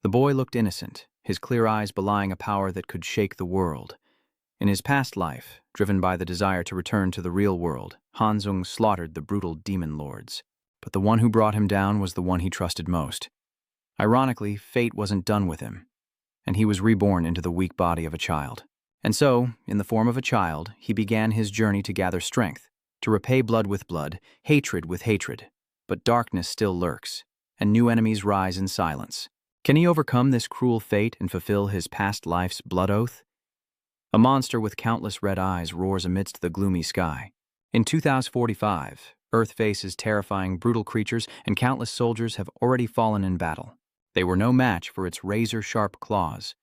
The boy looked innocent, his clear eyes belying a power that could shake the world. In his past life, driven by the desire to return to the real world, Han Zung slaughtered the brutal demon lords. But the one who brought him down was the one he trusted most. Ironically, fate wasn't done with him, and he was reborn into the weak body of a child. And so, in the form of a child, he began his journey to gather strength, to repay blood with blood, hatred with hatred. But darkness still lurks, and new enemies rise in silence. Can he overcome this cruel fate and fulfill his past life's blood oath? A monster with countless red eyes roars amidst the gloomy sky. In 2045, Earth faces terrifying, brutal creatures, and countless soldiers have already fallen in battle. They were no match for its razor-sharp claws.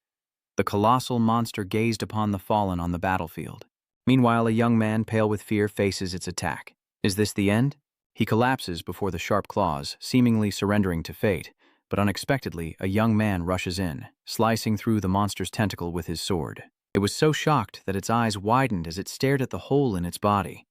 The colossal monster gazed upon the fallen on the battlefield. Meanwhile, a young man, pale with fear, faces its attack. Is this the end? He collapses before the sharp claws, seemingly surrendering to fate. But unexpectedly, a young man rushes in, slicing through the monster's tentacle with his sword. It was so shocked that its eyes widened as it stared at the hole in its body.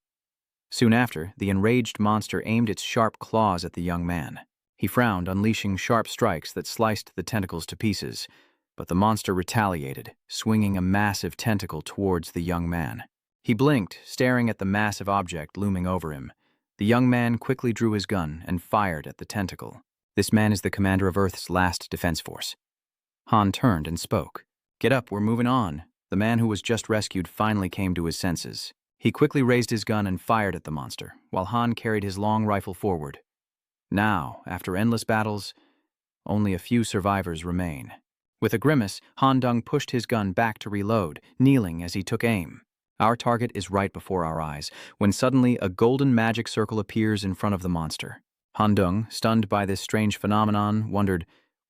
Soon after, the enraged monster aimed its sharp claws at the young man. He frowned, unleashing sharp strikes that sliced the tentacles to pieces. But the monster retaliated, swinging a massive tentacle towards the young man. He blinked, staring at the massive object looming over him. The young man quickly drew his gun and fired at the tentacle. This man is the commander of Earth's last defense force. Han turned and spoke. Get up, we're moving on. The man who was just rescued finally came to his senses. He quickly raised his gun and fired at the monster, while Han carried his long rifle forward. Now, after endless battles, only a few survivors remain. With a grimace, Han Dung pushed his gun back to reload, kneeling as he took aim. Our target is right before our eyes, when suddenly a golden magic circle appears in front of the monster. Han Dung, stunned by this strange phenomenon, wondered,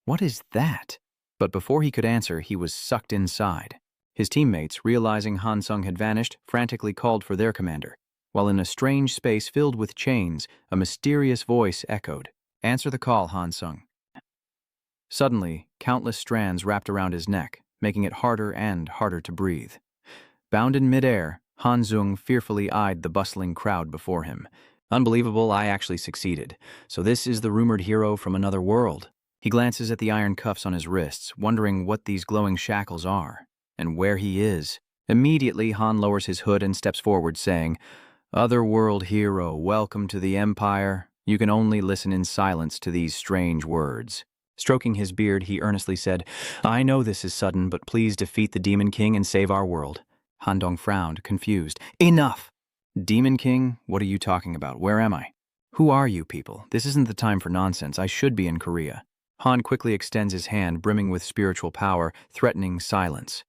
"What is that?" But before he could answer, he was sucked inside. His teammates, realizing Han Sung had vanished, frantically called for their commander, while in a strange space filled with chains, a mysterious voice echoed, "Answer the call, Han Sung." Suddenly, countless strands wrapped around his neck, making it harder and harder to breathe. Bound in midair, Han Zung fearfully eyed the bustling crowd before him. Unbelievable, I actually succeeded. So this is the rumored hero from another world. He glances at the iron cuffs on his wrists, wondering what these glowing shackles are, and where he is. Immediately, Han lowers his hood and steps forward, saying, "Otherworld hero, welcome to the Empire. You can only listen in silence to these strange words." Stroking his beard, he earnestly said, "I know this is sudden, but please defeat the Demon King and save our world." Han Dong frowned, confused. "Enough!" "Demon King? What are you talking about? Where am I?" "Who are you people? This isn't the time for nonsense. I should be in Korea." Han quickly extends his hand, brimming with spiritual power, threatening silence.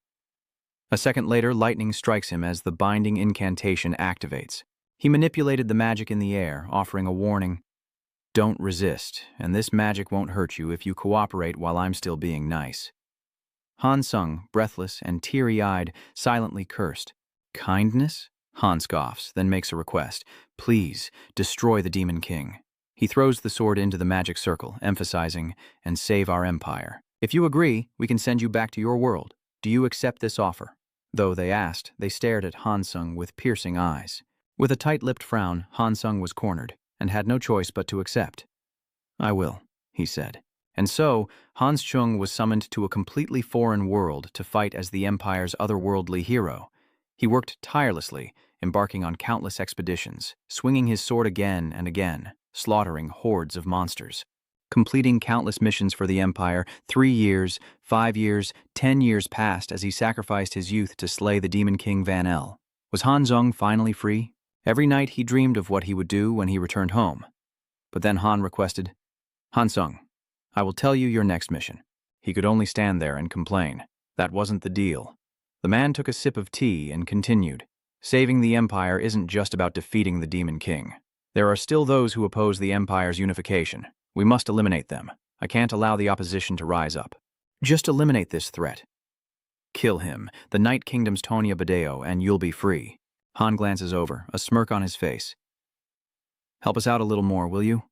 A second later, lightning strikes him as the binding incantation activates. He manipulated the magic in the air, offering a warning. "Don't resist, and this magic won't hurt you if you cooperate while I'm still being nice." Han Sung, breathless and teary-eyed, silently cursed. "Kindness?" Han scoffs, then makes a request. "Please, destroy the Demon King." He throws the sword into the magic circle, emphasizing, "And save our empire. If you agree, we can send you back to your world. Do you accept this offer?" Though they asked, they stared at Han Sung with piercing eyes. With a tight-lipped frown, Han Sung was cornered, and had no choice but to accept. "I will," he said. And so, Hans Chung was summoned to a completely foreign world to fight as the Empire's otherworldly hero. He worked tirelessly, embarking on countless expeditions, swinging his sword again and again, slaughtering hordes of monsters. Completing countless missions for the Empire, 3 years, 5 years, 10 years passed as he sacrificed his youth to slay the Demon King Van El. Was Han Zung finally free? Every night he dreamed of what he would do when he returned home. But then Han requested, "Han Sung, I will tell you your next mission." He could only stand there and complain. That wasn't the deal. The man took a sip of tea and continued, "Saving the Empire isn't just about defeating the Demon King. There are still those who oppose the Empire's unification. We must eliminate them. I can't allow the opposition to rise up. Just eliminate this threat. Kill him, the Night Kingdom's Tonya Badeo, and you'll be free." Han glances over, a smirk on his face. "Help us out a little more, will you?"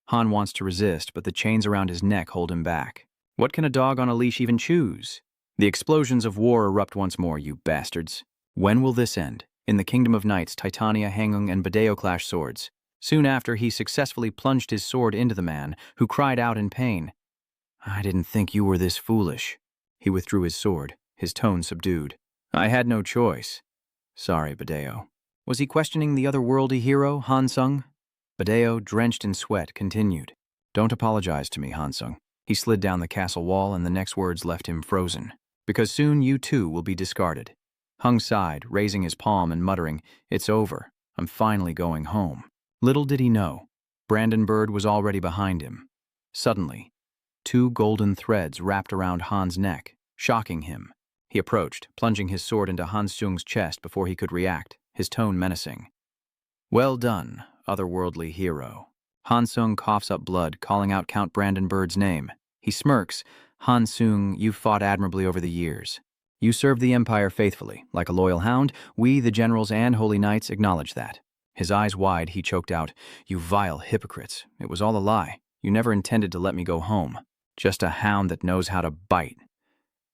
Han wants to resist, but the chains around his neck hold him back. What can a dog on a leash even choose? The explosions of war erupt once more, you bastards. When will this end? In the Kingdom of Knights, Titania, Hangung, and Badeo clash swords. Soon after, he successfully plunged his sword into the man, who cried out in pain. I didn't think you were this foolish. He withdrew his sword, his tone subdued. I had no choice. Sorry, Badeo. Was he questioning the otherworldly hero, Hansung? Badeo, drenched in sweat, continued. Don't apologize to me, Hansung. He slid down the castle wall and the next words left him frozen. Because soon you too will be discarded. Hung sighed, raising his palm and muttering, It's over. I'm finally going home. Little did he know, Brandenburg was already behind him. Suddenly, 2 golden threads wrapped around Han's neck, shocking him. He approached, plunging his sword into Hansung's chest before he could react, his tone menacing. Well done, otherworldly hero. Hansung coughs up blood, calling out Count Brandenburg's name. He smirks. Hansung, you've fought admirably over the years. You served the Empire faithfully, like a loyal hound. We, the generals and holy knights, acknowledge that. His eyes wide, he choked out, You vile hypocrites. It was all a lie. You never intended to let me go home. Just a hound that knows how to bite.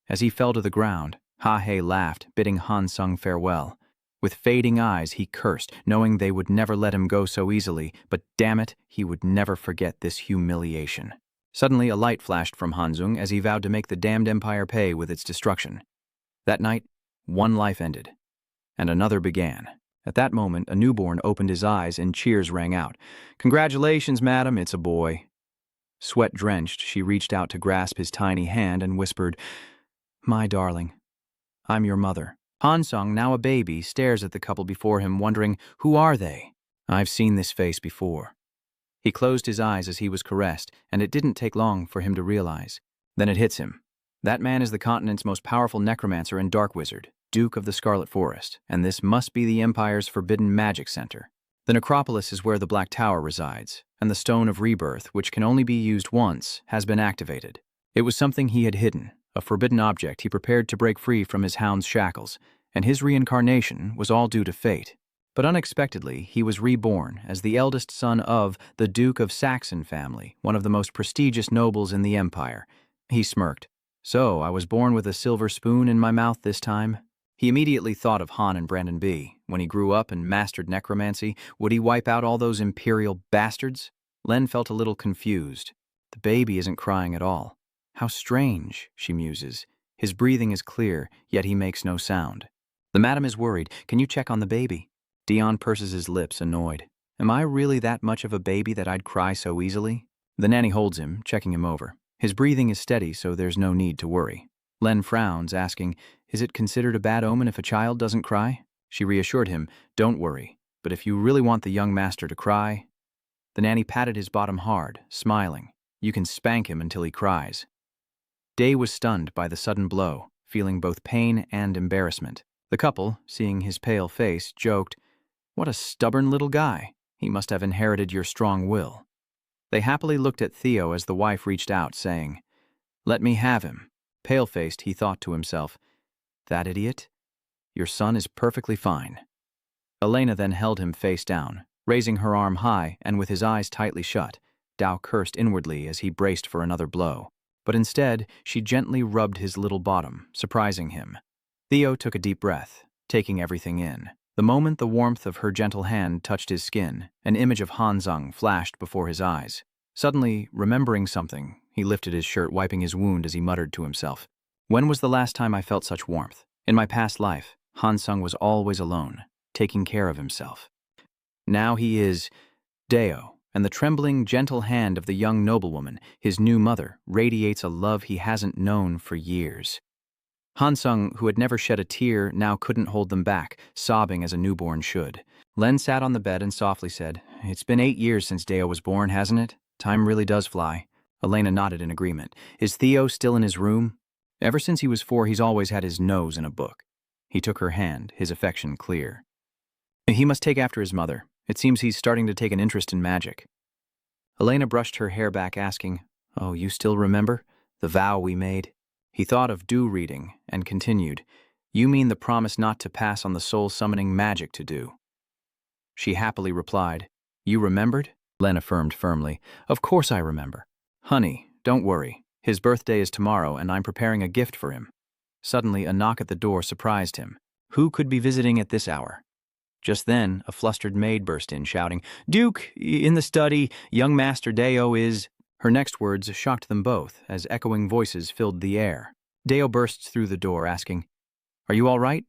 As he fell to the ground, Ha-He laughed, bidding Hansung farewell. With fading eyes, he cursed, knowing they would never let him go so easily, but damn it, he would never forget this humiliation. Suddenly, a light flashed from Hansung as he vowed to make the damned empire pay with its destruction. That night, one life ended, and another began. At that moment, a newborn opened his eyes and cheers rang out. Congratulations, madam, it's a boy. Sweat-drenched, she reached out to grasp his tiny hand and whispered, My darling, I'm your mother. Hansung, now a baby, stares at the couple before him, wondering, Who are they? I've seen this face before. He closed his eyes as he was caressed, and it didn't take long for him to realize. Then it hits him. That man is the continent's most powerful necromancer and dark wizard, Duke of the Scarlet Forest, and this must be the Empire's forbidden magic center. The necropolis is where the Black Tower resides, and the Stone of Rebirth, which can only be used once, has been activated. It was something he had hidden, a forbidden object he prepared to break free from his hound's shackles, and his reincarnation was all due to fate. But unexpectedly, he was reborn as the eldest son of the Duke of Saxon family, one of the most prestigious nobles in the Empire. He smirked. So, I was born with a silver spoon in my mouth this time? He immediately thought of Han and Brandon B. When he grew up and mastered necromancy, would he wipe out all those imperial bastards? Len felt a little confused. The baby isn't crying at all. How strange, she muses. His breathing is clear, yet he makes no sound. The madam is worried. Can you check on the baby? Dion purses his lips, annoyed. Am I really that much of a baby that I'd cry so easily? The nanny holds him, checking him over. His breathing is steady, so there's no need to worry. Len frowns, asking, Is it considered a bad omen if a child doesn't cry? She reassured him, Don't worry, but if you really want the young master to cry... The nanny patted his bottom hard, smiling. You can spank him until he cries. Day was stunned by the sudden blow, feeling both pain and embarrassment. The couple, seeing his pale face, joked, What a stubborn little guy. He must have inherited your strong will. They happily looked at Theo as the wife reached out, saying, Let me have him. Pale-faced, he thought to himself, That idiot? Your son is perfectly fine. Elena then held him face down, raising her arm high and with his eyes tightly shut. Dao cursed inwardly as he braced for another blow. But instead, she gently rubbed his little bottom, surprising him. Theo took a deep breath, taking everything in. The moment the warmth of her gentle hand touched his skin, an image of Hansung flashed before his eyes. Suddenly, remembering something, he lifted his shirt, wiping his wound as he muttered to himself. When was the last time I felt such warmth? In my past life, Hansung was always alone, taking care of himself. Now he is Deo, and the trembling, gentle hand of the young noblewoman, his new mother, radiates a love he hasn't known for years. Hansung, who had never shed a tear, now couldn't hold them back, sobbing as a newborn should. Len sat on the bed and softly said, It's been 8 years since Deo was born, hasn't it? Time really does fly. Elena nodded in agreement. Is Theo still in his room? Ever since he was 4, he's always had his nose in a book. He took her hand, his affection clear. He must take after his mother. It seems he's starting to take an interest in magic. Elena brushed her hair back, asking, Oh, you still remember? The vow we made? He thought of do reading and continued, You mean the promise not to pass on the soul-summoning magic to do? She happily replied, You remembered? Len affirmed firmly, Of course I remember. Honey, don't worry. His birthday is tomorrow and I'm preparing a gift for him. Suddenly, a knock at the door surprised him. Who could be visiting at this hour? Just then, a flustered maid burst in, shouting, Duke, in the study, young Master Deo is... Her next words shocked them both as echoing voices filled the air. Deo bursts through the door, asking, "Are you all right?"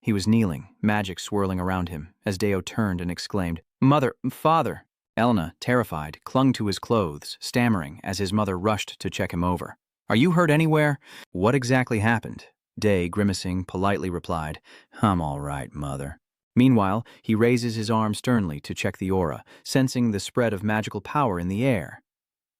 He was kneeling, magic swirling around him, as Deo turned and exclaimed, "Mother, father!" Elena, terrified, clung to his clothes, stammering as his mother rushed to check him over. "Are you hurt anywhere?" "What exactly happened?" Day, grimacing, politely replied, "I'm all right, mother." Meanwhile, he raises his arm sternly to check the aura, sensing the spread of magical power in the air.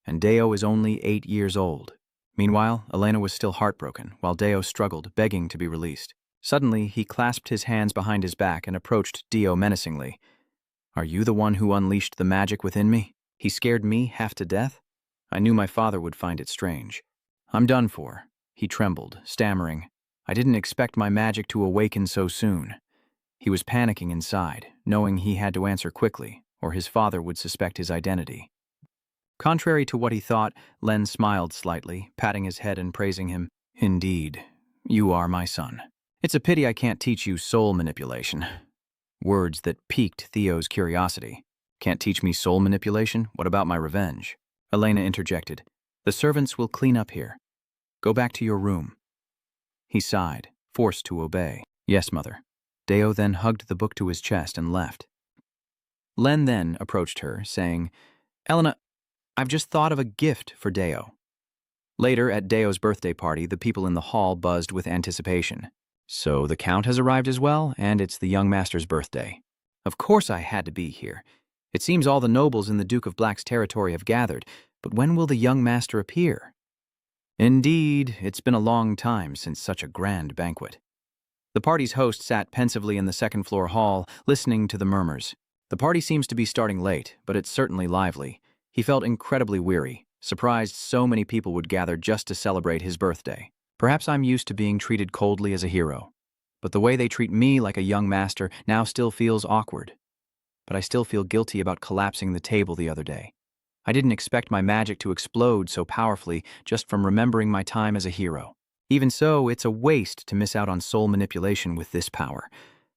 And Deo is only 8 years old. Meanwhile, Elena was still heartbroken, while Deo struggled, begging to be released. Suddenly, he clasped his hands behind his back and approached Deo menacingly. "Are you the one who unleashed the magic within me? He scared me half to death? I knew my father would find it strange. I'm done for." He trembled, stammering, "I didn't expect my magic to awaken so soon." He was panicking inside, knowing he had to answer quickly, or his father would suspect his identity. Contrary to what he thought, Len smiled slightly, patting his head and praising him. "Indeed, you are my son. It's a pity I can't teach you soul manipulation." Words that piqued Theo's curiosity. "Can't teach me soul manipulation? What about my revenge?" Elena interjected. "The servants will clean up here. Go back to your room." He sighed, forced to obey. "Yes, mother." Deo then hugged the book to his chest and left. Len then approached her, saying, "Elena, I've just thought of a gift for Deo." Later, at Deo's birthday party, the people in the hall buzzed with anticipation. "So the Count has arrived as well, and it's the young master's birthday. Of course I had to be here. It seems all the nobles in the Duke of Black's territory have gathered, but when will the young master appear?" Indeed, it's been a long time since such a grand banquet. The party's host sat pensively in the second-floor hall, listening to the murmurs. The party seems to be starting late, but it's certainly lively. He felt incredibly weary, surprised so many people would gather just to celebrate his birthday. Perhaps I'm used to being treated coldly as a hero, but the way they treat me like a young master now still feels awkward. But I still feel guilty about collapsing the table the other day. I didn't expect my magic to explode so powerfully just from remembering my time as a hero. Even so, it's a waste to miss out on soul manipulation with this power.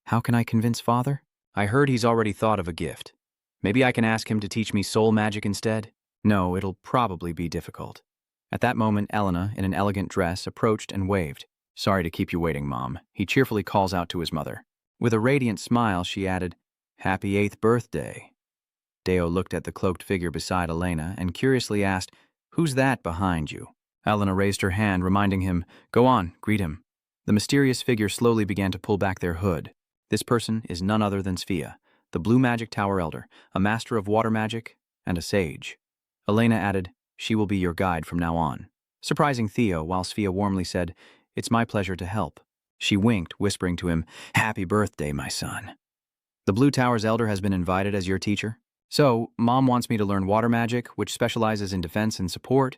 How can I convince Father? I heard he's already thought of a gift. Maybe I can ask him to teach me soul magic instead? No, it'll probably be difficult. At that moment, Elena, in an elegant dress, approached and waved. "Sorry to keep you waiting, Mom," he cheerfully calls out to his mother. With a radiant smile, she added, "Happy 8th birthday." Deo looked at the cloaked figure beside Elena and curiously asked, "Who's that behind you?" Elena raised her hand, reminding him, "Go on, greet him." The mysterious figure slowly began to pull back their hood. This person is none other than Sphia, the Blue Magic Tower Elder, a master of water magic, and a sage. Elena added, "She will be your guide from now on," surprising Theo, while Sphia warmly said, "It's my pleasure to help." She winked, whispering to him, "Happy birthday, my son." "The Blue Tower's Elder has been invited as your teacher? So, Mom wants me to learn water magic, which specializes in defense and support.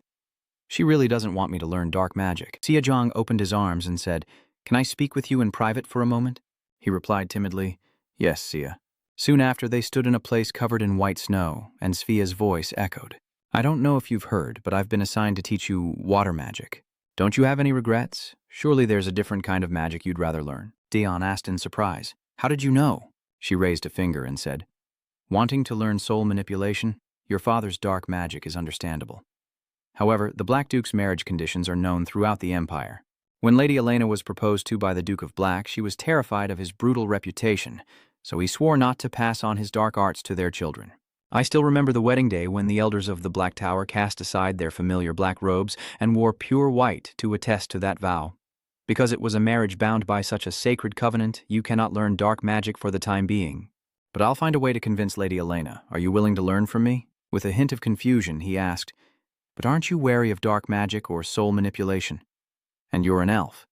She really doesn't want me to learn dark magic." Xiajong opened his arms and said, "Can I speak with you in private for a moment?" He replied timidly, "Yes, Xia." Soon after, they stood in a place covered in white snow, and Sphia's voice echoed. "I don't know if you've heard, but I've been assigned to teach you water magic. Don't you have any regrets? Surely there's a different kind of magic you'd rather learn." Dion asked in surprise, "How did you know?" She raised a finger and said, "Wanting to learn soul manipulation? Your father's dark magic is understandable. However, the Black Duke's marriage conditions are known throughout the Empire. When Lady Elena was proposed to by the Duke of Black, she was terrified of his brutal reputation, so he swore not to pass on his dark arts to their children. I still remember the wedding day when the elders of the Black Tower cast aside their familiar black robes and wore pure white to attest to that vow. Because it was a marriage bound by such a sacred covenant, you cannot learn dark magic for the time being. But I'll find a way to convince Lady Elena. Are you willing to learn from me?" With a hint of confusion, he asked, "But aren't you wary of dark magic or soul manipulation? And you're an elf,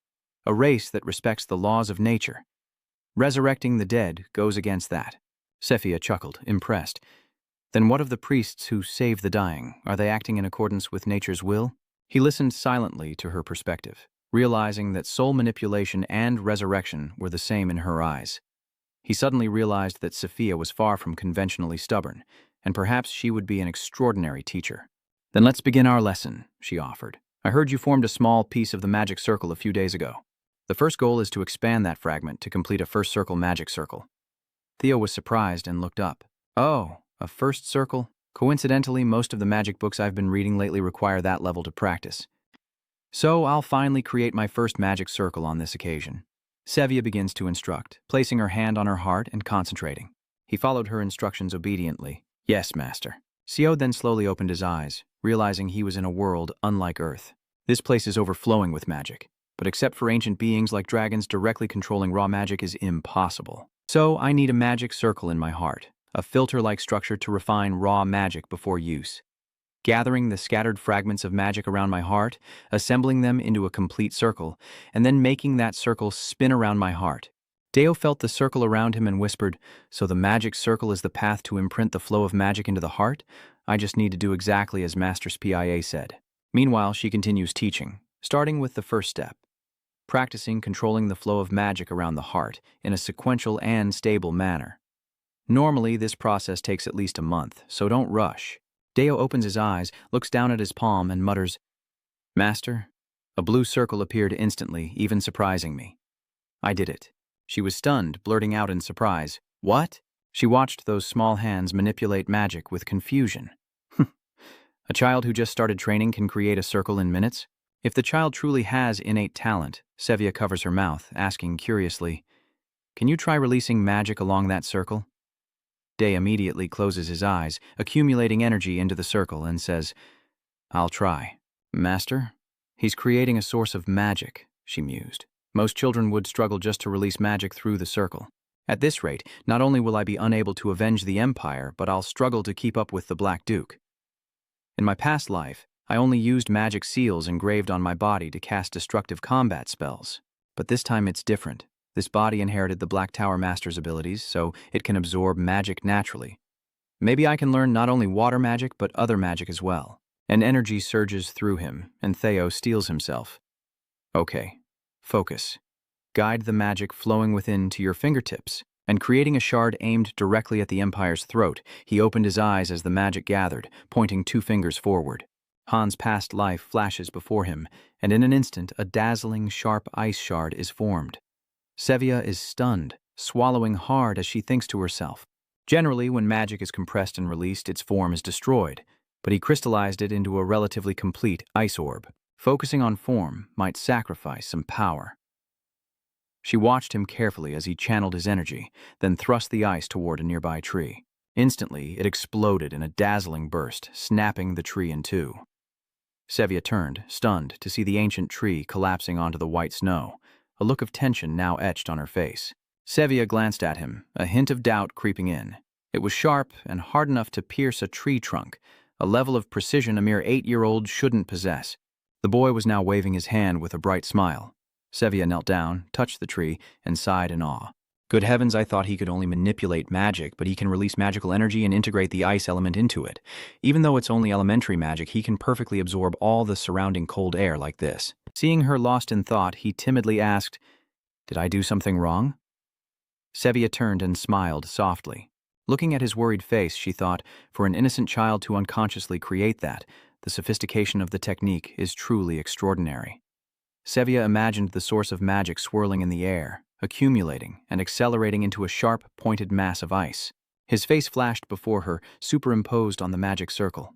a race that respects the laws of nature. Resurrecting the dead goes against that." Sphia chuckled, impressed. "Then what of the priests who save the dying? Are they acting in accordance with nature's will?" He listened silently to her perspective, realizing that soul manipulation and resurrection were the same in her eyes. He suddenly realized that Sphia was far from conventionally stubborn, and perhaps she would be an extraordinary teacher. "Then let's begin our lesson," she offered. "I heard you formed a small piece of the magic circle a few days ago. The first goal is to expand that fragment to complete a first circle magic circle." Theo was surprised and looked up. "Oh, a first circle? Coincidentally, most of the magic books I've been reading lately require that level to practice. So I'll finally create my first magic circle on this occasion. Sevia begins to instruct, placing her hand on her heart and concentrating. He followed her instructions obediently. Yes, master. Seo then slowly opened his eyes, realizing he was in a world unlike Earth. This place is overflowing with magic, but except for ancient beings like dragons, directly controlling raw magic is impossible. So I need a magic circle in my heart, a filter-like structure to refine raw magic before use. Gathering the scattered fragments of magic around my heart, assembling them into a complete circle, and then making that circle spin around my heart. Deo felt the circle around him and whispered, "So the magic circle is the path to imprint the flow of magic into the heart? I just need to do exactly as Master Pia said." Meanwhile, she continues teaching, starting with the first step, practicing controlling the flow of magic around the heart in a sequential and stable manner. Normally, this process takes at least a month, so don't rush. Deo opens his eyes, looks down at his palm, and mutters, "Master?" A blue circle appeared instantly, even surprising me. I did it. She was stunned, blurting out in surprise, "What?" She watched those small hands manipulate magic with confusion. A child who just started training can create a circle in minutes? If the child truly has innate talent, Sevia covers her mouth, asking curiously, "Can you try releasing magic along that circle?" Day immediately closes his eyes, accumulating energy into the circle, and says, "I'll try." "Master?" "He's creating a source of magic," she mused. "Most children would struggle just to release magic through the circle. At this rate, not only will I be unable to avenge the Empire, but I'll struggle to keep up with the Black Duke. In my past life, I only used magic seals engraved on my body to cast destructive combat spells. But this time it's different. This body inherited the Black Tower Master's abilities, so it can absorb magic naturally. Maybe I can learn not only water magic, but other magic as well." An energy surges through him, and Theo steels himself. "Okay, focus. Guide the magic flowing within to your fingertips." And creating a shard aimed directly at the Empire's throat, he opened his eyes as the magic gathered, pointing 2 fingers forward. Han's past life flashes before him, and in an instant a dazzling, sharp ice shard is formed. Sevia is stunned, swallowing hard as she thinks to herself. Generally, when magic is compressed and released, its form is destroyed, but he crystallized it into a relatively complete ice orb. Focusing on form might sacrifice some power. She watched him carefully as he channeled his energy, then thrust the ice toward a nearby tree. Instantly, it exploded in a dazzling burst, snapping the tree in two. Sevia turned, stunned, to see the ancient tree collapsing onto the white snow, a look of tension now etched on her face. Sevia glanced at him, a hint of doubt creeping in. It was sharp and hard enough to pierce a tree trunk, a level of precision a mere 8-year-old shouldn't possess. The boy was now waving his hand with a bright smile. Sevia knelt down, touched the tree, and sighed in awe. "Good heavens, I thought he could only manipulate magic, but he can release magical energy and integrate the ice element into it. Even though it's only elementary magic, he can perfectly absorb all the surrounding cold air like this." Seeing her lost in thought, he timidly asked, "Did I do something wrong?" Sevia turned and smiled softly. Looking at his worried face, she thought, for an innocent child to unconsciously create that, the sophistication of the technique is truly extraordinary. Sevia imagined the source of magic swirling in the air, accumulating and accelerating into a sharp, pointed mass of ice. His face flashed before her, superimposed on the magic circle.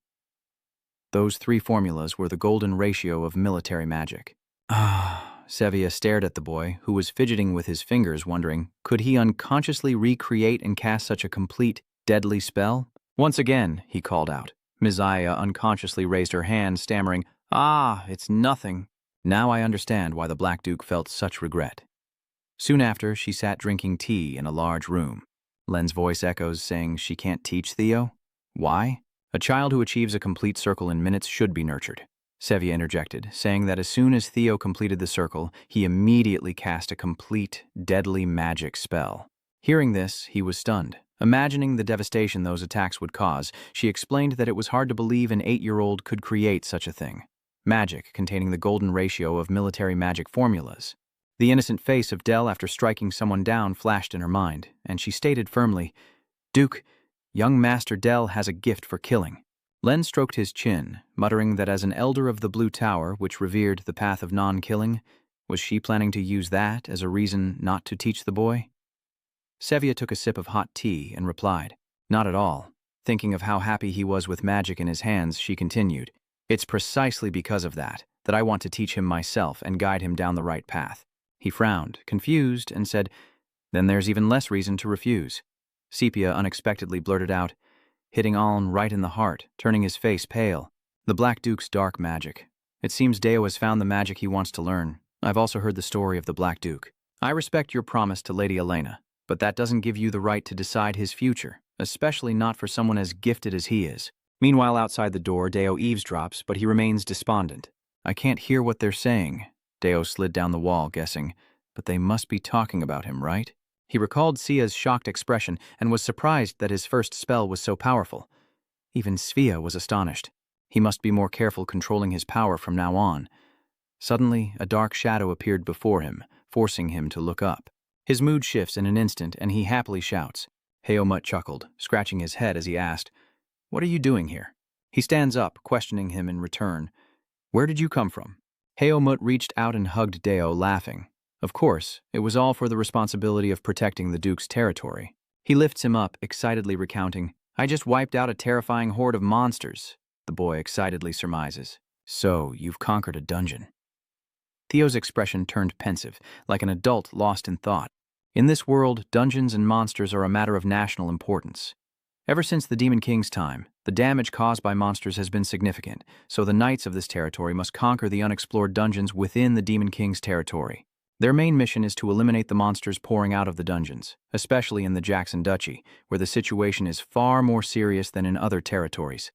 Those 3 formulas were the golden ratio of military magic. Sevia stared at the boy, who was fidgeting with his fingers, wondering, could he unconsciously recreate and cast such a complete, deadly spell? "Once again," he called out. Mizaya unconsciously raised her hand, stammering, "It's nothing." Now I understand why the Black Duke felt such regret. Soon after, she sat drinking tea in a large room. Len's voice echoes, saying she can't teach Theo. Why? A child who achieves a complete circle in minutes should be nurtured. Sevia interjected, saying that as soon as Theo completed the circle, he immediately cast a complete, deadly magic spell. Hearing this, he was stunned. Imagining the devastation those attacks would cause, she explained that it was hard to believe an 8-year-old could create such a thing. Magic containing the golden ratio of military magic formulas. The innocent face of Dell after striking someone down flashed in her mind, and she stated firmly, "Duke, young Master Dell has a gift for killing." Len stroked his chin, muttering that as an elder of the Blue Tower, which revered the path of non-killing, was she planning to use that as a reason not to teach the boy? Sevia took a sip of hot tea and replied, "Not at all. Thinking of how happy he was with magic in his hands, she continued, "It's precisely because of that I want to teach him myself and guide him down the right path." He frowned, confused, and said, "Then there's even less reason to refuse." Sepia unexpectedly blurted out, hitting Aln right in the heart, turning his face pale. "The Black Duke's dark magic. It seems Deo has found the magic he wants to learn. I've also heard the story of the Black Duke. I respect your promise to Lady Elena, but that doesn't give you the right to decide his future, especially not for someone as gifted as he is." Meanwhile, outside the door, Deo eavesdrops, but he remains despondent. "I can't hear what they're saying." Deo slid down the wall, guessing, "But they must be talking about him, right?" He recalled Sia's shocked expression and was surprised that his first spell was so powerful. Even Svea was astonished. He must be more careful controlling his power from now on. Suddenly, a dark shadow appeared before him, forcing him to look up. His mood shifts in an instant, and he happily shouts. Heomut chuckled, scratching his head as he asked, "What are you doing here?" He stands up, questioning him in return. "Where did you come from?" Heomut reached out and hugged Deo, laughing. Of course, it was all for the responsibility of protecting the Duke's territory. He lifts him up, excitedly recounting, "I just wiped out a terrifying horde of monsters," the boy excitedly surmises. "So, you've conquered a dungeon." Theo's expression turned pensive, like an adult lost in thought. In this world, dungeons and monsters are a matter of national importance. Ever since the Demon King's time, the damage caused by monsters has been significant, so the knights of this territory must conquer the unexplored dungeons within the Demon King's territory. Their main mission is to eliminate the monsters pouring out of the dungeons, especially in the Jackson Duchy, where the situation is far more serious than in other territories.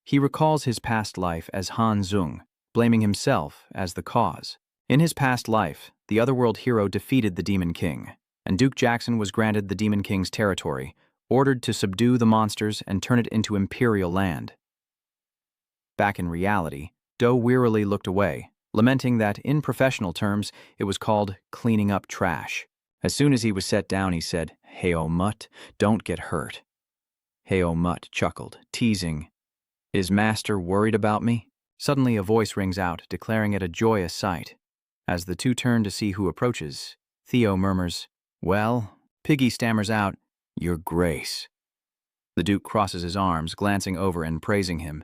He recalls his past life as Han Zung, blaming himself as the cause. In his past life, the Otherworld hero defeated the Demon King, and Duke Jackson was granted the Demon King's territory, ordered to subdue the monsters and turn it into imperial land. Back in reality, Do wearily looked away, lamenting that, in professional terms, it was called cleaning up trash. As soon as he was set down, he said, "Heomut, don't get hurt." Heomut chuckled, teasing, "Is Master worried about me?" Suddenly a voice rings out, declaring it a joyous sight. As the two turn to see who approaches, Theo murmurs, "Well," Piggy stammers out, "Your Grace." The Duke crosses his arms, glancing over and praising him.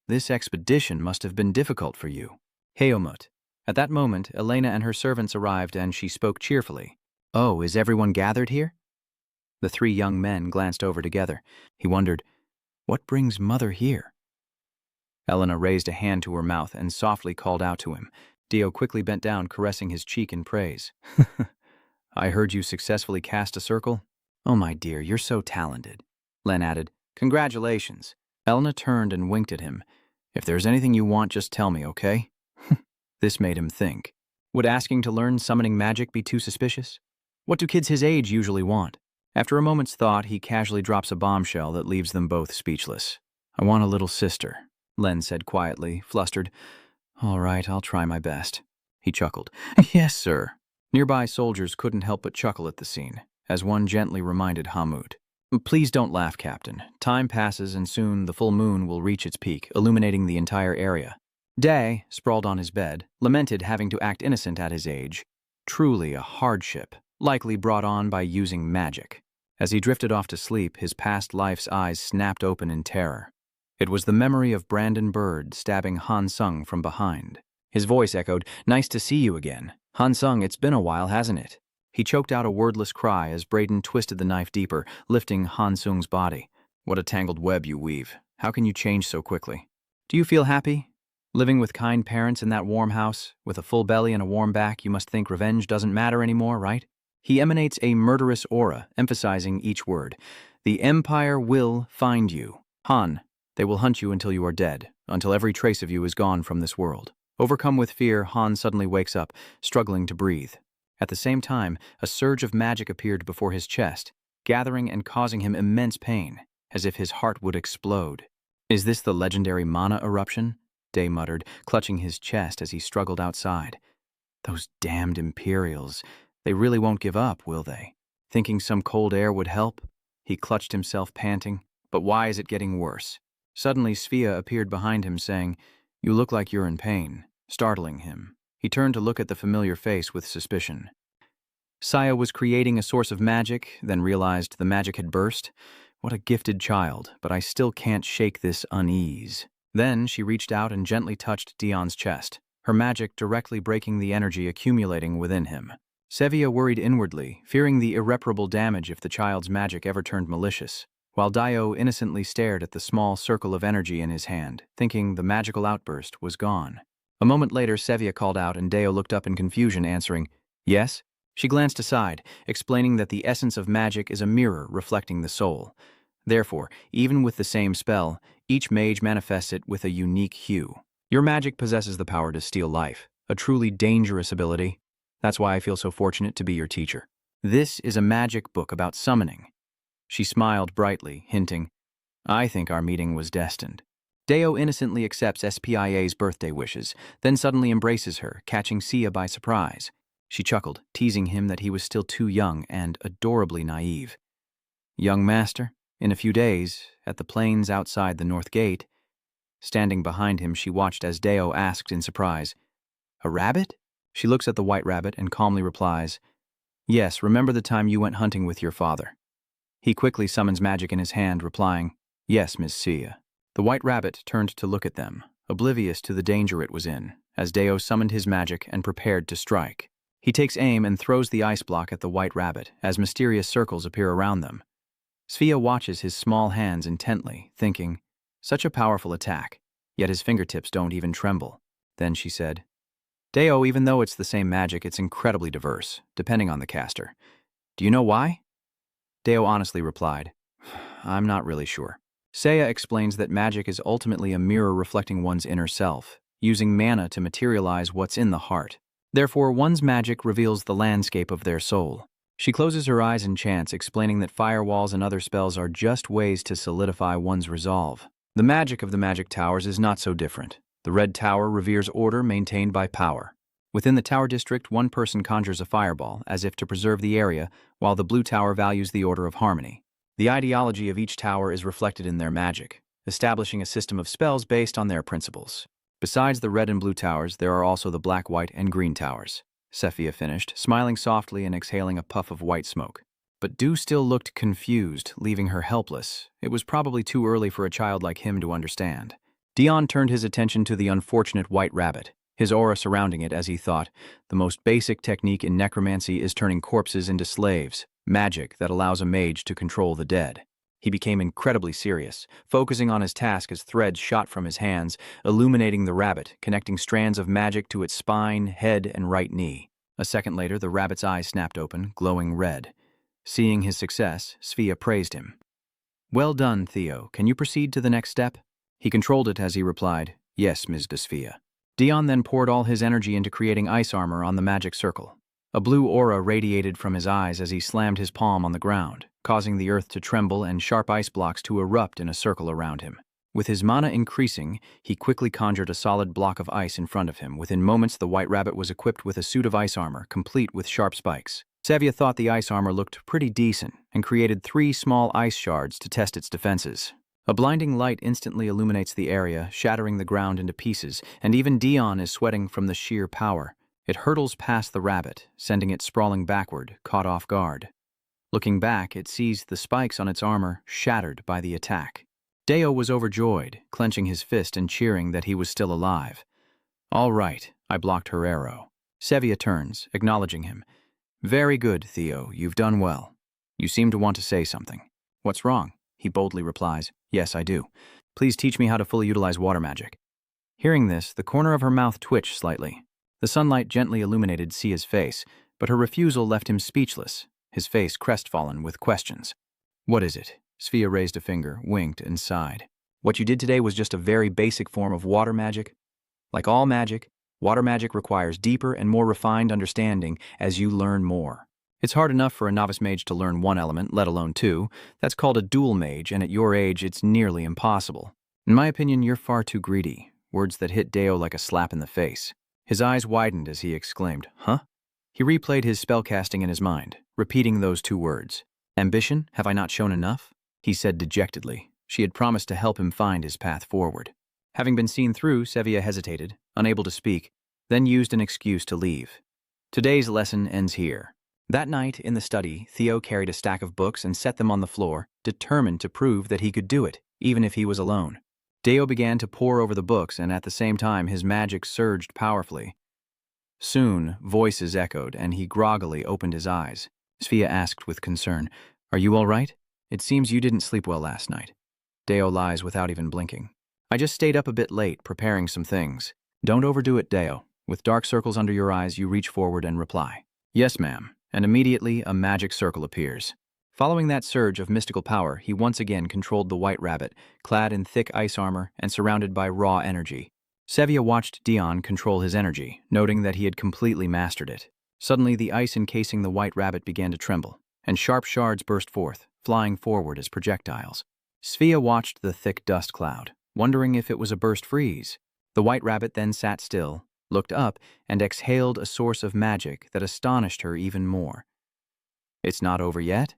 "This expedition must have been difficult for you." Heomut. At that moment, Elena and her servants arrived and she spoke cheerfully. "Oh, is everyone gathered here?" The three young men glanced over together. He wondered, "What brings Mother here?" Elena raised a hand to her mouth and softly called out to him. Dio quickly bent down, caressing his cheek in praise. "I heard you successfully cast a circle?" "Oh, my dear, you're so talented." Len added, "Congratulations." Elena turned and winked at him. "If there's anything you want, just tell me, okay?" This made him think. Would asking to learn summoning magic be too suspicious? What do kids his age usually want? After a moment's thought, he casually drops a bombshell that leaves them both speechless. "I want a little sister," Len said quietly, flustered. "All right, I'll try my best." He chuckled. "Yes, sir." Nearby soldiers couldn't help but chuckle at the scene, as one gently reminded Hamud. "Please don't laugh, Captain. Time passes and soon the full moon will reach its peak, illuminating the entire area." Day, sprawled on his bed, lamented having to act innocent at his age. Truly a hardship, likely brought on by using magic. As he drifted off to sleep, his past life's eyes snapped open in terror. It was the memory of Brandon Bird stabbing Han Sung from behind. His voice echoed, "Nice to see you again. Han Sung, it's been a while, hasn't it?" He choked out a wordless cry as Braden twisted the knife deeper, lifting Han Sung's body. "What a tangled web you weave. How can you change so quickly? Do you feel happy? Living with kind parents in that warm house, with a full belly and a warm back, you must think revenge doesn't matter anymore, right?" He emanates a murderous aura, emphasizing each word. "The Empire will find you. Han, they will hunt you until you are dead, until every trace of you is gone from this world." Overcome with fear, Han suddenly wakes up, struggling to breathe. At the same time, a surge of magic appeared before his chest, gathering and causing him immense pain, as if his heart would explode. "Is this the legendary mana eruption?" Day muttered, clutching his chest as he struggled outside. "Those damned Imperials. They really won't give up, will they? Thinking some cold air would help?" He clutched himself, panting. "But why is it getting worse?" Suddenly, Svea appeared behind him, saying, "You look like you're in pain," startling him. He turned to look at the familiar face with suspicion. Saya was creating a source of magic, then realized the magic had burst. What a gifted child, but I still can't shake this unease. Then she reached out and gently touched Dion's chest, her magic directly breaking the energy accumulating within him. Sevilla worried inwardly, fearing the irreparable damage if the child's magic ever turned malicious, while Dio innocently stared at the small circle of energy in his hand, thinking the magical outburst was gone. A moment later, Sevilla called out and Dio looked up in confusion, answering, "Yes?" She glanced aside, explaining that the essence of magic is a mirror reflecting the soul. Therefore, even with the same spell, each mage manifests it with a unique hue. Your magic possesses the power to steal life, a truly dangerous ability. That's why I feel so fortunate to be your teacher. This is a magic book about summoning. She smiled brightly, hinting, I think our meeting was destined. Deo innocently accepts SPIA's birthday wishes, then suddenly embraces her, catching Sia by surprise. She chuckled, teasing him that he was still too young and adorably naive. Young master, in a few days, at the plains outside the North Gate. Standing behind him, she watched as Deo asked in surprise, "A rabbit?" She looks at the white rabbit and calmly replies, "Yes, remember the time you went hunting with your father?" He quickly summons magic in his hand, replying, "Yes, Miss Sia." The white rabbit turned to look at them, oblivious to the danger it was in, as Deo summoned his magic and prepared to strike. He takes aim and throws the ice block at the white rabbit as mysterious circles appear around them. Svea watches his small hands intently, thinking, such a powerful attack, yet his fingertips don't even tremble. Then she said, Deo, even though it's the same magic, it's incredibly diverse, depending on the caster. Do you know why? Deo honestly replied, I'm not really sure. Seiya explains that magic is ultimately a mirror reflecting one's inner self, using mana to materialize what's in the heart. Therefore, one's magic reveals the landscape of their soul. She closes her eyes and chants, explaining that firewalls and other spells are just ways to solidify one's resolve. The magic of the magic towers is not so different. The red tower reveres order maintained by power. Within the tower district, one person conjures a fireball, as if to preserve the area, while the blue tower values the order of harmony. The ideology of each tower is reflected in their magic, establishing a system of spells based on their principles. Besides the red and blue towers, there are also the black, white, and green towers. Sephia finished, smiling softly and exhaling a puff of white smoke. But Du still looked confused, leaving her helpless. It was probably too early for a child like him to understand. Dion turned his attention to the unfortunate white rabbit, his aura surrounding it as he thought, the most basic technique in necromancy is turning corpses into slaves, magic that allows a mage to control the dead. He became incredibly serious, focusing on his task as threads shot from his hands, illuminating the rabbit, connecting strands of magic to its spine, head, and right knee. A second later, the rabbit's eyes snapped open, glowing red. Seeing his success, Svea praised him. Well done, Theo. Can you proceed to the next step? He controlled it as he replied, Yes, Ms. de Svea. Dion then poured all his energy into creating ice armor on the magic circle. A blue aura radiated from his eyes as he slammed his palm on the ground, causing the earth to tremble and sharp ice blocks to erupt in a circle around him. With his mana increasing, he quickly conjured a solid block of ice in front of him. Within moments, the white rabbit was equipped with a suit of ice armor, complete with sharp spikes. Sevia thought the ice armor looked pretty decent and created 3 small ice shards to test its defenses. A blinding light instantly illuminates the area, shattering the ground into pieces, and even Dion is sweating from the sheer power. It hurtles past the rabbit, sending it sprawling backward, caught off guard. Looking back, it sees the spikes on its armor shattered by the attack. Deo was overjoyed, clenching his fist and cheering that he was still alive. All right, I blocked her arrow. Sevia turns, acknowledging him. Very good, Theo, you've done well. You seem to want to say something. What's wrong? He boldly replies, Yes, I do. Please teach me how to fully utilize water magic. Hearing this, the corner of her mouth twitched slightly. The sunlight gently illuminated Sia's face, but her refusal left him speechless, his face crestfallen with questions. What is it? Svea raised a finger, winked, and sighed. What you did today was just a very basic form of water magic. Like all magic, water magic requires deeper and more refined understanding as you learn more. It's hard enough for a novice mage to learn 1 element, let alone 2. That's called a dual mage, and at your age, it's nearly impossible. In my opinion, you're far too greedy. Words that hit Deo like a slap in the face. His eyes widened as he exclaimed, Huh? He replayed his spellcasting in his mind, repeating those 2 words. Ambition, have I not shown enough? He said dejectedly. She had promised to help him find his path forward. Having been seen through, Sevia hesitated, unable to speak, then used an excuse to leave. Today's lesson ends here. That night, in the study, Theo carried a stack of books and set them on the floor, determined to prove that he could do it, even if he was alone. Deo began to pore over the books, and at the same time his magic surged powerfully. Soon, voices echoed, and he groggily opened his eyes. Sfia asked with concern, "Are you all right? It seems you didn't sleep well last night." Deo lies without even blinking. "I just stayed up a bit late, preparing some things." "Don't overdo it, Deo." With dark circles under your eyes, you reach forward and reply, "Yes, ma'am," and immediately a magic circle appears. Following that surge of mystical power, he once again controlled the white rabbit, clad in thick ice armor and surrounded by raw energy. Sevia watched Dion control his energy, noting that he had completely mastered it. Suddenly, the ice encasing the white rabbit began to tremble, and sharp shards burst forth, flying forward as projectiles. Sfia watched the thick dust cloud, wondering if it was a burst freeze. The white rabbit then sat still, looked up, and exhaled a source of magic that astonished her even more. "It's not over yet?"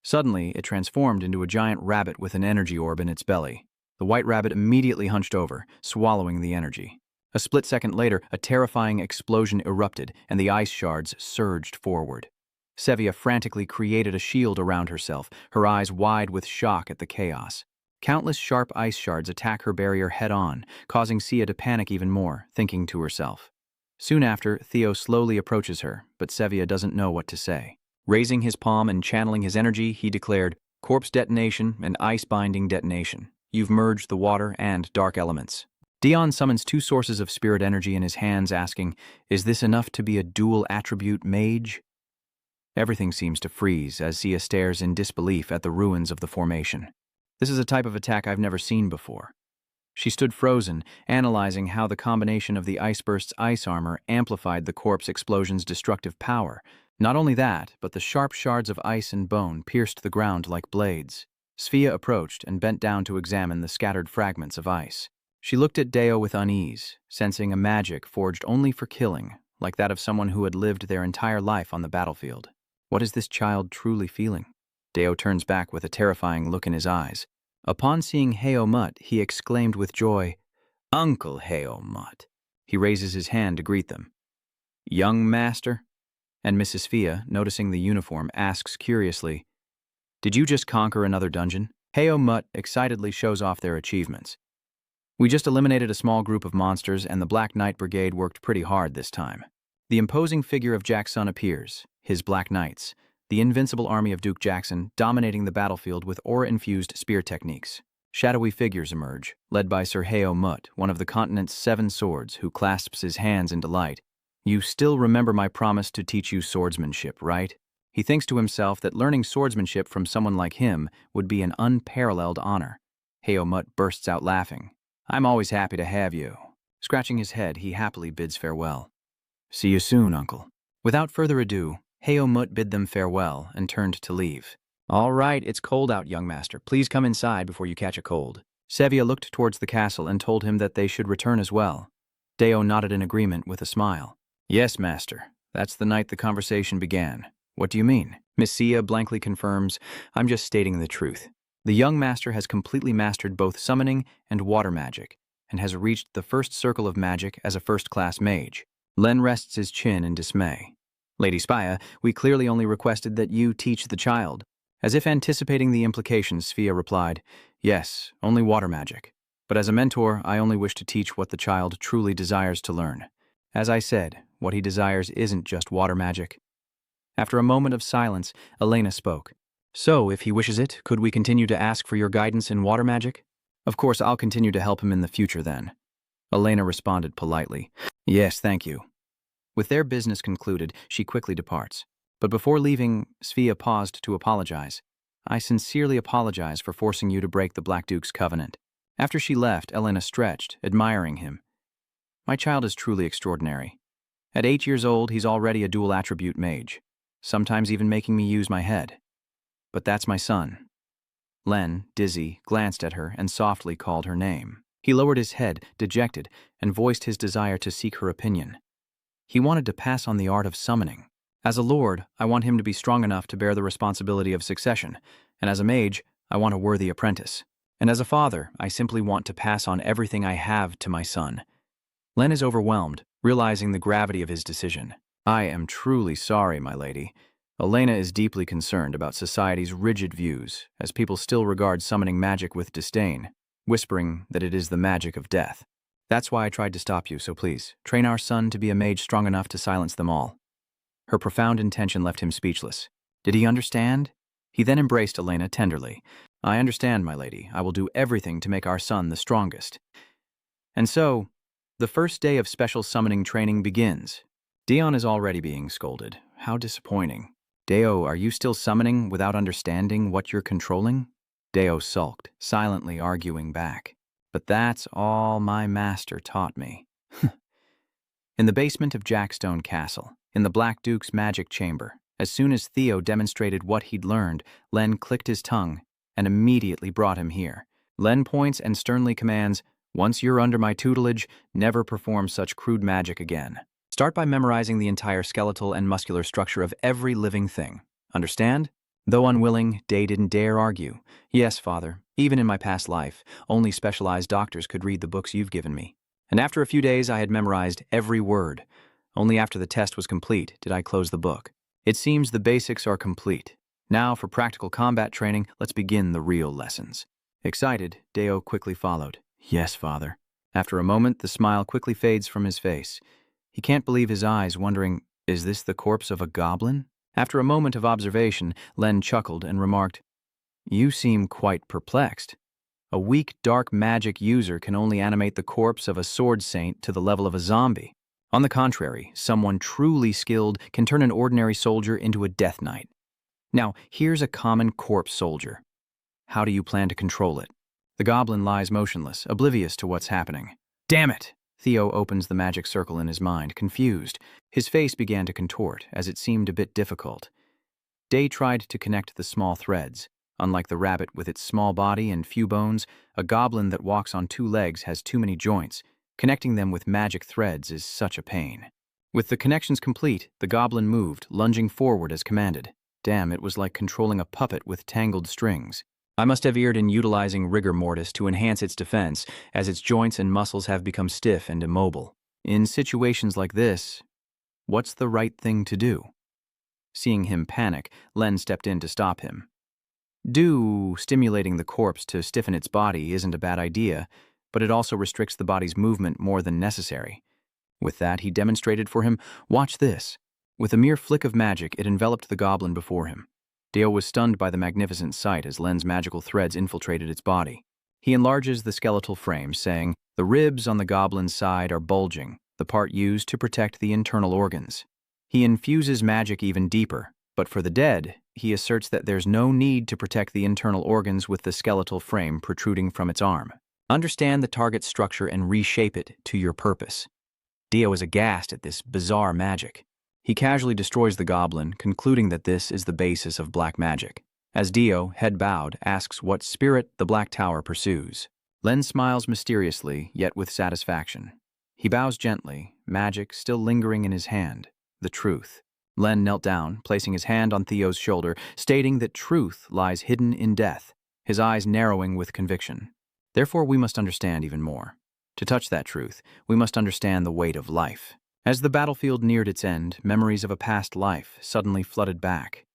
Suddenly, it transformed into a giant rabbit with an energy orb in its belly. The white rabbit immediately hunched over, swallowing the energy. A split second later, a terrifying explosion erupted, and the ice shards surged forward. Sevia frantically created a shield around herself, her eyes wide with shock at the chaos. Countless sharp ice shards attack her barrier head-on, causing Sia to panic even more, thinking to herself. Soon after, Theo slowly approaches her, but Sevia doesn't know what to say. Raising his palm and channeling his energy, he declared, "Corpse detonation and ice-binding detonation. You've merged the water and dark elements." Dion summons 2 sources of spirit energy in his hands, asking, "Is this enough to be a dual-attribute mage?" Everything seems to freeze as Sia stares in disbelief at the ruins of the formation. This is a type of attack I've never seen before. She stood frozen, analyzing how the combination of the iceburst's ice armor amplified the corpse explosion's destructive power. Not only that, but the sharp shards of ice and bone pierced the ground like blades. Sfia approached and bent down to examine the scattered fragments of ice. She looked at Deo with unease, sensing a magic forged only for killing, like that of someone who had lived their entire life on the battlefield. What is this child truly feeling? Deo turns back with a terrifying look in his eyes. Upon seeing Heomut, he exclaimed with joy, "Uncle Heomut." He raises his hand to greet them. "Young master?" And Mrs. Sfia, noticing the uniform, asks curiously, "Did you just conquer another dungeon?" Heomut excitedly shows off their achievements. "We just eliminated a small group of monsters, and the Black Knight Brigade worked pretty hard this time." The imposing figure of Jackson appears, his Black Knights, the invincible army of Duke Jackson, dominating the battlefield with aura-infused spear techniques. Shadowy figures emerge, led by Sir Heomut, one of the continent's 7 swords, who clasps his hands in delight. "You still remember my promise to teach you swordsmanship, right?" He thinks to himself that learning swordsmanship from someone like him would be an unparalleled honor. Heomut bursts out laughing. "I'm always happy to have you." Scratching his head, he happily bids farewell. "See you soon, uncle." Without further ado, Heomut bid them farewell and turned to leave. "All right, it's cold out, young master. Please come inside before you catch a cold." Sevia looked towards the castle and told him that they should return as well. Deo nodded in agreement with a smile. "Yes, master. That's the night the conversation began." "What do you mean?" Miss Sia blankly confirms, "I'm just stating the truth. The young master has completely mastered both summoning and water magic, and has reached the first circle of magic as a first-class mage." Len rests his chin in dismay. "Lady Spia, we clearly only requested that you teach the child." As if anticipating the implications, Sfia replied, "Yes, only water magic. But as a mentor, I only wish to teach what the child truly desires to learn. As I said, what he desires isn't just water magic." After a moment of silence, Elena spoke. "So, if he wishes it, could we continue to ask for your guidance in water magic?" "Of course, I'll continue to help him in the future then." Elena responded politely, "Yes, thank you." With their business concluded, she quickly departs. But before leaving, Sfia paused to apologize. "I sincerely apologize for forcing you to break the Black Duke's covenant." After she left, Elena stretched, admiring him. "My child is truly extraordinary. At 8 years old, he's already a dual-attribute mage, sometimes even making me use my head. But that's my son." Len, dizzy, glanced at her and softly called her name. He lowered his head, dejected, and voiced his desire to seek her opinion. He wanted to pass on the art of summoning. "As a lord, I want him to be strong enough to bear the responsibility of succession, and as a mage, I want a worthy apprentice. And as a father, I simply want to pass on everything I have to my son." Len is overwhelmed, realizing the gravity of his decision. I am truly sorry, my lady. Elena is deeply concerned about society's rigid views, as people still regard summoning magic with disdain, whispering that it is the magic of death. That's why I tried to stop you, so please, train our son to be a mage strong enough to silence them all. Her profound intention left him speechless. Did he understand? He then embraced Elena tenderly. I understand, my lady. I will do everything to make our son the strongest. And so, the first day of special summoning training begins. Dion is already being scolded. How disappointing. Deo, are you still summoning without understanding what you're controlling? Deo sulked, silently arguing back. But that's all my master taught me. In the basement of Jackstone Castle, in the Black Duke's magic chamber, as soon as Theo demonstrated what he'd learned, Len clicked his tongue and immediately brought him here. Len points and sternly commands, once you're under my tutelage, never perform such crude magic again. Start by memorizing the entire skeletal and muscular structure of every living thing. Understand? Though unwilling, Day didn't dare argue. Yes, father, even in my past life, only specialized doctors could read the books you've given me. And after a few days, I had memorized every word. Only after the test was complete did I close the book. It seems the basics are complete. Now, for practical combat training, let's begin the real lessons. Excited, Deo quickly followed. Yes, father. After a moment, the smile quickly fades from his face. He can't believe his eyes, wondering, is this the corpse of a goblin? After a moment of observation, Len chuckled and remarked, you seem quite perplexed. A weak, dark magic user can only animate the corpse of a sword saint to the level of a zombie. On the contrary, someone truly skilled can turn an ordinary soldier into a death knight. Now, here's a common corpse soldier. How do you plan to control it? The goblin lies motionless, oblivious to what's happening. Damn it! Theo opens the magic circle in his mind, confused. His face began to contort, as it seemed a bit difficult. Day tried to connect the small threads. Unlike the rabbit with its small body and few bones, a goblin that walks on two legs has too many joints. Connecting them with magic threads is such a pain. With the connections complete, the goblin moved, lunging forward as commanded. Damn, it was like controlling a puppet with tangled strings. I must have erred in utilizing rigor mortis to enhance its defense, as its joints and muscles have become stiff and immobile. In situations like this, what's the right thing to do? Seeing him panic, Len stepped in to stop him. Stimulating the corpse to stiffen its body isn't a bad idea, but it also restricts the body's movement more than necessary. With that, he demonstrated for him, watch this. With a mere flick of magic, it enveloped the goblin before him. Deo was stunned by the magnificent sight as Len's magical threads infiltrated its body. He enlarges the skeletal frame, saying, the ribs on the goblin's side are bulging, the part used to protect the internal organs. He infuses magic even deeper, but for the dead, he asserts that there's no need to protect the internal organs with the skeletal frame protruding from its arm. Understand the target's structure and reshape it to your purpose. Dio is aghast at this bizarre magic. He casually destroys the goblin, concluding that this is the basis of black magic. As Dio, head bowed, asks what spirit the Black Tower pursues. Len smiles mysteriously, yet with satisfaction. He bows gently, magic still lingering in his hand. The truth. Len knelt down, placing his hand on Theo's shoulder, stating that truth lies hidden in death, his eyes narrowing with conviction. Therefore, we must understand even more. To touch that truth, we must understand the weight of life. As the battlefield neared its end, memories of a past life suddenly flooded back.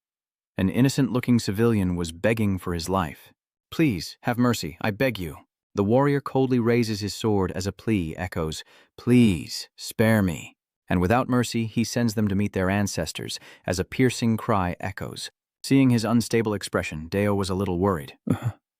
An innocent-looking civilian was begging for his life. Please, have mercy, I beg you. The warrior coldly raises his sword as a plea echoes, please, spare me. And without mercy, he sends them to meet their ancestors, as a piercing cry echoes. Seeing his unstable expression, Deo was a little worried.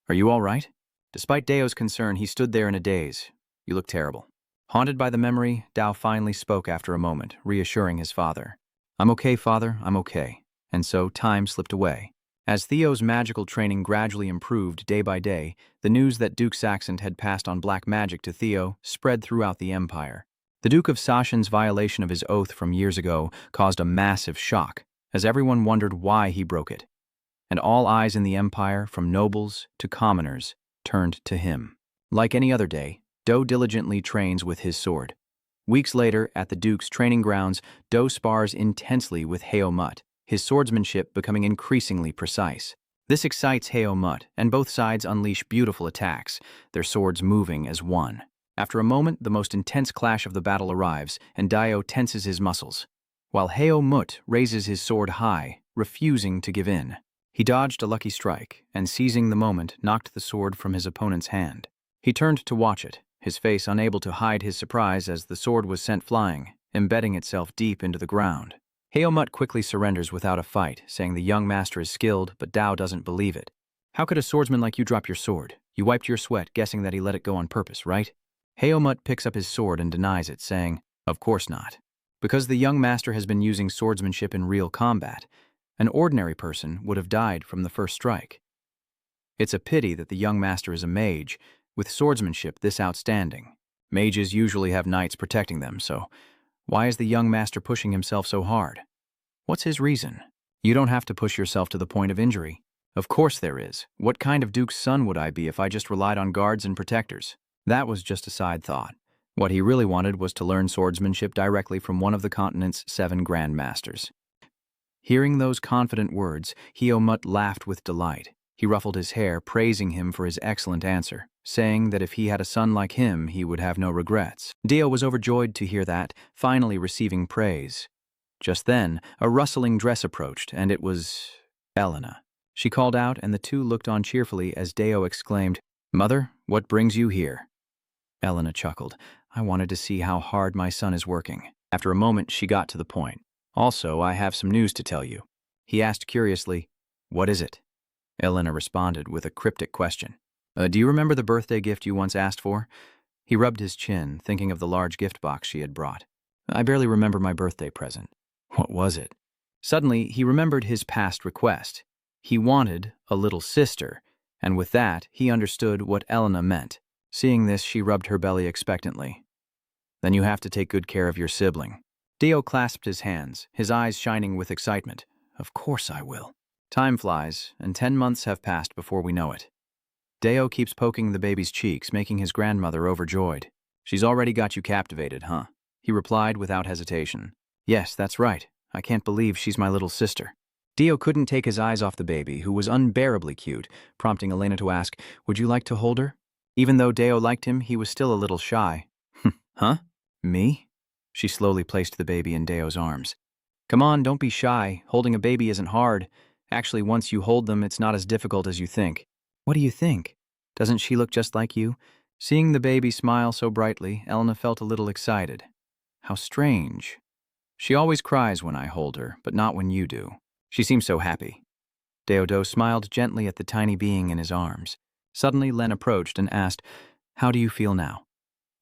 Are you all right? Despite Deo's concern, he stood there in a daze. You look terrible. Haunted by the memory, Dao finally spoke after a moment, reassuring his father. I'm okay, father, I'm okay. And so time slipped away. As Theo's magical training gradually improved day by day, the news that Duke Saxon had passed on black magic to Theo spread throughout the empire. The Duke of Sachsen's violation of his oath from years ago caused a massive shock, as everyone wondered why he broke it. And all eyes in the empire, from nobles to commoners, turned to him. Like any other day, Do diligently trains with his sword. Weeks later, at the Duke's training grounds, Do spars intensely with Heo Mut, his swordsmanship becoming increasingly precise. This excites Heo Mut, and both sides unleash beautiful attacks, their swords moving as one. After a moment, the most intense clash of the battle arrives, and Dio tenses his muscles. while Heo Mut raises his sword high, refusing to give in. He dodged a lucky strike, and seizing the moment, knocked the sword from his opponent's hand. He turned to watch it, his face unable to hide his surprise as the sword was sent flying, embedding itself deep into the ground. Heo Mut quickly surrenders without a fight, saying the young master is skilled, but Dao doesn't believe it. How could a swordsman like you drop your sword? You wiped your sweat, guessing that he let it go on purpose, right? Heo Mut picks up his sword and denies it, saying, of course not. Because the young master has been using swordsmanship in real combat, an ordinary person would have died from the first strike. It's a pity that the young master is a mage, with swordsmanship this outstanding. Mages usually have knights protecting them, so why is the young master pushing himself so hard? What's his reason? You don't have to push yourself to the point of injury. Of course there is. What kind of duke's son would I be if I just relied on guards and protectors? That was just a side thought. What he really wanted was to learn swordsmanship directly from one of the continent's 7 grandmasters. Hearing those confident words, Heo Mut laughed with delight. He ruffled his hair, praising him for his excellent answer, saying that if he had a son like him, he would have no regrets. Dio was overjoyed to hear that, finally receiving praise. Just then, a rustling dress approached, and it was Elena. She called out, and the two looked on cheerfully as Deo exclaimed, "Mother, what brings you here?" Elena chuckled. "I wanted to see how hard my son is working." After a moment, she got to the point. "Also, I have some news to tell you." He asked curiously, "What is it?" Elena responded with a cryptic question. Do you remember the birthday gift you once asked for?" He rubbed his chin, thinking of the large gift box she had brought. "I barely remember my birthday present." What was it? Suddenly, he remembered his past request. He wanted a little sister, and with that, he understood what Elena meant. Seeing this, she rubbed her belly expectantly. "Then you have to take good care of your sibling." Dio clasped his hands, his eyes shining with excitement. "Of course I will." Time flies, and 10 months have passed before we know it. Deo keeps poking the baby's cheeks, making his grandmother overjoyed. "She's already got you captivated, huh?" He replied without hesitation. "Yes, that's right. I can't believe she's my little sister." Dio couldn't take his eyes off the baby, who was unbearably cute, prompting Elena to ask, "Would you like to hold her?" Even though Deo liked him, he was still a little shy. "Huh? Me?" She slowly placed the baby in Deo's arms. "Come on, don't be shy. Holding a baby isn't hard. Actually, once you hold them, it's not as difficult as you think." "What do you think? Doesn't she look just like you?" Seeing the baby smile so brightly, Elena felt a little excited. "How strange. She always cries when I hold her, but not when you do. She seems so happy." Deodo smiled gently at the tiny being in his arms. Suddenly, Len approached and asked, "How do you feel now?"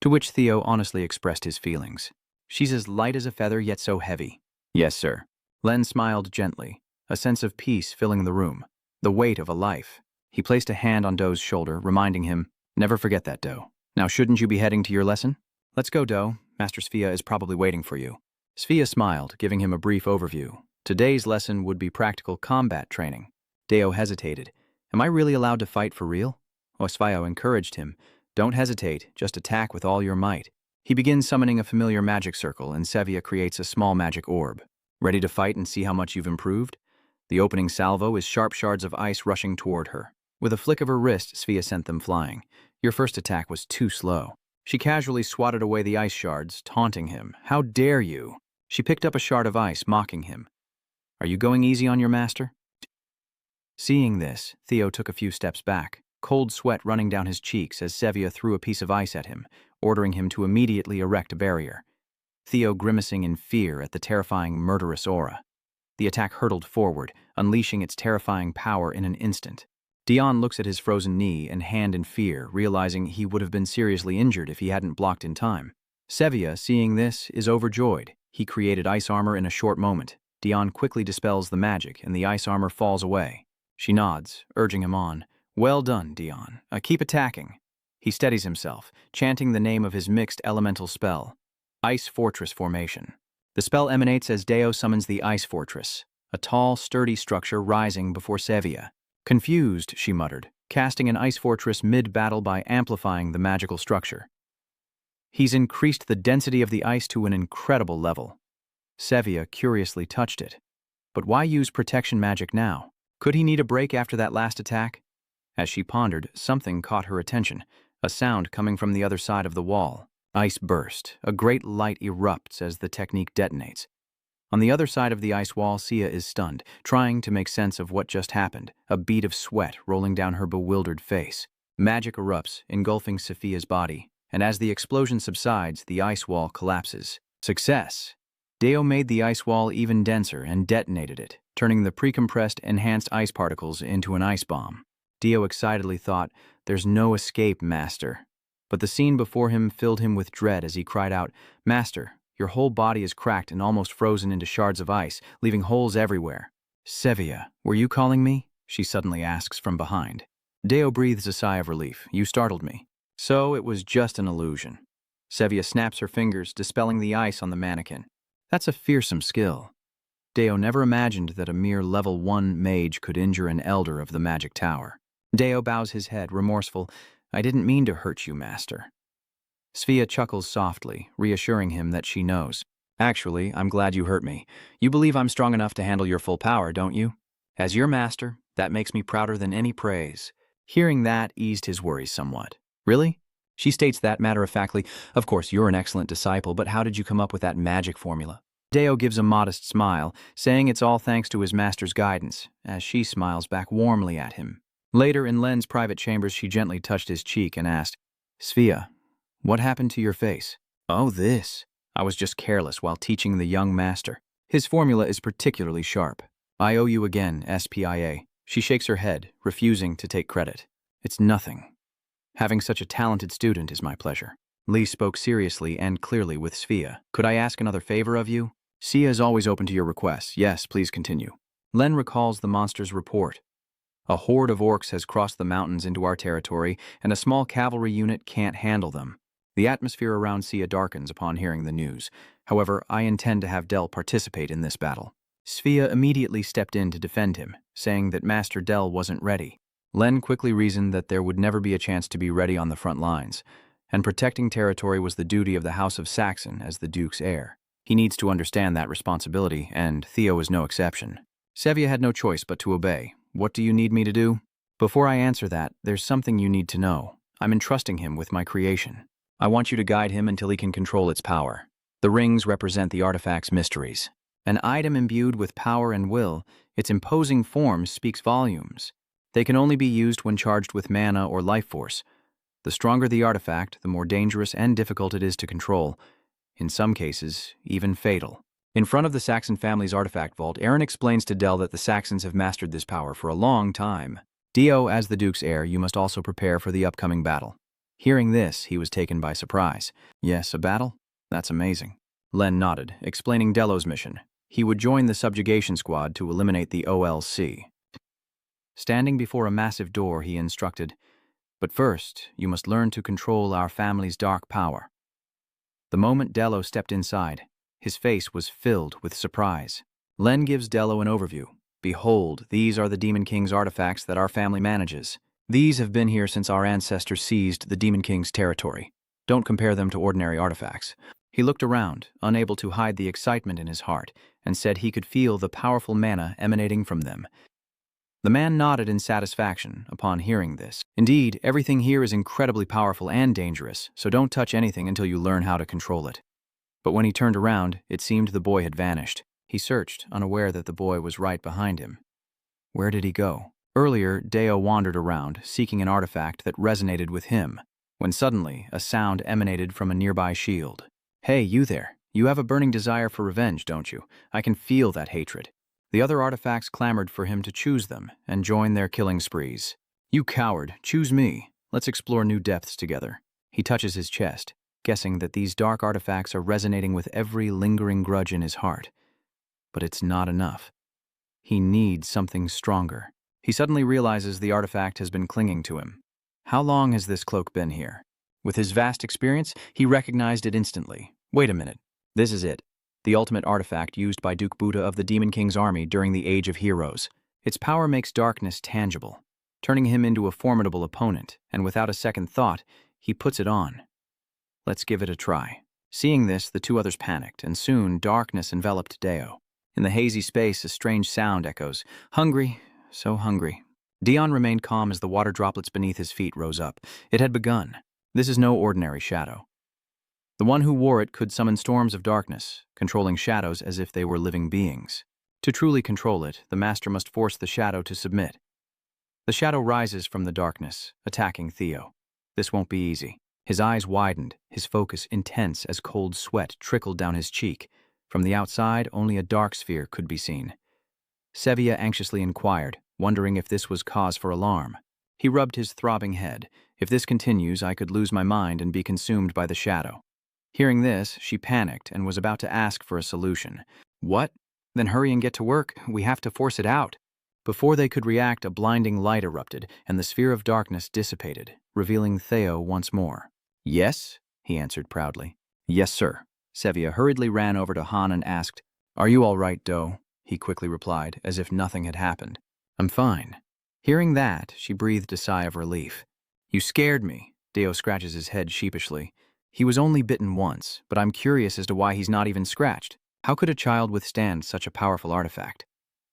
To which Theo honestly expressed his feelings. "She's as light as a feather, yet so heavy." "Yes, sir." Len smiled gently, a sense of peace filling the room, the weight of a life. He placed a hand on Do's shoulder, reminding him, "Never forget that, Do. Now shouldn't you be heading to your lesson?" "Let's go, Do. Master Sphia is probably waiting for you." Sphia smiled, giving him a brief overview. Today's lesson would be practical combat training. Deo hesitated. "Am I really allowed to fight for real?" Sphia encouraged him. "Don't hesitate, just attack with all your might." He begins summoning a familiar magic circle, and Sevia creates a small magic orb. "Ready to fight and see how much you've improved?" The opening salvo is sharp shards of ice rushing toward her. With a flick of her wrist, Sphia sent them flying. "Your first attack was too slow." She casually swatted away the ice shards, taunting him. "How dare you?" She picked up a shard of ice, mocking him. "Are you going easy on your master?" Seeing this, Theo took a few steps back, cold sweat running down his cheeks as Sevia threw a piece of ice at him, ordering him to immediately erect a barrier. Theo grimacing in fear at the terrifying, murderous aura. The attack hurtled forward, unleashing its terrifying power in an instant. Dion looks at his frozen knee and hand in fear, realizing he would have been seriously injured if he hadn't blocked in time. Sevia, seeing this, is overjoyed. He created ice armor in a short moment. Dion quickly dispels the magic, and the ice armor falls away. She nods, urging him on. "Well done, Dion. Keep attacking." He steadies himself, chanting the name of his mixed elemental spell, Ice Fortress Formation. The spell emanates as Deo summons the Ice Fortress, a tall, sturdy structure rising before Sevia. Confused, she muttered, casting an ice fortress mid-battle by amplifying the magical structure. He's increased the density of the ice to an incredible level. Sevia curiously touched it. But why use protection magic now? Could he need a break after that last attack? As she pondered, something caught her attention, a sound coming from the other side of the wall. Ice burst. A great light erupts as the technique detonates. On the other side of the ice wall, Sia is stunned, trying to make sense of what just happened, a bead of sweat rolling down her bewildered face. Magic erupts, engulfing Sophia's body, and as the explosion subsides, the ice wall collapses. Success! Deo made the ice wall even denser and detonated it, turning the pre-compressed, enhanced ice particles into an ice bomb. Deo excitedly thought, "There's no escape, Master." But the scene before him filled him with dread as he cried out, "Master, your whole body is cracked and almost frozen into shards of ice, leaving holes everywhere." "Sevia, were you calling me?" she suddenly asks from behind. Deo breathes a sigh of relief. "You startled me." So it was just an illusion. Sevia snaps her fingers, dispelling the ice on the mannequin. That's a fearsome skill. Deo never imagined that a mere level 1 mage could injure an elder of the magic tower. Deo bows his head, remorseful. "I didn't mean to hurt you, Master." Sphia chuckles softly, reassuring him that she knows. "Actually, I'm glad you hurt me. You believe I'm strong enough to handle your full power, don't you? As your master, that makes me prouder than any praise." Hearing that eased his worries somewhat. "Really?" She states that matter-of-factly. "Of course, you're an excellent disciple, but how did you come up with that magic formula?" Deo gives a modest smile, saying it's all thanks to his master's guidance, as she smiles back warmly at him. Later, in Len's private chambers, she gently touched his cheek and asked, "Sphia, what happened to your face?" "Oh, this. I was just careless while teaching the young master. His formula is particularly sharp. I owe you again, SPIA." She shakes her head, refusing to take credit. "It's nothing. Having such a talented student is my pleasure." Lee spoke seriously and clearly with Sphia. "Could I ask another favor of you?" "Sia is always open to your requests. Yes, please continue." Len recalls the monster's report. "A horde of orcs has crossed the mountains into our territory, and a small cavalry unit can't handle them." The atmosphere around Sia darkens upon hearing the news. "However, I intend to have Del participate in this battle." Sphia immediately stepped in to defend him, saying that Master Del wasn't ready. Len quickly reasoned that there would never be a chance to be ready on the front lines, and protecting territory was the duty of the House of Saxon as the Duke's heir. He needs to understand that responsibility, and Theo is no exception. Sevia had no choice but to obey. "What do you need me to do?" "Before I answer that, there's something you need to know. I'm entrusting him with my creation. I want you to guide him until he can control its power. The rings represent the artifact's mysteries. An item imbued with power and will, its imposing form speaks volumes. They can only be used when charged with mana or life force. The stronger the artifact, the more dangerous and difficult it is to control. In some cases, even fatal." In front of the Saxon family's artifact vault, Aaron explains to Del that the Saxons have mastered this power for a long time. "Dio, as the Duke's heir, you must also prepare for the upcoming battle." Hearing this, he was taken by surprise. "Yes, a battle? That's amazing." Len nodded, explaining Delo's mission. He would join the subjugation squad to eliminate the OLC. Standing before a massive door, he instructed, "But first, you must learn to control our family's dark power." The moment Delo stepped inside, his face was filled with surprise. Len gives Delo an overview. "Behold, these are the Demon King's artifacts that our family manages. These have been here since our ancestors seized the Demon King's territory. Don't compare them to ordinary artifacts." He looked around, unable to hide the excitement in his heart, and said he could feel the powerful mana emanating from them. The man nodded in satisfaction upon hearing this. "Indeed, everything here is incredibly powerful and dangerous, so don't touch anything until you learn how to control it." But when he turned around, it seemed the boy had vanished. He searched, unaware that the boy was right behind him. Where did he go? Earlier, Deo wandered around, seeking an artifact that resonated with him, when suddenly a sound emanated from a nearby shield. "Hey, you there. You have a burning desire for revenge, don't you? I can feel that hatred." The other artifacts clamored for him to choose them and join their killing sprees. "You coward, choose me. Let's explore new depths together." He touches his chest, guessing that these dark artifacts are resonating with every lingering grudge in his heart. But it's not enough. He needs something stronger. He suddenly realizes the artifact has been clinging to him. How long has this cloak been here? With his vast experience, he recognized it instantly. Wait a minute. This is it. The ultimate artifact used by Duke Buddha of the Demon King's army during the Age of Heroes. Its power makes darkness tangible, turning him into a formidable opponent, and without a second thought, he puts it on. "Let's give it a try." Seeing this, the two others panicked, and soon darkness enveloped Deo. In the hazy space, a strange sound echoes. "Hungry, so hungry." Dion remained calm as the water droplets beneath his feet rose up. It had begun. This is no ordinary shadow. The one who wore it could summon storms of darkness, controlling shadows as if they were living beings. To truly control it, the master must force the shadow to submit. The shadow rises from the darkness, attacking Theo. This won't be easy. His eyes widened, his focus intense as cold sweat trickled down his cheek. From the outside, only a dark sphere could be seen. Sevilla anxiously inquired, wondering if this was cause for alarm. He rubbed his throbbing head. If this continues, I could lose my mind and be consumed by the shadow. Hearing this, she panicked and was about to ask for a solution. What? Then hurry and get to work. We have to force it out. Before they could react, a blinding light erupted, and the sphere of darkness dissipated, revealing Theo once more. Yes, he answered proudly. Yes, sir. Sevilla hurriedly ran over to Han and asked, Are you all right, Do? He quickly replied, as if nothing had happened. I'm fine. Hearing that, she breathed a sigh of relief. You scared me. Deo scratches his head sheepishly. He was only bitten once, but I'm curious as to why he's not even scratched. How could a child withstand such a powerful artifact?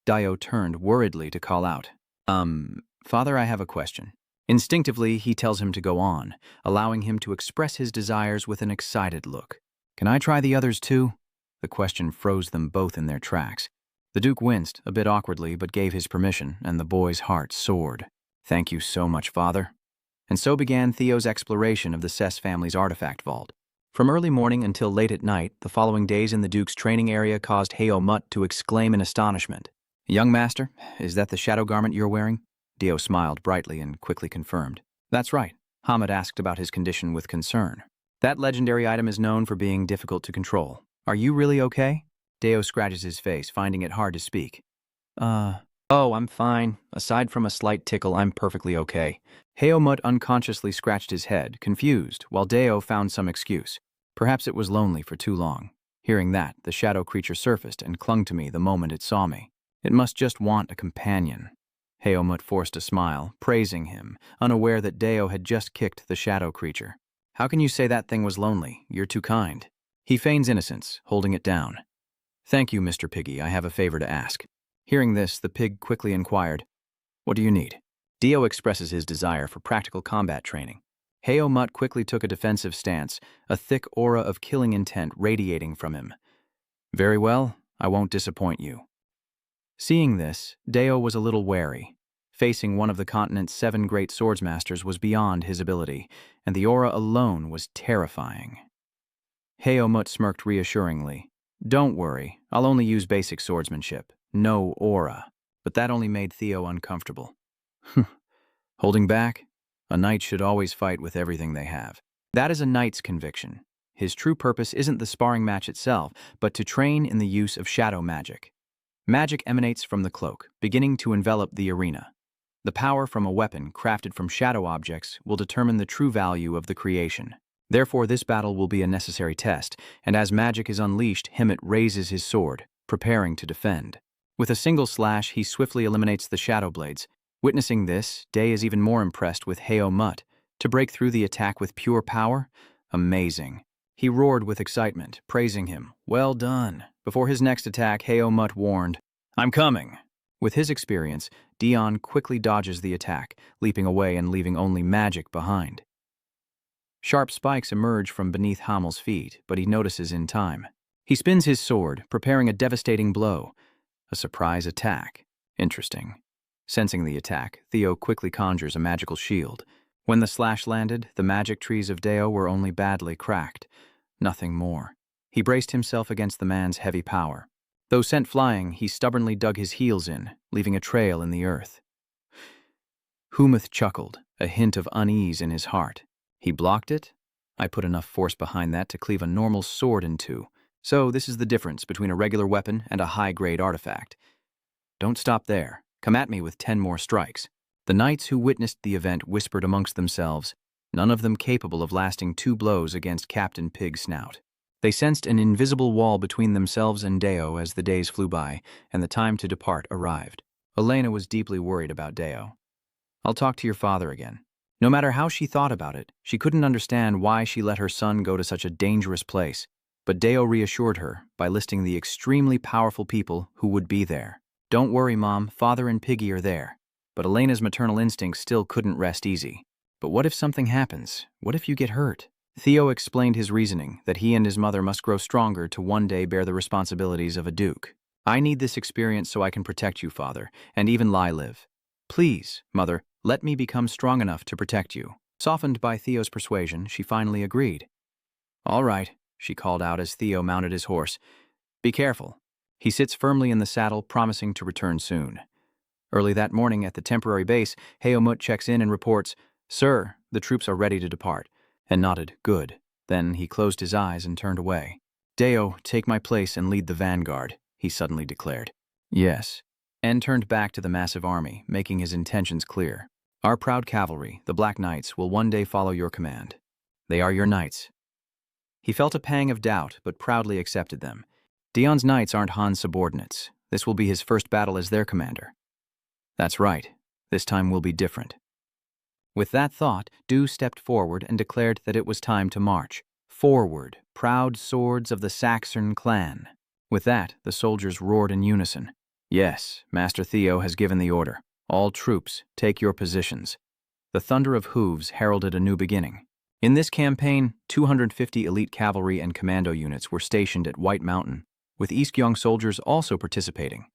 Dio turned worriedly to call out. Father, I have a question. Instinctively, he tells him to go on, allowing him to express his desires with an excited look. Can I try the others too? The question froze them both in their tracks. The Duke winced, a bit awkwardly, but gave his permission, and the boy's heart soared. Thank you so much, Father. And so began Theo's exploration of the SSS family's artifact vault. From early morning until late at night, the following days in the Duke's training area caused Heo Mut to exclaim in astonishment. Young master, is that the shadow garment you're wearing? Dio smiled brightly and quickly confirmed. That's right. Hamid asked about his condition with concern. That legendary item is known for being difficult to control. Are you really okay? Deo scratches his face, finding it hard to speak. Oh, I'm fine. Aside from a slight tickle, I'm perfectly okay. Heomut unconsciously scratched his head, confused, while Deo found some excuse. Perhaps it was lonely for too long. Hearing that, the shadow creature surfaced and clung to me the moment it saw me. It must just want a companion. Heomut forced a smile, praising him, unaware that Deo had just kicked the shadow creature. How can you say that thing was lonely? You're too kind. He feigns innocence, holding it down. Thank you, Mr. Piggy. I have a favor to ask. Hearing this, the pig quickly inquired, What do you need? Dio expresses his desire for practical combat training. Heomut quickly took a defensive stance, a thick aura of killing intent radiating from him. Very well, I won't disappoint you. Seeing this, Deo was a little wary. Facing one of the continent's 7 great swordsmasters was beyond his ability, and the aura alone was terrifying. Heomut smirked reassuringly. Don't worry, I'll only use basic swordsmanship. No aura. But that only made Theo uncomfortable. Holding back? A knight should always fight with everything they have. That is a knight's conviction. His true purpose isn't the sparring match itself, but to train in the use of shadow magic. Magic emanates from the cloak, beginning to envelop the arena. The power from a weapon crafted from shadow objects will determine the true value of the creation. Therefore, this battle will be a necessary test, and as magic is unleashed, Hemet raises his sword, preparing to defend. With a single slash, he swiftly eliminates the shadow blades. Witnessing this, Day is even more impressed with Heomut. To break through the attack with pure power? Amazing. He roared with excitement, praising him. Well done. Before his next attack, Heomut warned, I'm coming. With his experience, Dion quickly dodges the attack, leaping away and leaving only magic behind. Sharp spikes emerge from beneath Hammel's feet, but he notices in time. He spins his sword, preparing a devastating blow. A surprise attack. Interesting. Sensing the attack, Theo quickly conjures a magical shield. When the slash landed, the magic trees of Deo were only badly cracked. Nothing more. He braced himself against the man's heavy power. Though sent flying, he stubbornly dug his heels in, leaving a trail in the earth. Humeth chuckled, a hint of unease in his heart. He blocked it? I put enough force behind that to cleave a normal sword in two. So this is the difference between a regular weapon and a high-grade artifact. Don't stop there. Come at me with 10 more strikes. The knights who witnessed the event whispered amongst themselves, none of them capable of lasting 2 blows against Captain Pig's snout. They sensed an invisible wall between themselves and Deo as the days flew by, and the time to depart arrived. Elena was deeply worried about Deo. I'll talk to your father again. No matter how she thought about it, she couldn't understand why she let her son go to such a dangerous place. But Deo reassured her by listing the extremely powerful people who would be there. Don't worry, Mom, Father and Piggy are there. But Elena's maternal instincts still couldn't rest easy. But what if something happens? What if you get hurt? Theo explained his reasoning, that he and his mother must grow stronger to one day bear the responsibilities of a duke. I need this experience so I can protect you, father, and even Lai live. Please, mother, let me become strong enough to protect you. Softened by Theo's persuasion, she finally agreed. All right, she called out as Theo mounted his horse. Be careful. He sits firmly in the saddle, promising to return soon. Early that morning at the temporary base, Heomut checks in and reports, Sir, the troops are ready to depart, and nodded, good. Then he closed his eyes and turned away. Deo, take my place and lead the vanguard, he suddenly declared. Yes. And turned back to the massive army, making his intentions clear. Our proud cavalry, the Black Knights, will one day follow your command. They are your knights. He felt a pang of doubt, but proudly accepted them. Dion's knights aren't Han's subordinates. This will be his first battle as their commander. That's right. This time will be different. With that thought, Du stepped forward and declared that it was time to march. Forward, proud swords of the Saxon clan. With that, the soldiers roared in unison. Yes, Master Theo has given the order. All troops, take your positions. The thunder of hooves heralded a new beginning. In this campaign, 250 elite cavalry and commando units were stationed at White Mountain, with Eastgyong soldiers also participating.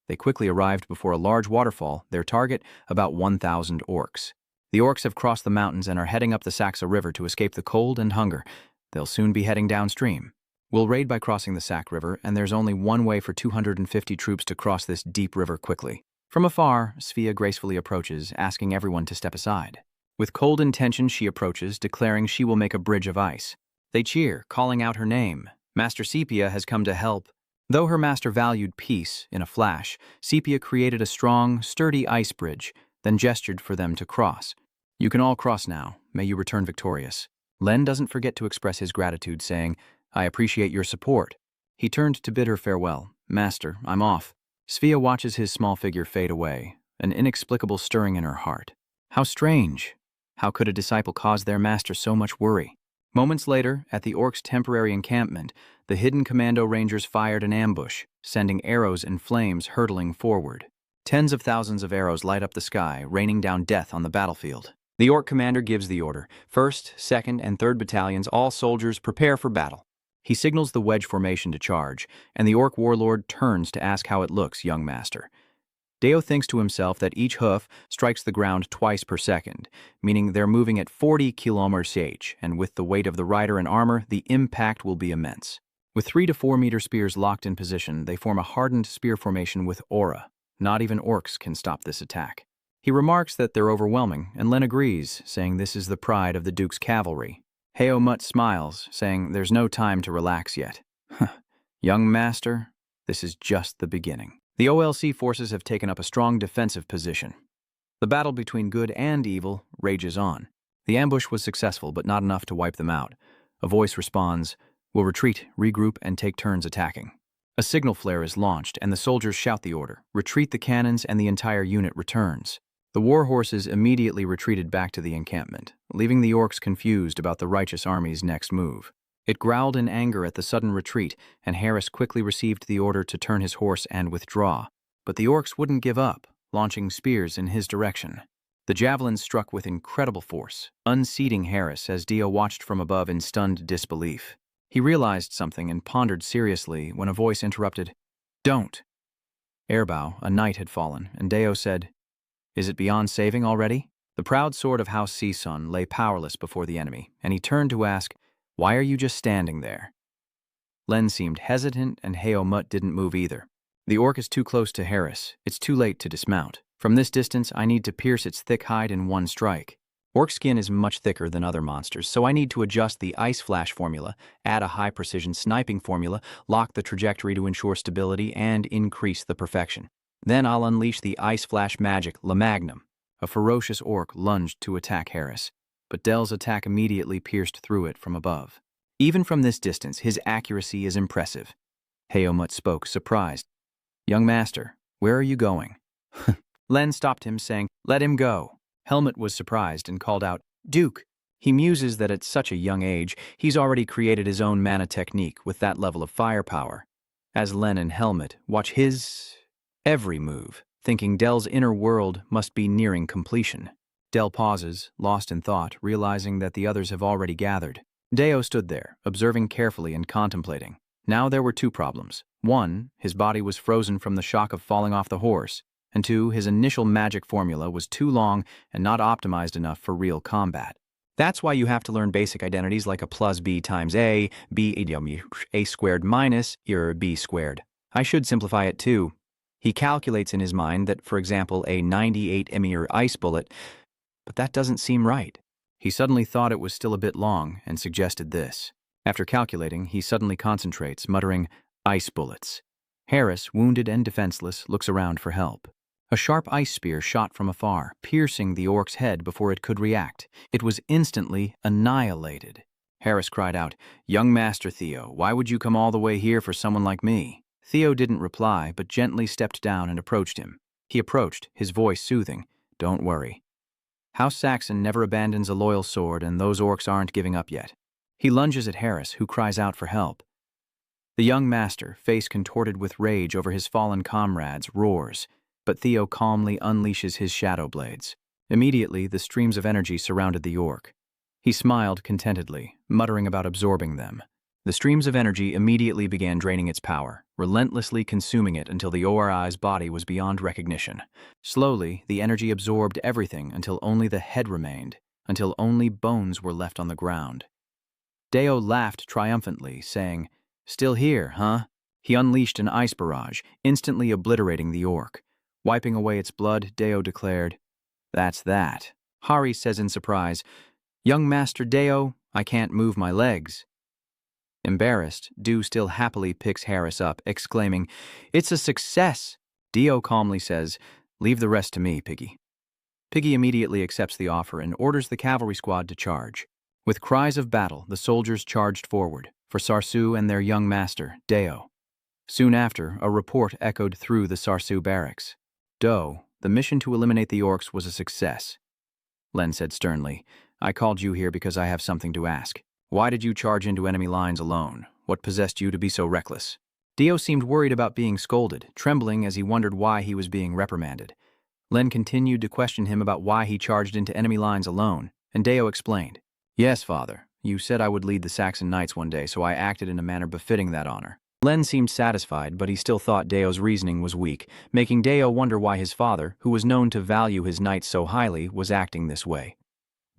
They quickly arrived before a large waterfall, their target about 1,000 orcs. The orcs have crossed the mountains and are heading up the Saxa River to escape the cold and hunger. They'll soon be heading downstream. We'll raid by crossing the Sac River, and there's only one way for 250 troops to cross this deep river quickly. From afar, Svea gracefully approaches, asking everyone to step aside. With cold intention, she approaches, declaring she will make a bridge of ice. They cheer, calling out her name. Master Sepia has come to help. Though her master valued peace, in a flash, Sepia created a strong, sturdy ice bridge, then gestured for them to cross. You can all cross now. May you return victorious. Len doesn't forget to express his gratitude, saying, I appreciate your support. He turned to bid her farewell. Master, I'm off. Svea watches his small figure fade away, an inexplicable stirring in her heart. How strange. How could a disciple cause their master so much worry? Moments later, at the orcs' temporary encampment, the hidden commando rangers fired an ambush, sending arrows and flames hurtling forward. Tens of thousands of arrows light up the sky, raining down death on the battlefield. The orc commander gives the order. 1st, 2nd, and 3rd battalions, all soldiers, prepare for battle. He signals the wedge formation to charge, and the orc warlord turns to ask how it looks, young master. Deo thinks to himself that each hoof strikes the ground twice per second, meaning they're moving at 40 km/h, and with the weight of the rider and armor, the impact will be immense. With 3 to 4 meter spears locked in position, they form a hardened spear formation with aura. Not even orcs can stop this attack. He remarks that they're overwhelming, and Len agrees, saying this is the pride of the Duke's cavalry. Heomut smiles, saying there's no time to relax yet. Young master, this is just the beginning. The OLC forces have taken up a strong defensive position. The battle between good and evil rages on. The ambush was successful, but not enough to wipe them out. A voice responds, we'll retreat, regroup, and take turns attacking. A signal flare is launched, and the soldiers shout the order. Retreat the cannons, and the entire unit returns. The war horses immediately retreated back to the encampment, leaving the orcs confused about the righteous army's next move. It growled in anger at the sudden retreat, and Harris quickly received the order to turn his horse and withdraw. But the orcs wouldn't give up, launching spears in his direction. The javelins struck with incredible force, unseating Harris as Dio watched from above in stunned disbelief. He realized something and pondered seriously when a voice interrupted, Don't! Airbow, a knight, had fallen, and Deo said, Is it beyond saving already? The proud sword of House Seasun lay powerless before the enemy, and he turned to ask, Why are you just standing there? Len seemed hesitant, and Heomut didn't move either. The orc is too close to Harris. It's too late to dismount. From this distance, I need to pierce its thick hide in one strike. Orc skin is much thicker than other monsters, so I need to adjust the Ice Flash formula, add a high-precision sniping formula, lock the trajectory to ensure stability, and increase the perfection. Then I'll unleash the Ice Flash magic, La Magnum. A ferocious orc lunged to attack Harris, but Dell's attack immediately pierced through it from above. Even from this distance, his accuracy is impressive. Heomut spoke, surprised. Young master, where are you going? Len stopped him, saying, Let him go. Helmut was surprised and called out, Duke. He muses that at such a young age, he's already created his own mana technique with that level of firepower. As Len and Helmut watch his every move, thinking Dell's inner world must be nearing completion. Dell pauses, lost in thought, realizing that the others have already gathered. Deo stood there, observing carefully and contemplating. Now there were two problems. One, his body was frozen from the shock of falling off the horse, and two, his initial magic formula was too long and not optimized enough for real combat. That's why you have to learn basic identities like a plus b times a, a squared minus, b squared. I should simplify it too. He calculates in his mind that, for example, a 98 ice bullet, but that doesn't seem right. He suddenly thought it was still a bit long and suggested this. After calculating, he suddenly concentrates, muttering, ice bullets. Harris, wounded and defenseless, looks around for help. A sharp ice spear shot from afar, piercing the orc's head before it could react. It was instantly annihilated. Harris cried out, "Young Master Theo, why would you come all the way here for someone like me?" Theo didn't reply, but gently stepped down and approached him. He approached, his voice soothing. "Don't worry. House Saxon never abandons a loyal sword, and those orcs aren't giving up yet." He lunges at Harris, who cries out for help. The young master, face contorted with rage over his fallen comrades, roars, but Theo calmly unleashes his shadow blades. Immediately, the streams of energy surrounded the orc. He smiled contentedly, muttering about absorbing them. The streams of energy immediately began draining its power, relentlessly consuming it until the ORI's body was beyond recognition. Slowly, the energy absorbed everything until only the head remained, until only bones were left on the ground. Deo laughed triumphantly, saying, "Still here, huh?" He unleashed an ice barrage, instantly obliterating the orc. Wiping away its blood, Deo declared, "That's that." Hari says in surprise, "Young Master Deo, I can't move my legs." Embarrassed, Dew still happily picks Harris up, exclaiming, "It's a success!" Deo calmly says, "Leave the rest to me, Piggy." Piggy immediately accepts the offer and orders the cavalry squad to charge. With cries of battle, the soldiers charged forward, for Sarsu and their young master, Deo. Soon after, a report echoed through the Sarsu barracks. "Doe, the mission to eliminate the orcs was a success." Len said sternly, "I called you here because I have something to ask. Why did you charge into enemy lines alone? What possessed you to be so reckless?" Deo seemed worried about being scolded, trembling as he wondered why he was being reprimanded. Len continued to question him about why he charged into enemy lines alone, and Deo explained, "Yes, Father, you said I would lead the Saxon Knights one day, so I acted in a manner befitting that honor." Len seemed satisfied, but he still thought Deo's reasoning was weak, making Deo wonder why his father, who was known to value his knights so highly, was acting this way.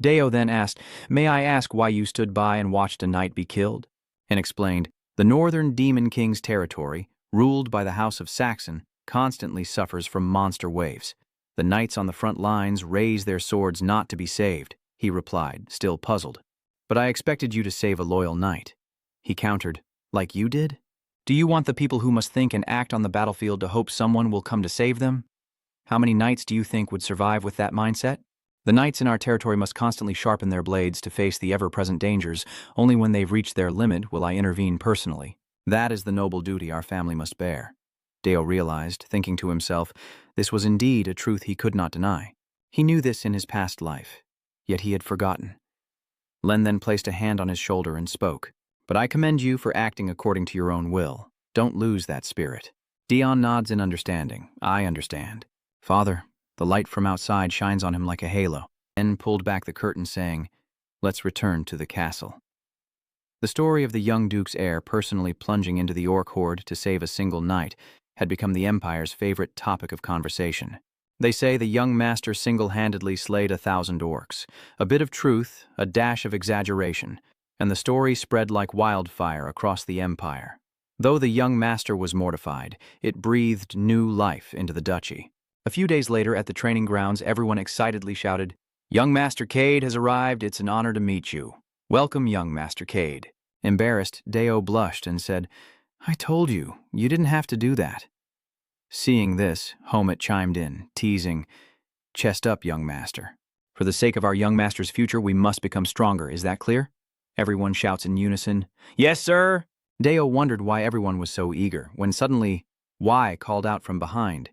Deo then asked, "May I ask why you stood by and watched a knight be killed?" And explained, "The northern Demon King's territory, ruled by the House of Saxon, constantly suffers from monster waves. The knights on the front lines raise their swords not to be saved," he replied, still puzzled. "But I expected you to save a loyal knight." He countered, "Like you did? Do you want the people who must think and act on the battlefield to hope someone will come to save them? How many knights do you think would survive with that mindset? The knights in our territory must constantly sharpen their blades to face the ever-present dangers. Only when they've reached their limit will I intervene personally. That is the noble duty our family must bear." Deo realized, thinking to himself, this was indeed a truth he could not deny. He knew this in his past life, yet he had forgotten. Len then placed a hand on his shoulder and spoke, "But I commend you for acting according to your own will. Don't lose that spirit." Dion nods in understanding. "I understand. Father." The light from outside shines on him like a halo. Len pulled back the curtain, saying, "Let's return to the castle." The story of the young duke's heir personally plunging into the orc horde to save a single knight had become the Empire's favorite topic of conversation. They say the young master single-handedly slayed 1,000 orcs. A bit of truth, a dash of exaggeration, and the story spread like wildfire across the Empire. Though the young master was mortified, it breathed new life into the duchy. A few days later, at the training grounds, everyone excitedly shouted, "Young Master Cade has arrived. It's an honor to meet you. Welcome, young Master Cade." Embarrassed, Deo blushed and said, "I told you, you didn't have to do that." Seeing this, Homet chimed in, teasing, "Chest up, young master. For the sake of our young master's future, we must become stronger. Is that clear?" Everyone shouts in unison, "Yes, sir." Deo wondered why everyone was so eager, when suddenly, Y called out from behind,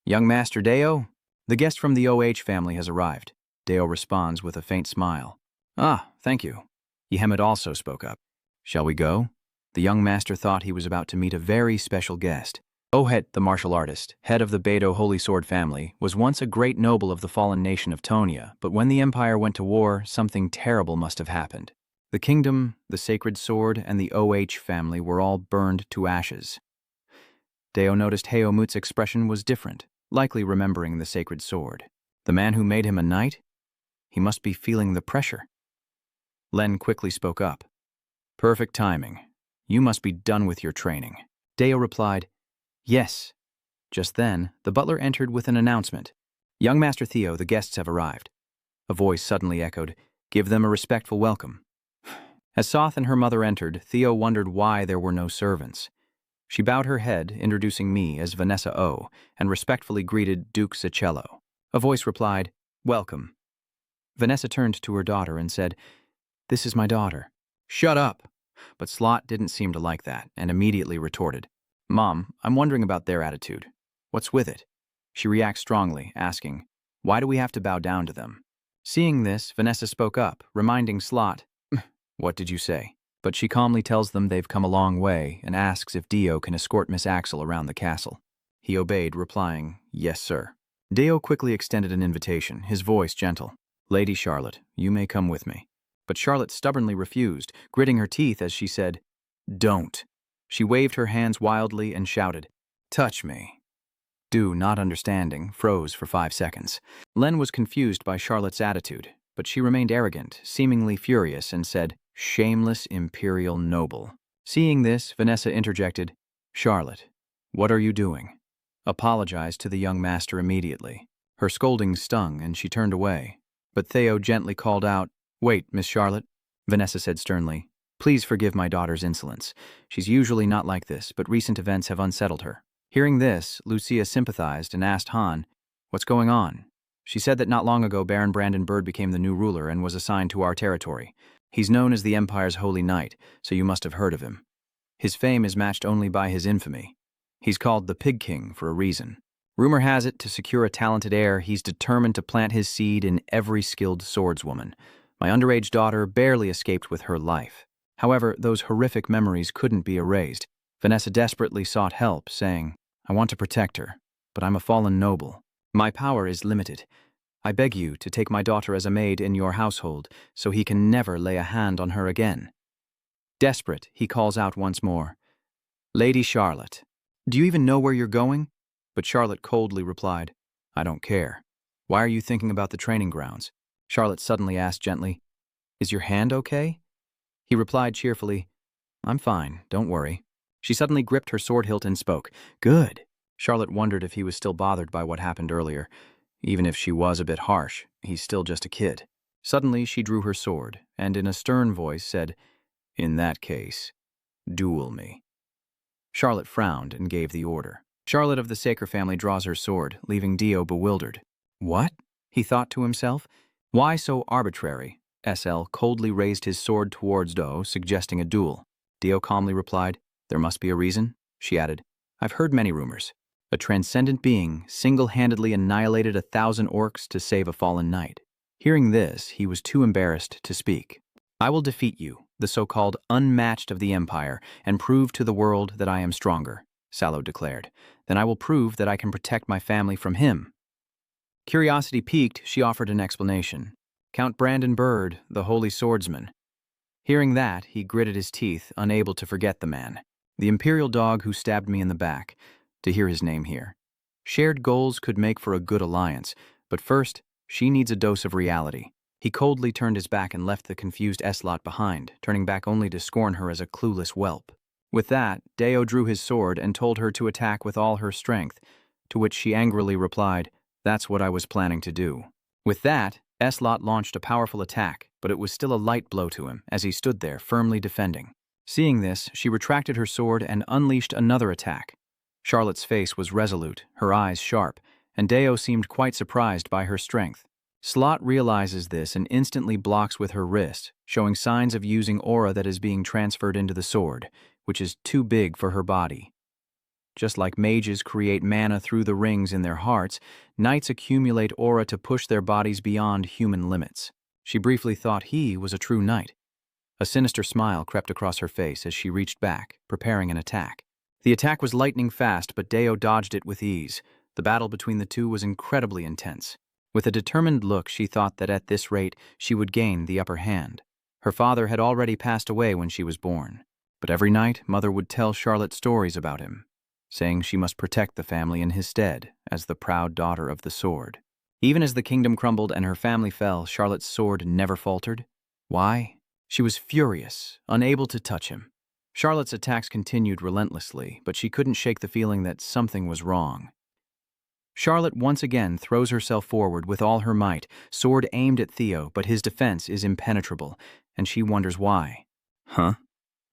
"Young Master Deo, the guest from the OH family has arrived." Deo responds with a faint smile. "Ah, thank you." Yehemet also spoke up. "Shall we go?" The young master thought he was about to meet a very special guest. Ohet, the martial artist, head of the Beidou Holy Sword family, was once a great noble of the fallen nation of Tonia, but when the Empire went to war, something terrible must have happened. The kingdom, the sacred sword, and the OH family were all burned to ashes. Deo noticed Heomut's expression was different, likely remembering the sacred sword. The man who made him a knight? He must be feeling the pressure. Len quickly spoke up. Perfect timing. You must be done with your training. Deo replied, Yes. Just then, the butler entered with an announcement. Young Master Theo, the guests have arrived. A voice suddenly echoed, Give them a respectful welcome. As Soth and her mother entered, Theo wondered why there were no servants. She bowed her head, introducing me as Vanessa O, and respectfully greeted Duke Cicello. A voice replied, Welcome. Vanessa turned to her daughter and said, This is my daughter. Shut up! But Slot didn't seem to like that, and immediately retorted, Mom, I'm wondering about their attitude. What's with it? She reacts strongly, asking, Why do we have to bow down to them? Seeing this, Vanessa spoke up, reminding Slot, What did you say? But she calmly tells them they've come a long way and asks if Dio can escort Miss Axel around the castle. He obeyed, replying, Yes, sir. Dio quickly extended an invitation, his voice gentle. Lady Charlotte, you may come with me. But Charlotte stubbornly refused, gritting her teeth as she said, Don't. She waved her hands wildly and shouted, Touch me. Du, not understanding, froze for 5 seconds. Len was confused by Charlotte's attitude, but she remained arrogant, seemingly furious, and said, Shameless imperial noble. Seeing this, Vanessa interjected, Charlotte, what are you doing? Apologized to the young master immediately. Her scolding stung, and she turned away. But Theo gently called out, Wait, Miss Charlotte. Vanessa said sternly, Please forgive my daughter's insolence. She's usually not like this, but recent events have unsettled her. Hearing this, Lucia sympathized and asked Han, What's going on? She said that not long ago Baron Brandon Bird became the new ruler and was assigned to our territory. He's known as the Empire's Holy Knight, so you must have heard of him. His fame is matched only by his infamy. He's called the Pig King for a reason. Rumor has it, to secure a talented heir, he's determined to plant his seed in every skilled swordswoman. My underage daughter barely escaped with her life. However, those horrific memories couldn't be erased. Vanessa desperately sought help, saying, I want to protect her, but I'm a fallen noble. My power is limited. I beg you to take my daughter as a maid in your household, so he can never lay a hand on her again. Desperate, he calls out once more, Lady Charlotte, do you even know where you're going? But Charlotte coldly replied, I don't care. Why are you thinking about the training grounds? Charlotte suddenly asked gently, Is your hand okay? He replied cheerfully, I'm fine, don't worry. She suddenly gripped her sword hilt and spoke, Good. Charlotte wondered if he was still bothered by what happened earlier. Even if she was a bit harsh, he's still just a kid. Suddenly she drew her sword, and in a stern voice said, In that case, duel me. Charlotte frowned and gave the order. Charlotte of the Saker family draws her sword, leaving Dio bewildered. What? He thought to himself. Why so arbitrary? SL coldly raised his sword towards Do, suggesting a duel. Dio calmly replied, There must be a reason. She added, I've heard many rumors. A transcendent being single-handedly annihilated 1,000 orcs to save a fallen knight. Hearing this, he was too embarrassed to speak. I will defeat you, the so-called unmatched of the Empire, and prove to the world that I am stronger, Sallow declared. Then I will prove that I can protect my family from him. Curiosity piqued, she offered an explanation. Count Brandon Bird, the holy swordsman. Hearing that, he gritted his teeth, unable to forget the man. The imperial dog who stabbed me in the back. To hear his name here. Shared goals could make for a good alliance, but first, she needs a dose of reality. He coldly turned his back and left the confused S-Lot behind, turning back only to scorn her as a clueless whelp. With that, Deo drew his sword and told her to attack with all her strength, to which she angrily replied, That's what I was planning to do. With that, S-Lot launched a powerful attack, but it was still a light blow to him as he stood there firmly defending. Seeing this, she retracted her sword and unleashed another attack. Charlotte's face was resolute, her eyes sharp, and Deo seemed quite surprised by her strength. Slot realizes this and instantly blocks with her wrist, showing signs of using aura that is being transferred into the sword, which is too big for her body. Just like mages create mana through the rings in their hearts, knights accumulate aura to push their bodies beyond human limits. She briefly thought he was a true knight. A sinister smile crept across her face as she reached back, preparing an attack. The attack was lightning fast, but Deo dodged it with ease. The battle between the two was incredibly intense. With a determined look, she thought that at this rate, she would gain the upper hand. Her father had already passed away when she was born, but every night Mother would tell Charlotte stories about him, saying she must protect the family in his stead as the proud daughter of the sword. Even as the kingdom crumbled and her family fell, Charlotte's sword never faltered. Why? She was furious, unable to touch him. Charlotte's attacks continued relentlessly, but she couldn't shake the feeling that something was wrong. Charlotte once again throws herself forward with all her might, sword aimed at Theo, but his defense is impenetrable, and she wonders why. Huh?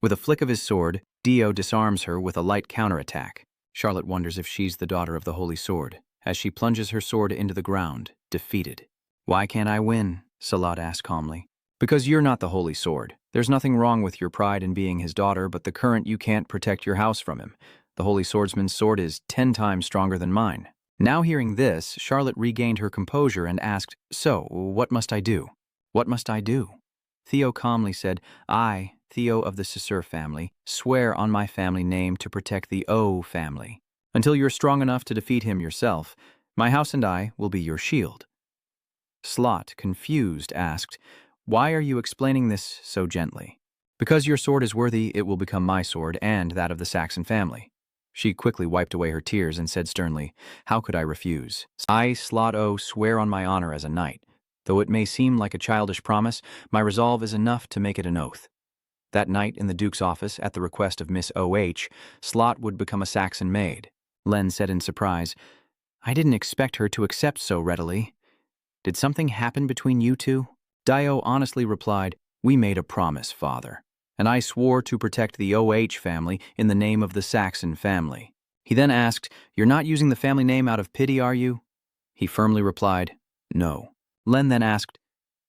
With a flick of his sword, Dio disarms her with a light counterattack. Charlotte wonders if she's the daughter of the Holy Sword, as she plunges her sword into the ground, defeated. Why can't I win? Salat asked calmly. Because you're not the Holy Sword. There's nothing wrong with your pride in being his daughter, but the current you can't protect your house from him. The Holy Swordsman's sword is 10 times stronger than mine. Now hearing this, Charlotte regained her composure and asked, So, what must I do? What must I do? Theo calmly said, I, Theo of the SSS family, swear on my family name to protect the O family. Until you're strong enough to defeat him yourself, my house and I will be your shield. Slot, confused, asked, Why are you explaining this so gently? Because your sword is worthy, it will become my sword and that of the Saxon family. She quickly wiped away her tears and said sternly, How could I refuse? I, Slot O, swear on my honor as a knight. Though it may seem like a childish promise, my resolve is enough to make it an oath. That night in the Duke's office, at the request of Miss O.H., Slot would become a Saxon maid. Len said in surprise, I didn't expect her to accept so readily. Did something happen between you two? Dio honestly replied, We made a promise, father, and I swore to protect the O.H. family in the name of the Saxon family. He then asked, You're not using the family name out of pity, are you? He firmly replied, No. Len then asked,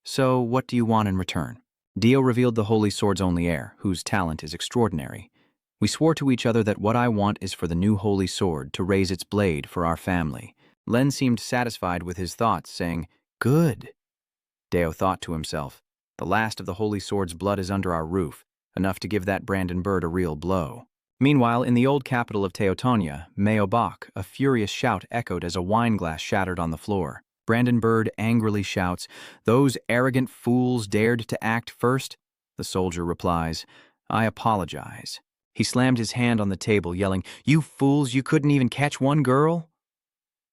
So what do you want in return? Dio revealed the Holy Sword's only heir, whose talent is extraordinary. We swore to each other that what I want is for the new Holy Sword to raise its blade for our family. Len seemed satisfied with his thoughts, saying, Good. Dio thought to himself, The last of the Holy Sword's blood is under our roof, enough to give that Brandon Bird a real blow. Meanwhile, in the old capital of Teotonia, Meobach, a furious shout echoed as a wineglass shattered on the floor. Brandon Bird angrily shouts, Those arrogant fools dared to act first? The soldier replies, I apologize. He slammed his hand on the table, yelling, You fools, you couldn't even catch one girl?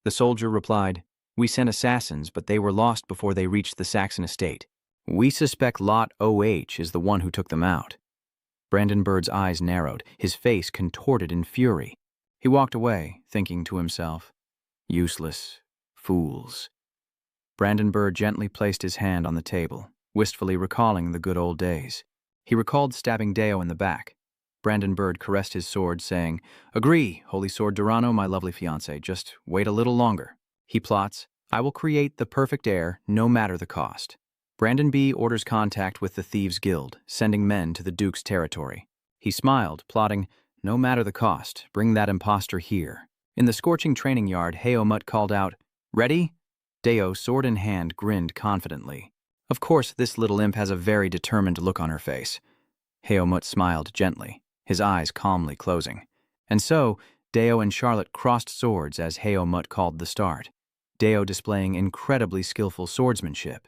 The soldier replied, We sent assassins, but they were lost before they reached the Saxon estate. We suspect Lot O.H. is the one who took them out. Brandon Bird's eyes narrowed, his face contorted in fury. He walked away, thinking to himself, Useless fools. Brandon Bird gently placed his hand on the table, wistfully recalling the good old days. He recalled stabbing Deo in the back. Brandon Bird caressed his sword, saying, Agree, Holy Sword Durano, my lovely fiancé, just wait a little longer. He plots, I will create the perfect heir, no matter the cost. Brandon B. orders contact with the Thieves' Guild, sending men to the Duke's territory. He smiled, plotting, No matter the cost, bring that impostor here. In the scorching training yard, Heomut called out, Ready? Deo, sword in hand, grinned confidently. Of course, this little imp has a very determined look on her face. Heomut smiled gently, his eyes calmly closing. And so, Deo and Charlotte crossed swords as Heomut called the start, Deo displaying incredibly skillful swordsmanship.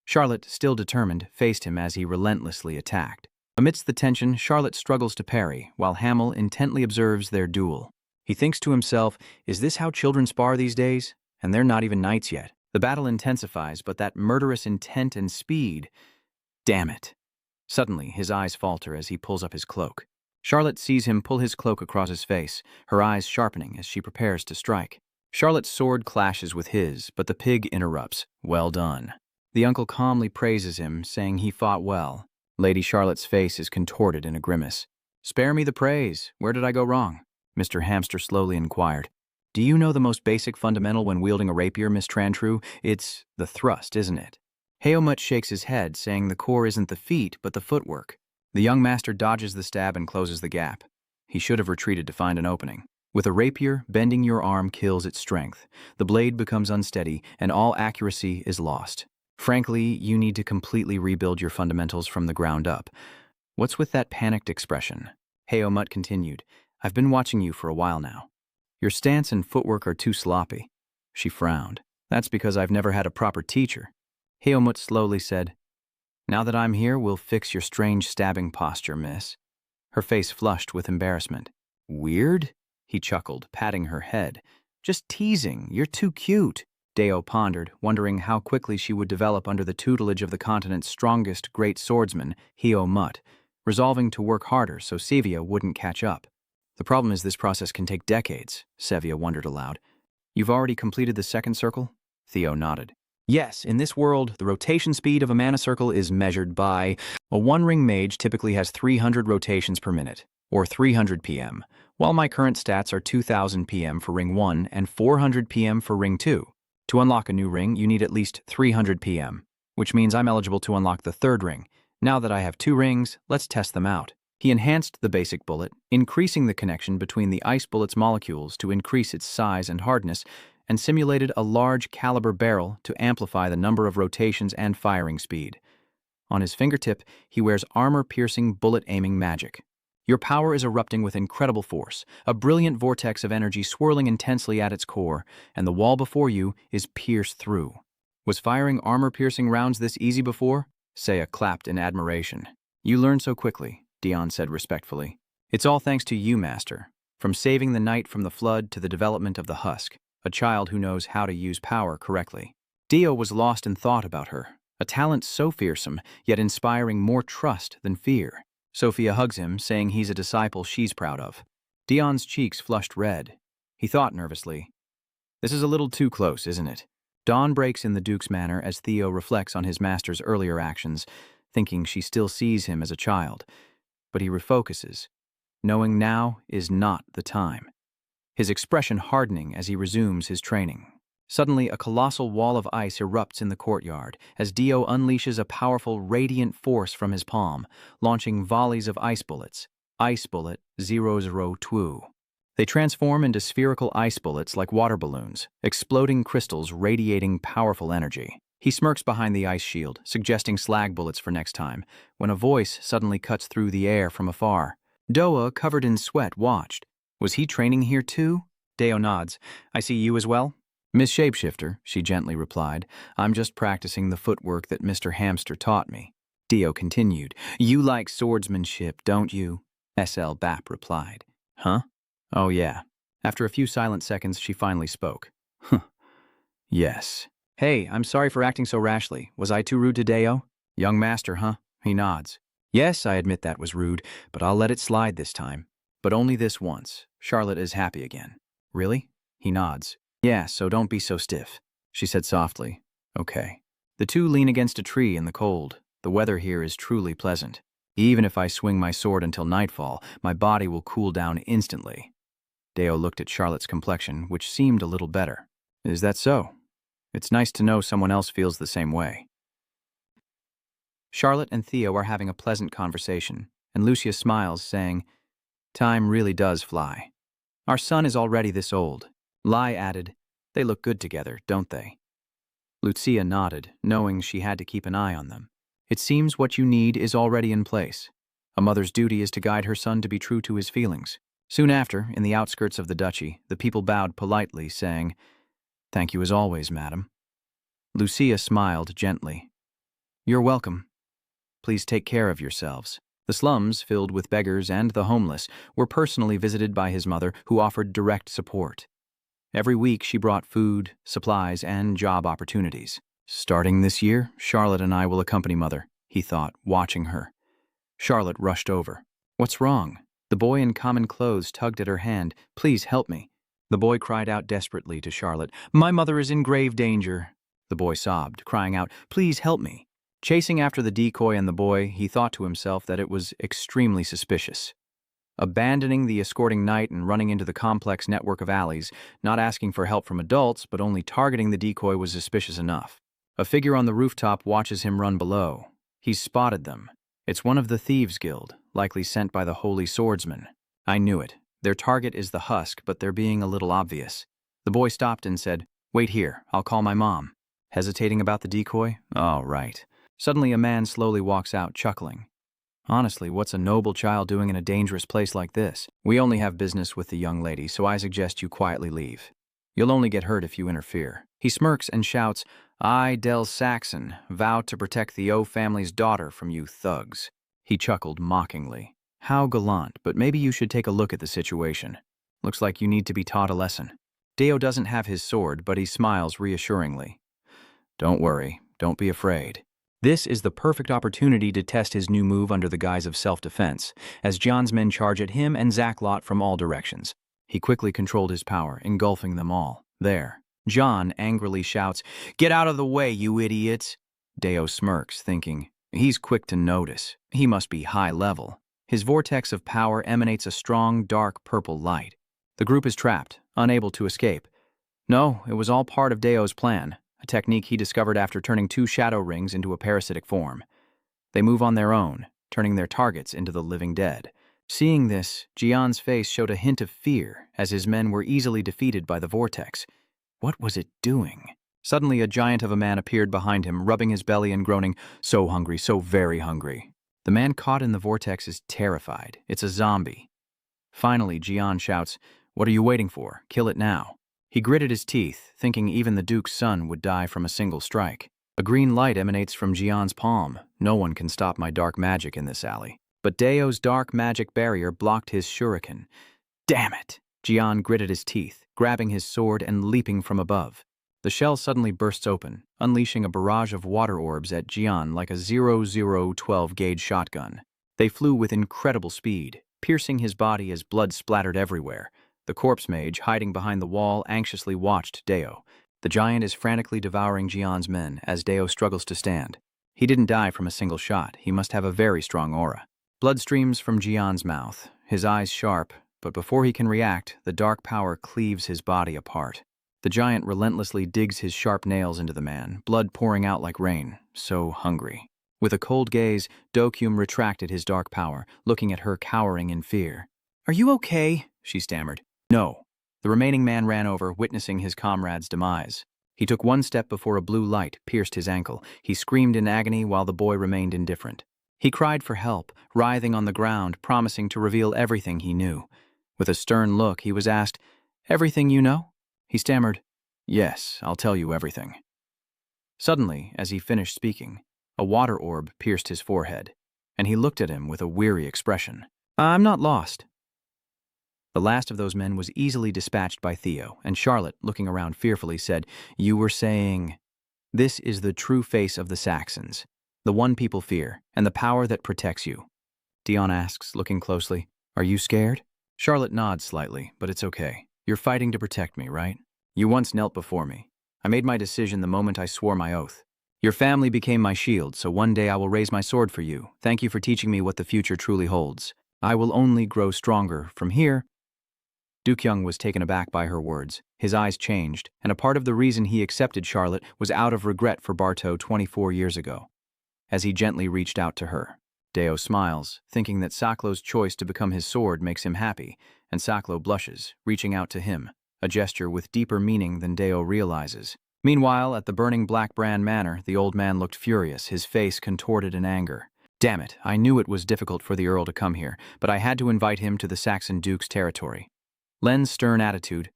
Charlotte, still determined, faced him as he relentlessly attacked. Amidst the tension, Charlotte struggles to parry, while Hamel intently observes their duel. He thinks to himself, Is this how children spar these days? And they're not even knights yet. The battle intensifies, but that murderous intent and speed… Damn it. Suddenly, his eyes falter as he pulls up his cloak. Charlotte sees him pull his cloak across his face, her eyes sharpening as she prepares to strike. Charlotte's sword clashes with his, but the pig interrupts. Well done. The uncle calmly praises him, saying he fought well. Lady Charlotte's face is contorted in a grimace. Spare me the praise. Where did I go wrong? Mr. Hamster slowly inquired. Do you know the most basic fundamental when wielding a rapier, Miss Trantru? It's the thrust, isn't it? Heomut shakes his head, saying the core isn't the feet, but the footwork. The young master dodges the stab and closes the gap. He should have retreated to find an opening. With a rapier, bending your arm kills its strength. The blade becomes unsteady, and all accuracy is lost. Frankly, you need to completely rebuild your fundamentals from the ground up. What's with that panicked expression? Heomut continued. I've been watching you for a while now. Your stance and footwork are too sloppy. She frowned. That's because I've never had a proper teacher. Heomut slowly said, Now that I'm here, we'll fix your strange stabbing posture, miss. Her face flushed with embarrassment. Weird? He chuckled, patting her head. Just teasing, you're too cute. Deo pondered, wondering how quickly she would develop under the tutelage of the continent's strongest great swordsman, Hio Mutt, resolving to work harder so Sevia wouldn't catch up. The problem is this process can take decades, Sevia wondered aloud. You've already completed the second circle? Theo nodded. Yes, in this world, the rotation speed of a mana circle is measured by a one-ring mage typically has 300 rotations per minute, or 300 PM, while my current stats are 2000 PM for ring 1 and 400 PM for ring 2. To unlock a new ring, you need at least 300 PM, which means I'm eligible to unlock the third ring. Now that I have 2 rings, let's test them out. He enhanced the basic bullet, increasing the connection between the ice bullet's molecules to increase its size and hardness, and simulated a large caliber barrel to amplify the number of rotations and firing speed. On his fingertip, he wears armor-piercing bullet-aiming magic. Your power is erupting with incredible force, a brilliant vortex of energy swirling intensely at its core, and the wall before you is pierced through. Was firing armor-piercing rounds this easy before? Seiya clapped in admiration. You learn so quickly, Dion said respectfully. It's all thanks to you, Master. From saving the knight from the flood to the development of the husk, a child who knows how to use power correctly. Dio was lost in thought about her, a talent so fearsome, yet inspiring more trust than fear. Sophia hugs him, saying he's a disciple she's proud of. Dion's cheeks flushed red. He thought nervously, this is a little too close, isn't it? Dawn breaks in the Duke's manner as Theo reflects on his master's earlier actions, thinking she still sees him as a child. But he refocuses, knowing now is not the time. His expression hardening as he resumes his training. Suddenly, a colossal wall of ice erupts in the courtyard as Dio unleashes a powerful, radiant force from his palm, launching volleys of ice bullets. Ice Bullet 002. They transform into spherical ice bullets like water balloons, exploding crystals radiating powerful energy. He smirks behind the ice shield, suggesting slag bullets for next time, when a voice suddenly cuts through the air from afar. Doa, covered in sweat, watched. Was he training here too? Deo nods. I see you as well? Miss Shapeshifter, she gently replied. I'm just practicing the footwork that Mr. Hamster taught me. Dio continued. You like swordsmanship, don't you? SL Bap replied. Huh? Oh yeah. After a few silent seconds, she finally spoke. Huh. Yes. Hey, I'm sorry for acting so rashly. Was I too rude to Deo? Young master, huh? He nods. Yes, I admit that was rude, but I'll let it slide this time. But only this once. Charlotte is happy again. Really? He nods. Yeah, so don't be so stiff, she said softly. Okay. The two lean against a tree in the cold. The weather here is truly pleasant. Even if I swing my sword until nightfall, my body will cool down instantly. Deo looked at Charlotte's complexion, which seemed a little better. Is that so? It's nice to know someone else feels the same way. Charlotte and Theo are having a pleasant conversation, and Lucia smiles, saying, Time really does fly. Our son is already this old. Lai added, They look good together, don't they? Lucia nodded, knowing she had to keep an eye on them. It seems what you need is already in place. A mother's duty is to guide her son to be true to his feelings. Soon after, in the outskirts of the duchy, the people bowed politely, saying, Thank you as always, madam. Lucia smiled gently. You're welcome. Please take care of yourselves. The slums, filled with beggars and the homeless, were personally visited by his mother, who offered direct support. Every week she brought food, supplies, and job opportunities. Starting this year, Charlotte and I will accompany Mother, he thought, watching her. Charlotte rushed over. What's wrong? The boy in common clothes tugged at her hand. Please help me. The boy cried out desperately to Charlotte. My mother is in grave danger. The boy sobbed, crying out, Please help me. Chasing after the decoy and the boy, he thought to himself that it was extremely suspicious. Abandoning the escorting knight and running into the complex network of alleys, not asking for help from adults, but only targeting the decoy was suspicious enough. A figure on the rooftop watches him run below. He's spotted them. It's one of the Thieves' Guild, likely sent by the Holy Swordsman. I knew it. Their target is the husk, but they're being a little obvious. The boy stopped and said, Wait here, I'll call my mom. Hesitating about the decoy? Oh, right. Suddenly a man slowly walks out, chuckling. Honestly, what's a noble child doing in a dangerous place like this? We only have business with the young lady, so I suggest you quietly leave. You'll only get hurt if you interfere. He smirks and shouts, I, Del Saxon, vow to protect the O family's daughter from you thugs. He chuckled mockingly. How gallant, but maybe you should take a look at the situation. Looks like you need to be taught a lesson. Deo doesn't have his sword, but he smiles reassuringly. Don't worry, don't be afraid. This is the perfect opportunity to test his new move under the guise of self-defense, as John's men charge at him and Zachlot from all directions. He quickly controlled his power, engulfing them all. There. John angrily shouts, Get out of the way, you idiots! Deo smirks, thinking, he's quick to notice. He must be high level. His vortex of power emanates a strong, dark purple light. The group is trapped, unable to escape. No, it was all part of Deo's plan, a technique he discovered after turning 2 shadow rings into a parasitic form. They move on their own, turning their targets into the living dead. Seeing this, Jian's face showed a hint of fear as his men were easily defeated by the vortex. What was it doing? Suddenly, a giant of a man appeared behind him, rubbing his belly and groaning, so hungry, so very hungry. The man caught in the vortex is terrified. It's a zombie. Finally, Jian shouts, What are you waiting for? Kill it now. He gritted his teeth, thinking even the Duke's son would die from a single strike. A green light emanates from Jian's palm. No one can stop my dark magic in this alley. But Deo's dark magic barrier blocked his shuriken. Damn it! Jian gritted his teeth, grabbing his sword and leaping from above. The shell suddenly bursts open, unleashing a barrage of water orbs at Jian like a 0012-gauge shotgun. They flew with incredible speed, piercing his body as blood splattered everywhere. The corpse mage, hiding behind the wall, anxiously watched Deo. The giant is frantically devouring Jian's men as Deo struggles to stand. He didn't die from a single shot. He must have a very strong aura. Blood streams from Jian's mouth, his eyes sharp, but before he can react, the dark power cleaves his body apart. The giant relentlessly digs his sharp nails into the man, blood pouring out like rain, so hungry. With a cold gaze, Dokyum retracted his dark power, looking at her cowering in fear. Are you okay? She stammered. No. The remaining man ran over, witnessing his comrade's demise. He took one step before a blue light pierced his ankle. He screamed in agony while the boy remained indifferent. He cried for help, writhing on the ground, promising to reveal everything he knew. With a stern look, he was asked, Everything you know? He stammered, Yes, I'll tell you everything. Suddenly, as he finished speaking, a water orb pierced his forehead, and he looked at him with a weary expression. I'm not lost. The last of those men was easily dispatched by Theo, and Charlotte, looking around fearfully, said, You were saying, This is the true face of the Saxons, the one people fear, and the power that protects you. Dion asks, looking closely, Are you scared? Charlotte nods slightly, but it's okay. You're fighting to protect me, right? You once knelt before me. I made my decision the moment I swore my oath. Your family became my shield, so one day I will raise my sword for you. Thank you for teaching me what the future truly holds. I will only grow stronger from here. Dukyung was taken aback by her words. His eyes changed, and a part of the reason he accepted Charlotte was out of regret for Bartow 24 years ago. As he gently reached out to her, Deo smiles, thinking that Saklo's choice to become his sword makes him happy, and Saklo blushes, reaching out to him, a gesture with deeper meaning than Deo realizes. Meanwhile, at the burning Black Brand Manor, the old man looked furious, his face contorted in anger. Damn it, I knew it was difficult for the Earl to come here, but I had to invite him to the Saxon Duke's territory. Len's stern attitude.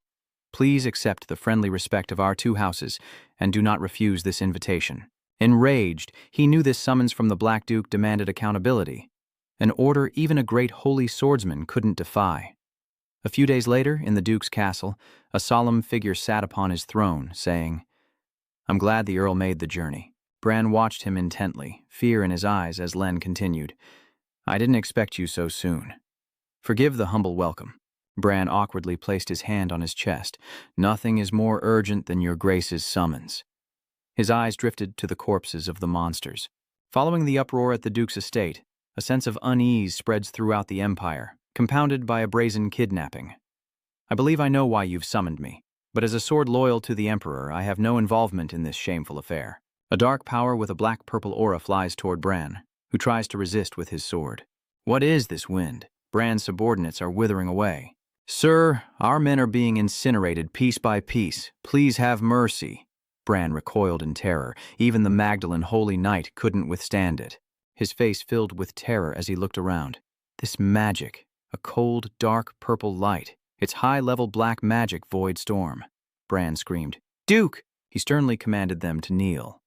Please accept the friendly respect of our 2 houses, and do not refuse this invitation. Enraged, he knew this summons from the Black Duke demanded accountability, an order even a great holy swordsman couldn't defy. A few days later, in the Duke's castle, a solemn figure sat upon his throne, saying, I'm glad the Earl made the journey. Bran watched him intently, fear in his eyes as Len continued, I didn't expect you so soon. Forgive the humble welcome. Bran awkwardly placed his hand on his chest. Nothing is more urgent than your grace's summons. His eyes drifted to the corpses of the monsters. Following the uproar at the Duke's estate, a sense of unease spreads throughout the Empire, compounded by a brazen kidnapping. I believe I know why you've summoned me, but as a sword loyal to the Emperor, I have no involvement in this shameful affair. A dark power with a black-purple aura flies toward Bran, who tries to resist with his sword. What is this wind? Bran's subordinates are withering away. Sir, our men are being incinerated piece by piece. Please have mercy. Bran recoiled in terror. Even the Magdalene Holy Knight couldn't withstand it. His face filled with terror as he looked around. This magic, a cold, dark purple light. It's high-level black magic void storm. Bran screamed. Duke! He sternly commanded them to kneel.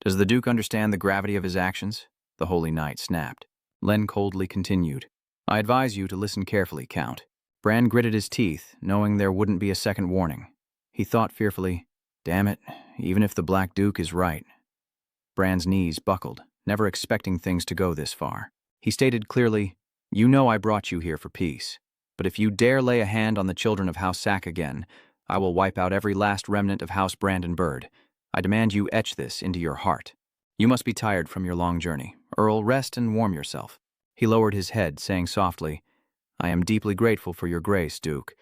Does the Duke understand the gravity of his actions? The Holy Knight snapped. Len coldly continued. I advise you to listen carefully, Count. Bran gritted his teeth, knowing there wouldn't be a second warning. He thought fearfully, damn it, even if the Black Duke is right. Bran's knees buckled, never expecting things to go this far. He stated clearly, you know I brought you here for peace, but if you dare lay a hand on the children of House Sack again, I will wipe out every last remnant of House Brandenburg. I demand you etch this into your heart. You must be tired from your long journey. Earl, rest and warm yourself. He lowered his head, saying softly, I am deeply grateful for your grace, Duke,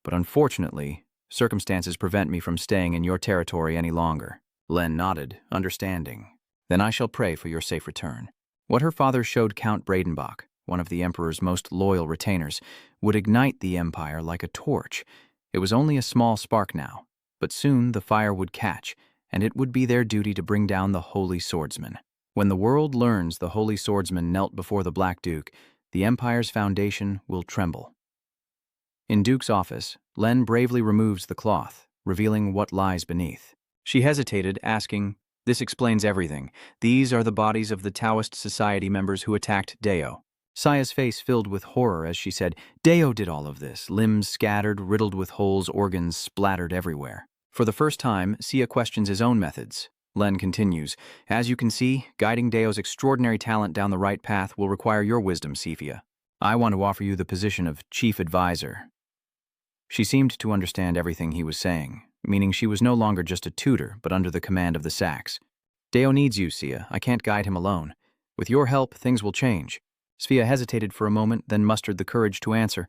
but unfortunately, circumstances prevent me from staying in your territory any longer. Len nodded, understanding. Then I shall pray for your safe return. What her father showed Count Bradenbach, one of the Emperor's most loyal retainers, would ignite the Empire like a torch. It was only a small spark now, but soon the fire would catch, and it would be their duty to bring down the Holy Swordsman. When the world learns the Holy Swordsman knelt before the Black Duke, the Empire's foundation will tremble. In Duke's office, Len bravely removes the cloth, revealing what lies beneath. She hesitated, asking, This explains everything. These are the bodies of the Taoist Society members who attacked Deo. Saya's face filled with horror as she said, Deo did all of this, limbs scattered, riddled with holes, organs splattered everywhere. For the first time, Sia questions his own methods. Len continues, As you can see, guiding Deo's extraordinary talent down the right path will require your wisdom, Sifia. I want to offer you the position of chief advisor. She seemed to understand everything he was saying, meaning she was no longer just a tutor, but under the command of the Sacks. Deo needs you, Sia. I can't guide him alone. With your help, things will change. Sfia hesitated for a moment, then mustered the courage to answer,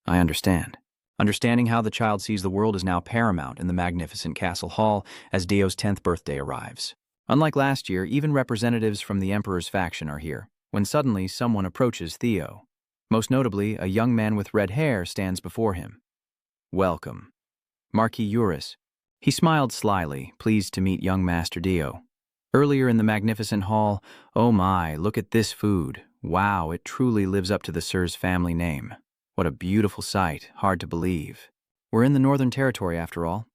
I understand. Understanding how the child sees the world is now paramount in the magnificent castle hall as Deo's 10th birthday arrives. Unlike last year, even representatives from the Emperor's faction are here, when suddenly someone approaches Theo. Most notably, a young man with red hair stands before him. Welcome. Marquis Eurus. He smiled slyly, pleased to meet young Master Deo. Earlier in the magnificent hall, oh my, look at this food. Wow, it truly lives up to the Sir's family name. What a beautiful sight, hard to believe. We're in the Northern Territory after all.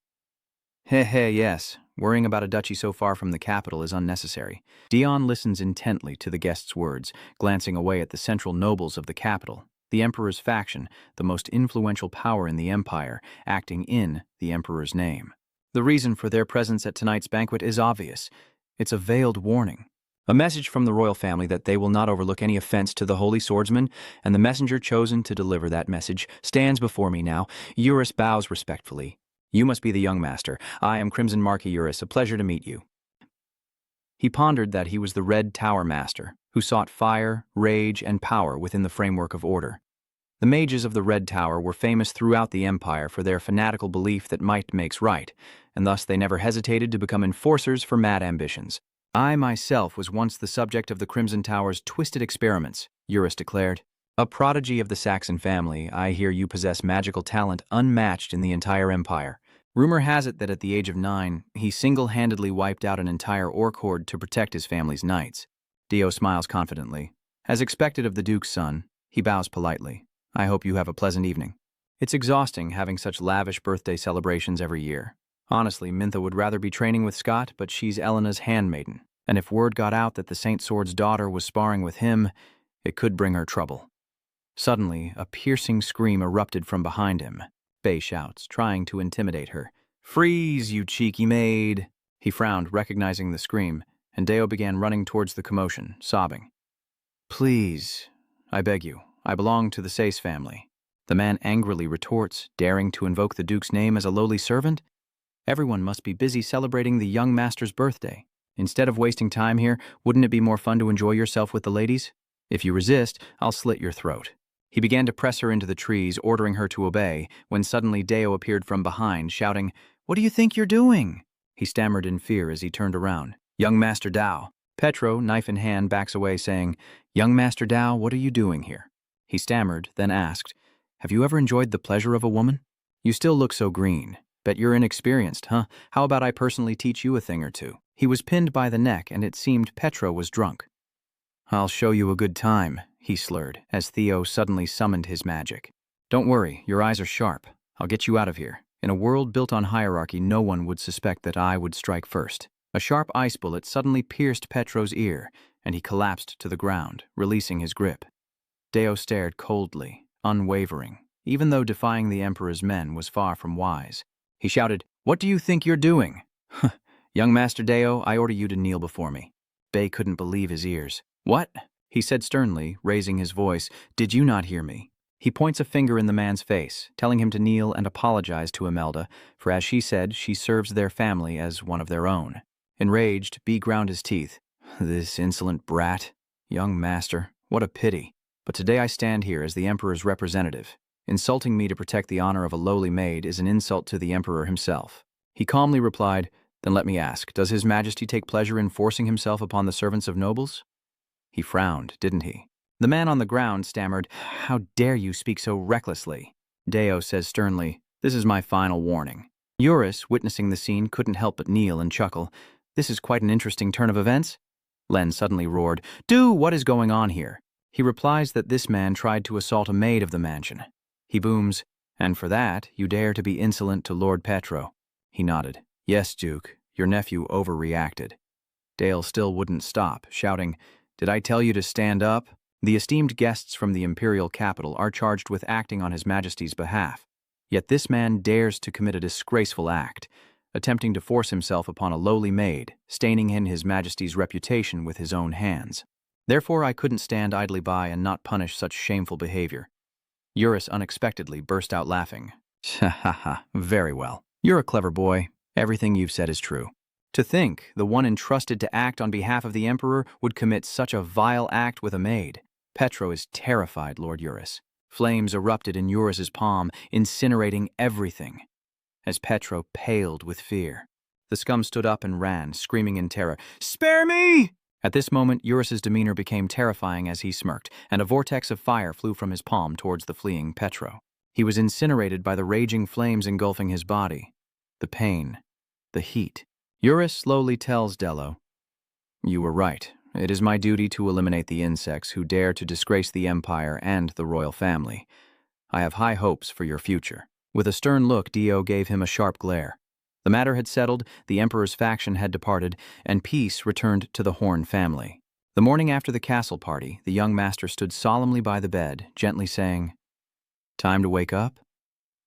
Yes. Worrying about a duchy so far from the capital is unnecessary. Dion listens intently to the guest's words, glancing away at the central nobles of the capital, the Emperor's faction, the most influential power in the Empire, acting in the Emperor's name. The reason for their presence at tonight's banquet is obvious. It's a veiled warning. A message from the royal family that they will not overlook any offense to the Holy Swordsman, and the messenger chosen to deliver that message stands before me now. Eurus bows respectfully. You must be the young master. I am Crimson Marquis Eurus. A pleasure to meet you. He pondered that he was the Red Tower Master, who sought fire, rage, and power within the framework of order. The mages of the Red Tower were famous throughout the Empire for their fanatical belief that might makes right, and thus they never hesitated to become enforcers for mad ambitions. I myself was once the subject of the Crimson Tower's twisted experiments, Eurus declared. A prodigy of the Saxon family, I hear you possess magical talent unmatched in the entire empire. Rumor has it that at the age of 9, he single-handedly wiped out an entire orc horde to protect his family's knights. Dio smiles confidently. As expected of the Duke's son, he bows politely. I hope you have a pleasant evening. It's exhausting having such lavish birthday celebrations every year. Honestly, Mintha would rather be training with Scott, but she's Elena's handmaiden, and if word got out that the Saint Sword's daughter was sparring with him, it could bring her trouble. Suddenly, a piercing scream erupted from behind him. Bay shouts, trying to intimidate her. Freeze, you cheeky maid! He frowned, recognizing the scream, and Deo began running towards the commotion, sobbing. Please, I beg you, I belong to the Sace family. The man angrily retorts, daring to invoke the Duke's name as a lowly servant. Everyone must be busy celebrating the young master's birthday. Instead of wasting time here, wouldn't it be more fun to enjoy yourself with the ladies? If you resist, I'll slit your throat. He began to press her into the trees, ordering her to obey, when suddenly Deo appeared from behind, shouting, What do you think you're doing? He stammered in fear as he turned around. Young Master Dao. Petro, knife in hand, backs away, saying, Young Master Dao, what are you doing here? He stammered, then asked, Have you ever enjoyed the pleasure of a woman? You still look so green. Bet you're inexperienced, huh? How about I personally teach you a thing or two? He was pinned by the neck, and it seemed Petro was drunk. I'll show you a good time, he slurred, as Theo suddenly summoned his magic. Don't worry, your eyes are sharp. I'll get you out of here. In a world built on hierarchy, no one would suspect that I would strike first. A sharp ice bullet suddenly pierced Petro's ear, and he collapsed to the ground, releasing his grip. Deo stared coldly, unwavering, even though defying the Emperor's men was far from wise. He shouted, "What do you think you're doing?" "Young Master Deo, I order you to kneel before me." Bei couldn't believe his ears. "What?" he said sternly, raising his voice. "Did you not hear me?" He points a finger in the man's face, telling him to kneel and apologize to Imelda, for as she said, she serves their family as one of their own. Enraged, Bei ground his teeth. This insolent brat. Young master, what a pity. But today I stand here as the Emperor's representative. Insulting me to protect the honor of a lowly maid is an insult to the Emperor himself. He calmly replied, "Then let me ask, does His Majesty take pleasure in forcing himself upon the servants of nobles?" He frowned, didn't he? The man on the ground stammered, "How dare you speak so recklessly?" Deo says sternly, "This is my final warning." Eurus, witnessing the scene, couldn't help but kneel and chuckle. "This is quite an interesting turn of events." Len suddenly roared, "Do, what is going on here?" He replies that this man tried to assault a maid of the mansion. He booms, "And for that, you dare to be insolent to Lord Petro." He nodded. "Yes, Duke, your nephew overreacted." Dale still wouldn't stop, shouting, "Did I tell you to stand up?" The esteemed guests from the imperial capital are charged with acting on His Majesty's behalf. Yet this man dares to commit a disgraceful act, attempting to force himself upon a lowly maid, staining in His Majesty's reputation with his own hands. Therefore I couldn't stand idly by and not punish such shameful behavior. Eurus unexpectedly burst out laughing. "Ha ha ha, very well. You're a clever boy. Everything you've said is true. To think the one entrusted to act on behalf of the Emperor would commit such a vile act with a maid. Petro is terrified, Lord Eurus." Flames erupted in Eurus's palm, incinerating everything, as Petro paled with fear. The scum stood up and ran, screaming in terror, "Spare me!" At this moment, Eurus's demeanor became terrifying as he smirked, and a vortex of fire flew from his palm towards the fleeing Petro. He was incinerated by the raging flames engulfing his body. The pain, the heat. Eurus slowly tells Dello, "You were right. It is my duty to eliminate the insects who dare to disgrace the Empire and the royal family. I have high hopes for your future." With a stern look, Dio gave him a sharp glare. The matter had settled, the Emperor's faction had departed, and peace returned to the Horn family. The morning after the castle party, the young master stood solemnly by the bed, gently saying, "Time to wake up?"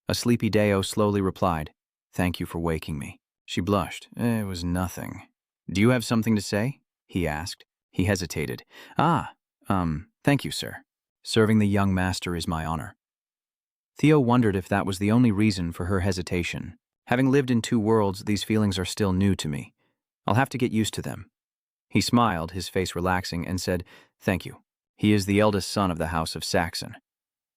A sleepy Deo slowly replied, "Thank you for waking me." She blushed. "It was nothing." "Do you have something to say?" he asked. He hesitated. Thank you, sir. Serving the young master is my honor." Theo wondered if that was the only reason for her hesitation. Having lived in two worlds, these feelings are still new to me. I'll have to get used to them. He smiled, his face relaxing, and said, "Thank you. He is the eldest son of the House of Saxon.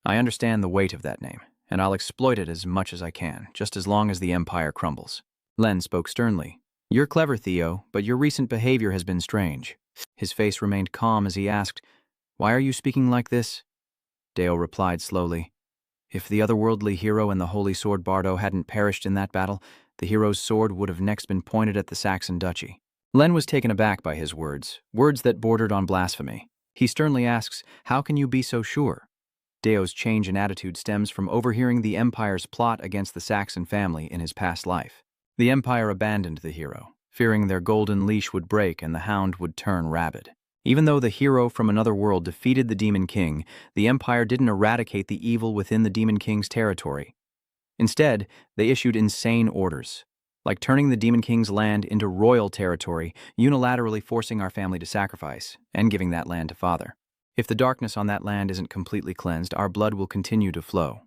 I understand the weight of that name, and I'll exploit it as much as I can, just as long as the Empire crumbles." Len spoke sternly. "You're clever, Theo, but your recent behavior has been strange." His face remained calm as he asked, "Why are you speaking like this?" Deo replied slowly, "If the otherworldly hero and the holy sword Bardo hadn't perished in that battle, the hero's sword would have next been pointed at the Saxon duchy." Len was taken aback by his words that bordered on blasphemy. He sternly asks, "How can you be so sure?" Deo's change in attitude stems from overhearing the Empire's plot against the Saxon family in his past life. The Empire abandoned the hero, fearing their golden leash would break and the hound would turn rabid. Even though the hero from another world defeated the Demon King, the Empire didn't eradicate the evil within the Demon King's territory. Instead, they issued insane orders, like turning the Demon King's land into royal territory, unilaterally forcing our family to sacrifice, and giving that land to Father. If the darkness on that land isn't completely cleansed, our blood will continue to flow.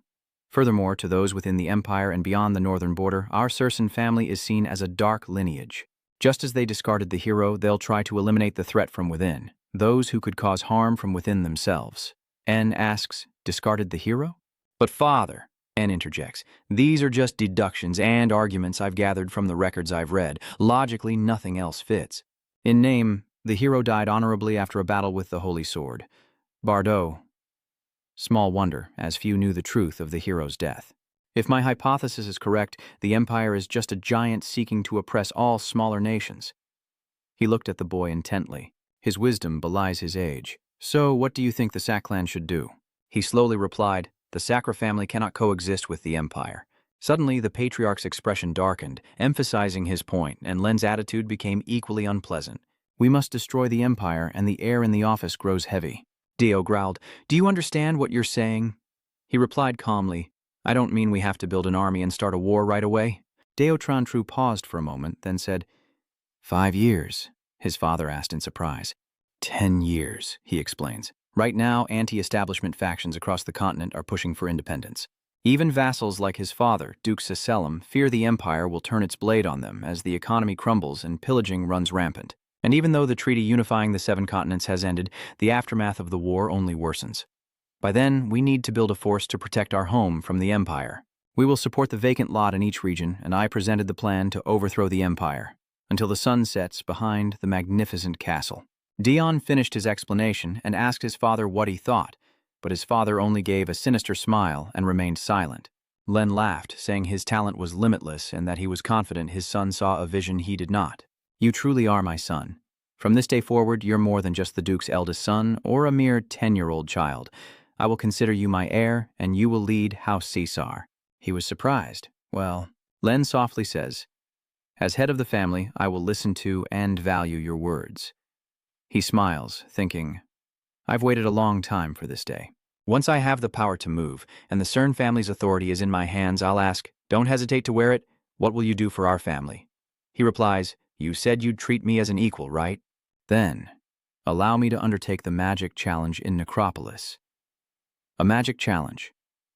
Furthermore, to those within the Empire and beyond the northern border, our Cersan family is seen as a dark lineage. Just as they discarded the hero, they'll try to eliminate the threat from within, those who could cause harm from within themselves. N asks, "Discarded the hero?" "But Father," N interjects, "these are just deductions and arguments I've gathered from the records I've read. Logically, nothing else fits. In name, the hero died honorably after a battle with the Holy Sword. Bardo." Small wonder, as few knew the truth of the hero's death. If my hypothesis is correct, the Empire is just a giant seeking to oppress all smaller nations. He looked at the boy intently. His wisdom belies his age. "So, what do you think the Sac clan should do?" He slowly replied, "The Sacra family cannot coexist with the Empire. Suddenly, the patriarch's expression darkened, emphasizing his point, and Len's attitude became equally unpleasant. We must destroy the Empire, and the air in the office grows heavy. Dio growled, "Do you understand what you're saying?" He replied calmly, "I don't mean we have to build an army and start a war right away." Deo Trantru paused for a moment, then said, 5 years, his father asked in surprise. 10 years, he explains. Right now, anti-establishment factions across the continent are pushing for independence. Even vassals like his father, Duke Seselim, fear the Empire will turn its blade on them as the economy crumbles and pillaging runs rampant. And even though the treaty unifying the 7 continents has ended, the aftermath of the war only worsens. By then, we need to build a force to protect our home from the Empire. We will support the vacant lot in each region, and I presented the plan to overthrow the Empire, until the sun sets behind the magnificent castle. Dion finished his explanation and asked his father what he thought, but his father only gave a sinister smile and remained silent. Len laughed, saying his talent was limitless and that he was confident his son saw a vision he did not. "You truly are my son. From this day forward, you're more than just the Duke's eldest son or a mere 10-year-old child. I will consider you my heir, and you will lead House Caesar." He was surprised. Well, Len softly says, "As head of the family, I will listen to and value your words." He smiles, thinking, I've waited a long time for this day. Once I have the power to move, and the Cern family's authority is in my hands, I'll ask, "Don't hesitate to wear it. What will you do for our family?" He replies, "You said you'd treat me as an equal, right? Then, allow me to undertake the magic challenge in Necropolis." A magic challenge.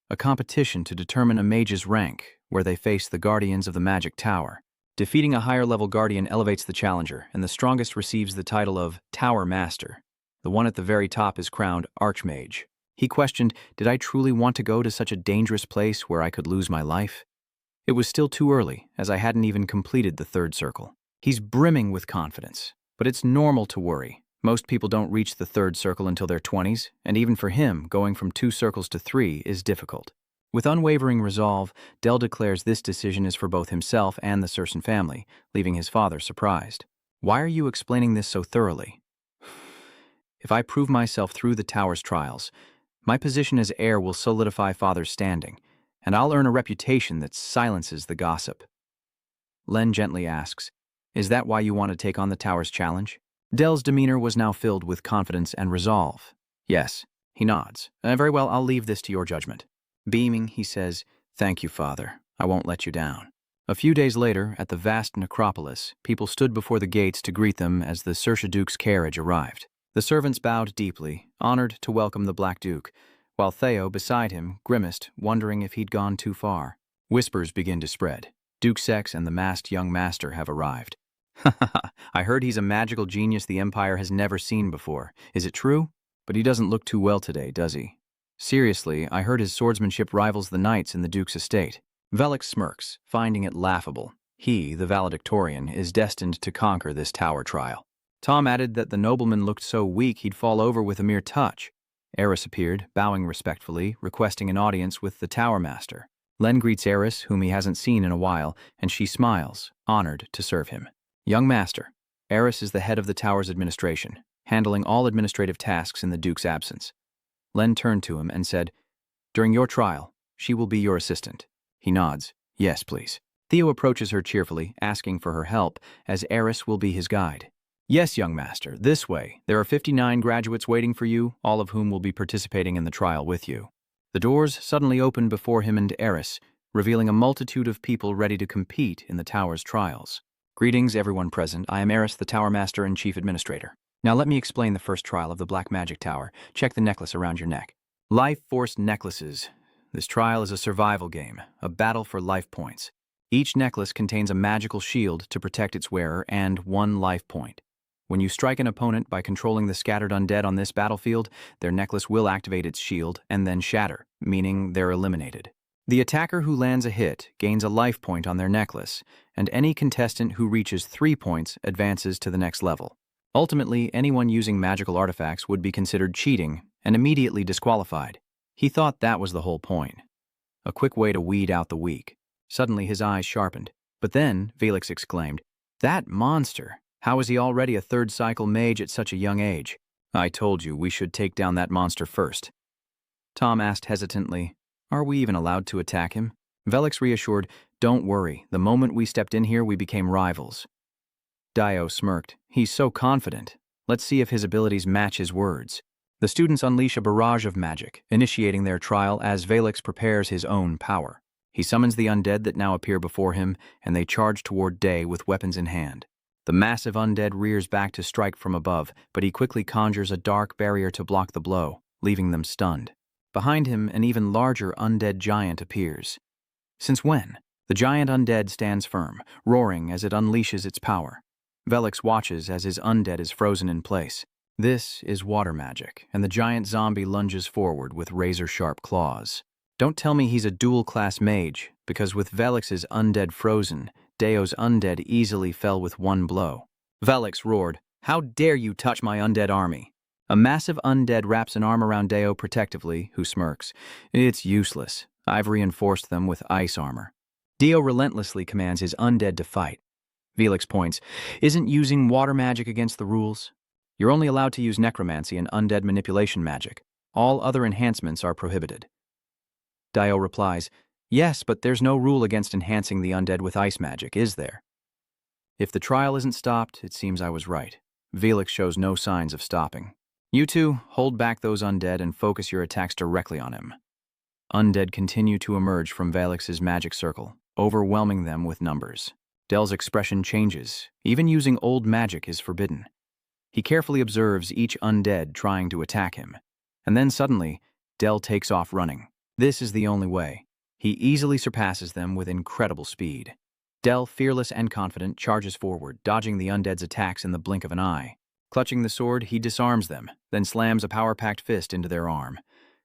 A competition to determine a mage's rank, where they face the guardians of the magic tower. Defeating a higher-level guardian elevates the challenger, and the strongest receives the title of Tower Master. The one at the very top is crowned Archmage. He questioned, did I truly want to go to such a dangerous place where I could lose my life? It was still too early, as I hadn't even completed the 3rd circle. He's brimming with confidence, but it's normal to worry. Most people don't reach the 3rd circle until their 20s, and even for him, going from 2 circles to 3 is difficult. With unwavering resolve, Del declares this decision is for both himself and the Cerson family, leaving his father surprised. "Why are you explaining this so thoroughly?" "If I prove myself through the tower's trials, my position as heir will solidify father's standing, and I'll earn a reputation that silences the gossip." Len gently asks, "Is that why you want to take on the tower's challenge?" Del's demeanor was now filled with confidence and resolve. "Yes," he nods. "Very well, I'll leave this to your judgment." Beaming, he says, "Thank you, father. I won't let you down." A few days later, at the vast necropolis, people stood before the gates to greet them as the Duke's carriage arrived. The servants bowed deeply, honored to welcome the Black Duke, while Theo, beside him, grimaced, wondering if he'd gone too far. Whispers begin to spread. Duke Sex and the masked young master have arrived. "I heard he's a magical genius the Empire has never seen before. Is it true? But he doesn't look too well today, does he? Seriously, I heard his swordsmanship rivals the knights in the Duke's estate." Velix smirks, finding it laughable. He, the valedictorian, is destined to conquer this tower trial. Tom added that the nobleman looked so weak he'd fall over with a mere touch. Eris appeared, bowing respectfully, requesting an audience with the Tower Master. Len greets Eris, whom he hasn't seen in a while, and she smiles, honored to serve him. "Young Master, Eris is the head of the tower's administration, handling all administrative tasks in the Duke's absence." Len turned to him and said, "During your trial, she will be your assistant." He nods. "Yes, please." Theo approaches her cheerfully, asking for her help, as Eris will be his guide. "Yes, young master, this way. There are 59 graduates waiting for you, all of whom will be participating in the trial with you." The doors suddenly opened before him and Eris, revealing a multitude of people ready to compete in the tower's trials. "Greetings, everyone present. I am Eris, the Tower Master and Chief Administrator. Now let me explain the first trial of the Black Magic Tower. Check the necklace around your neck. Life Force necklaces. This trial is a survival game, a battle for life points. Each necklace contains a magical shield to protect its wearer and 1 life point. When you strike an opponent by controlling the scattered undead on this battlefield, their necklace will activate its shield and then shatter, meaning they're eliminated. The attacker who lands a hit gains a life point on their necklace, and any contestant who reaches 3 points advances to the next level. Ultimately, anyone using magical artifacts would be considered cheating and immediately disqualified. He thought that was the whole point. A quick way to weed out the weak. Suddenly his eyes sharpened. But then, Velix exclaimed, "That monster! How is he already a 3rd cycle mage at such a young age?" "I told you we should take down that monster first." Tom asked hesitantly, "Are we even allowed to attack him?" Velix reassured, "Don't worry, the moment we stepped in here, we became rivals." Dio smirked. "He's so confident. Let's see if his abilities match his words." The students unleash a barrage of magic, initiating their trial as Velix prepares his own power. He summons the undead that now appear before him, and they charge toward Day with weapons in hand. The massive undead rears back to strike from above, but he quickly conjures a dark barrier to block the blow, leaving them stunned. Behind him, an even larger undead giant appears. Since when? The giant undead stands firm, roaring as it unleashes its power. Velix watches as his undead is frozen in place. This is water magic, and the giant zombie lunges forward with razor-sharp claws. Don't tell me he's a dual-class mage, because with Velix's undead frozen, Deo's undead easily fell with one blow. Velix roared, "How dare you touch my undead army?" A massive undead wraps an arm around Deo protectively, who smirks. "It's useless. I've reinforced them with ice armor." Deo relentlessly commands his undead to fight. Velix points, "Isn't using water magic against the rules? You're only allowed to use necromancy and undead manipulation magic. All other enhancements are prohibited." Dio replies, "Yes, but there's no rule against enhancing the undead with ice magic, is there?" If the trial isn't stopped, it seems I was right. Velix shows no signs of stopping. "You two, hold back those undead and focus your attacks directly on him." Undead continue to emerge from Velix's magic circle, overwhelming them with numbers. Del's expression changes. Even using old magic is forbidden. He carefully observes each undead trying to attack him. And then suddenly, Del takes off running. This is the only way. He easily surpasses them with incredible speed. Del, fearless and confident, charges forward, dodging the undead's attacks in the blink of an eye. Clutching the sword, he disarms them, then slams a power-packed fist into their arm.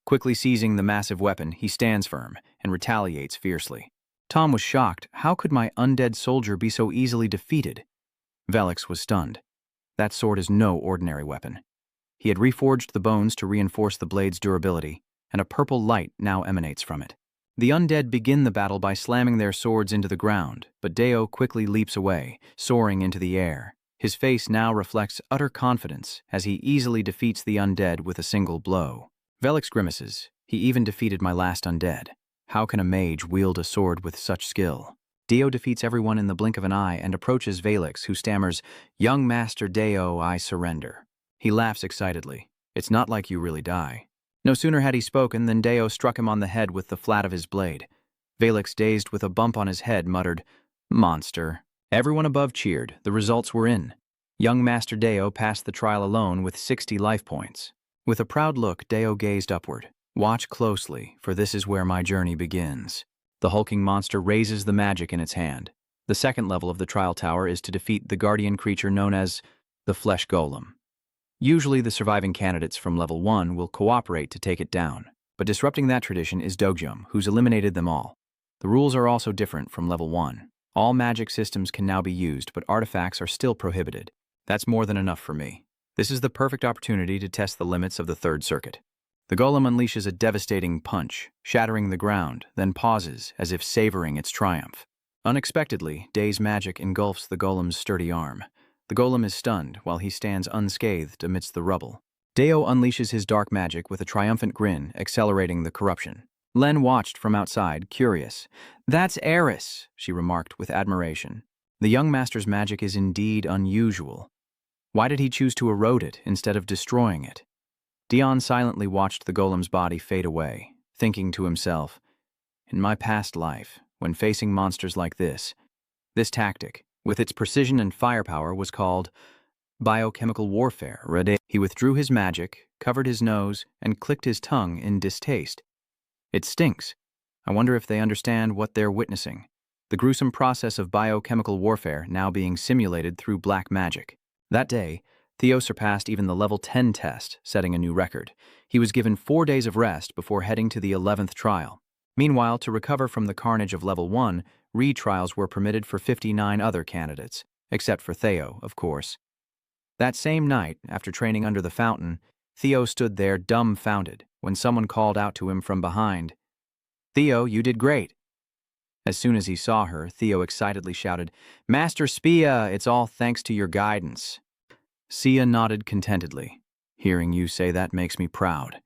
Quickly seizing the massive weapon, he stands firm and retaliates fiercely. Tom was shocked. How could my undead soldier be so easily defeated? Velix was stunned. That sword is no ordinary weapon. He had reforged the bones to reinforce the blade's durability, and a purple light now emanates from it. The undead begin the battle by slamming their swords into the ground, but Deo quickly leaps away, soaring into the air. His face now reflects utter confidence as he easily defeats the undead with a single blow. Velix grimaces. He even defeated my last undead. How can a mage wield a sword with such skill? Deo defeats everyone in the blink of an eye and approaches Velix, who stammers, "Young Master Deo, I surrender." He laughs excitedly. "It's not like you really die." No sooner had he spoken than Deo struck him on the head with the flat of his blade. Velix, dazed with a bump on his head, muttered, "Monster." Everyone above cheered. The results were in. Young Master Deo passed the trial alone with 60 life points. With a proud look, Deo gazed upward. "Watch closely, for this is where my journey begins." The hulking monster raises the magic in its hand. The second level of the trial tower is to defeat the guardian creature known as the Flesh Golem. Usually the surviving candidates from level 1 will cooperate to take it down, but disrupting that tradition is Dogjum, who's eliminated them all. The rules are also different from level 1. All magic systems can now be used, but artifacts are still prohibited. That's more than enough for me. This is the perfect opportunity to test the limits of the third circuit. The golem unleashes a devastating punch, shattering the ground, then pauses, as if savoring its triumph. Unexpectedly, Day's magic engulfs the golem's sturdy arm. The golem is stunned, while he stands unscathed amidst the rubble. Deo unleashes his dark magic with a triumphant grin, accelerating the corruption. Len watched from outside, curious. "That's Eris," she remarked with admiration. "The young master's magic is indeed unusual. Why did he choose to erode it instead of destroying it?" Dion silently watched the golem's body fade away, thinking to himself, "In my past life, when facing monsters like this tactic, with its precision and firepower, was called biochemical warfare." He withdrew his magic, covered his nose, and clicked his tongue in distaste. "It stinks. I wonder if they understand what they're witnessing. The gruesome process of biochemical warfare now being simulated through black magic." That day, Theo surpassed even the level 10 test, setting a new record. He was given 4 days of rest before heading to the 11th trial. Meanwhile, to recover from the carnage of level 1, retrials were permitted for 59 other candidates, except for Theo, of course. That same night, after training under the fountain, Theo stood there dumbfounded when someone called out to him from behind, "Theo, you did great." As soon as he saw her, Theo excitedly shouted, "Master Spia, it's all thanks to your guidance." Sia nodded contentedly. "Hearing you say that makes me proud."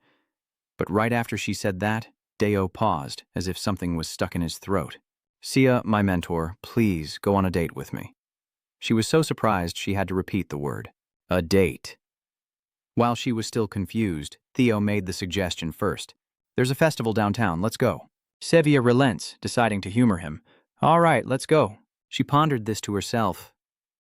But right after she said that, Deo paused, as if something was stuck in his throat. Sia, my mentor, please go on a date with me. She was so surprised she had to repeat the word. A date. While she was still confused, Theo made the suggestion first. There's a festival downtown, let's go. Sevilla relents, deciding to humor him. All right, let's go. She pondered this to herself.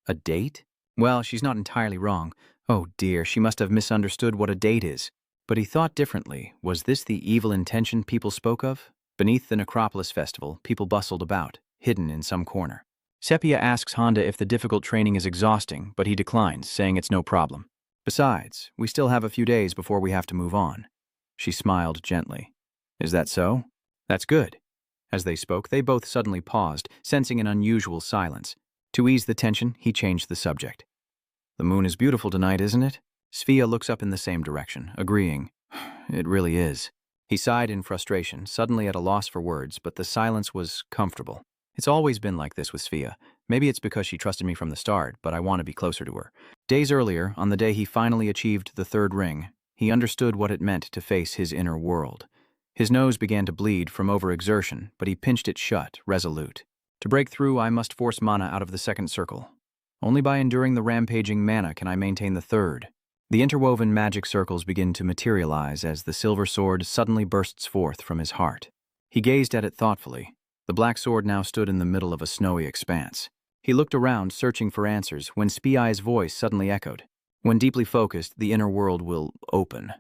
A date? Well, she's not entirely wrong. Oh dear, she must have misunderstood what a date is. But he thought differently. Was this the evil intention people spoke of? Beneath the Necropolis Festival, people bustled about, hidden in some corner. Sepia asks Honda if the difficult training is exhausting, but he declines, saying it's no problem. Besides, we still have a few days before we have to move on. She smiled gently. Is that so? That's good. As they spoke, they both suddenly paused, sensing an unusual silence. To ease the tension, he changed the subject. The moon is beautiful tonight, isn't it? Svea looks up in the same direction, agreeing. It really is. He sighed in frustration, suddenly at a loss for words, but the silence was comfortable. It's always been like this with Svea. Maybe it's because she trusted me from the start, but I want to be closer to her. Days earlier, on the day he finally achieved the third ring, he understood what it meant to face his inner world. His nose began to bleed from overexertion, but he pinched it shut, resolute. To break through, I must force mana out of the second circle. Only by enduring the rampaging mana can I maintain the third. The interwoven magic circles begin to materialize as the silver sword suddenly bursts forth from his heart. He gazed at it thoughtfully. The black sword now stood in the middle of a snowy expanse. He looked around, searching for answers, when Spei's voice suddenly echoed. When deeply focused, the inner world will open.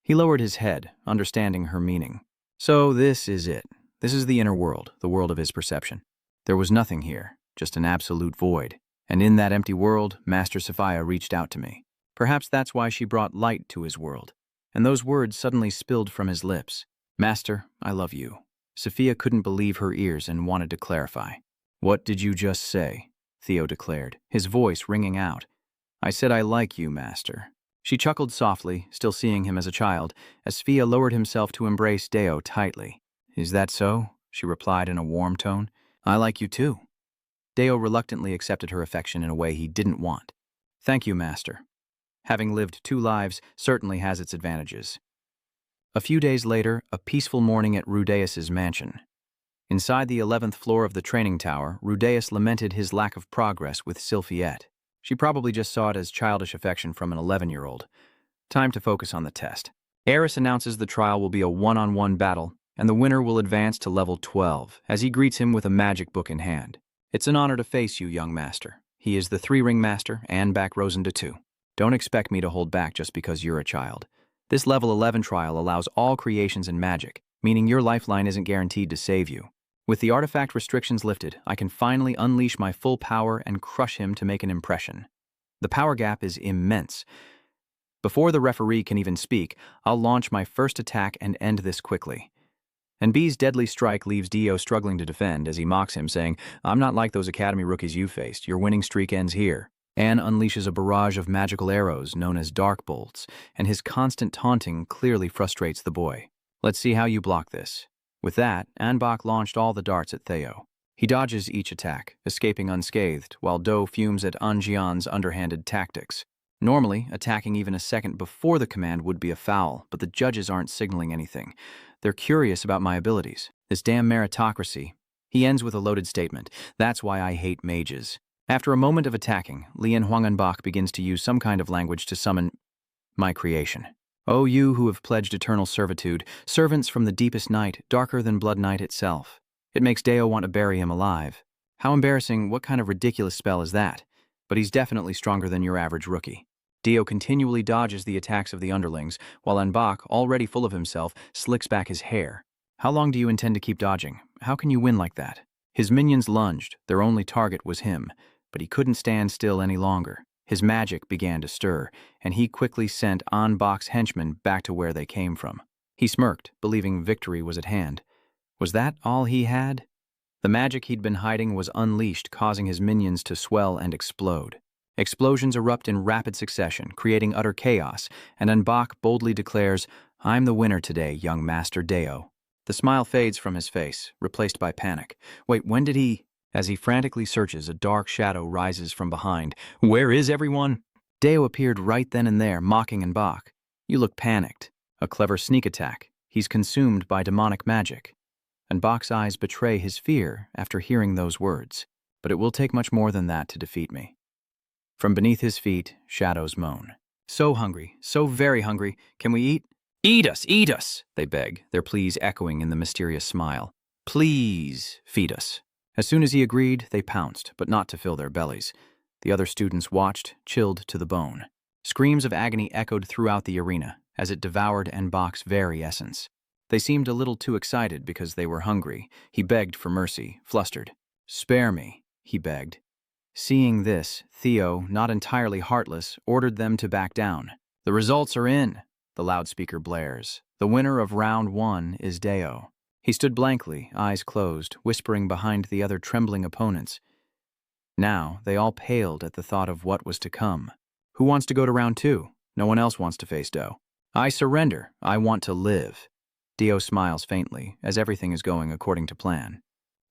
He lowered his head, understanding her meaning. So this is it. This is the inner world, the world of his perception. There was nothing here, just an absolute void. And in that empty world, Master Sophia reached out to me. Perhaps that's why she brought light to his world. And those words suddenly spilled from his lips. Master, I love you. Sophia couldn't believe her ears and wanted to clarify. What did you just say? Theo declared, his voice ringing out. I said I like you, Master. She chuckled softly, still seeing him as a child, as Sophia lowered himself to embrace Deo tightly. Is that so? She replied in a warm tone. I like you too. Deo reluctantly accepted her affection in a way he didn't want. Thank you, Master. Having lived 2 lives certainly has its advantages. A few days later, a peaceful morning at Rudeus's mansion. Inside the 11th floor of the training tower, Rudeus lamented his lack of progress with Sylphiette. She probably just saw it as childish affection from an 11-year-old. Time to focus on the test. Eris announces the trial will be a one-on-one battle, and the winner will advance to level 12, as he greets him with a magic book in hand. It's an honor to face you, young master. He is the 3-ring master, and back Rosenda too. Don't expect me to hold back just because you're a child. This level 11 trial allows all creations in magic, meaning your lifeline isn't guaranteed to save you. With the artifact restrictions lifted, I can finally unleash my full power and crush him to make an impression. The power gap is immense. Before the referee can even speak, I'll launch my first attack and end this quickly. And B's deadly strike leaves Dio struggling to defend as he mocks him, saying, I'm not like those academy rookies you faced. Your winning streak ends here. Anne unleashes a barrage of magical arrows known as dark bolts, and his constant taunting clearly frustrates the boy. Let's see how you block this. With that, Anbach launched all the darts at Theo. He dodges each attack, escaping unscathed, while Do fumes at Anjian's underhanded tactics. Normally, attacking even a second before the command would be a foul, but the judges aren't signaling anything. They're curious about my abilities. This damn meritocracy. He ends with a loaded statement. That's why I hate mages. After a moment of attacking, Lian Huangenbach begins to use some kind of language to summon my creation. O you who have pledged eternal servitude, servants from the deepest night, darker than blood night itself. It makes Deo want to bury him alive. How embarrassing, what kind of ridiculous spell is that? But he's definitely stronger than your average rookie. Dio continually dodges the attacks of the underlings, while Anbach, already full of himself, slicks back his hair. How long do you intend to keep dodging? How can you win like that? His minions lunged, their only target was him, but he couldn't stand still any longer. His magic began to stir, and he quickly sent Anbach's henchmen back to where they came from. He smirked, believing victory was at hand. Was that all he had? The magic he'd been hiding was unleashed, causing his minions to swell and explode. Explosions erupt in rapid succession, creating utter chaos, and Anbach boldly declares, I'm the winner today, young Master Deo. The smile fades from his face, replaced by panic. Wait, when did he... As he frantically searches, a dark shadow rises from behind. Where is everyone? Deo appeared right then and there, mocking Anbach. You look panicked. A clever sneak attack. He's consumed by demonic magic. And Bach's eyes betray his fear after hearing those words. But it will take much more than that to defeat me. From beneath his feet, shadows moan. So hungry, so very hungry. Can we eat? Eat us, they beg, their pleas echoing in the mysterious smile. Please, feed us. As soon as he agreed, they pounced, but not to fill their bellies. The other students watched, chilled to the bone. Screams of agony echoed throughout the arena, as it devoured Bach's very essence. They seemed a little too excited because they were hungry. He begged for mercy, flustered. Spare me, he begged. Seeing this, Theo, not entirely heartless, ordered them to back down. The results are in, the loudspeaker blares. The winner of round 1 is Deo. He stood blankly, eyes closed, whispering behind the other trembling opponents. Now, they all paled at the thought of what was to come. Who wants to go to round 2? No one else wants to face Deo. I surrender. I want to live. Deo smiles faintly, as everything is going according to plan.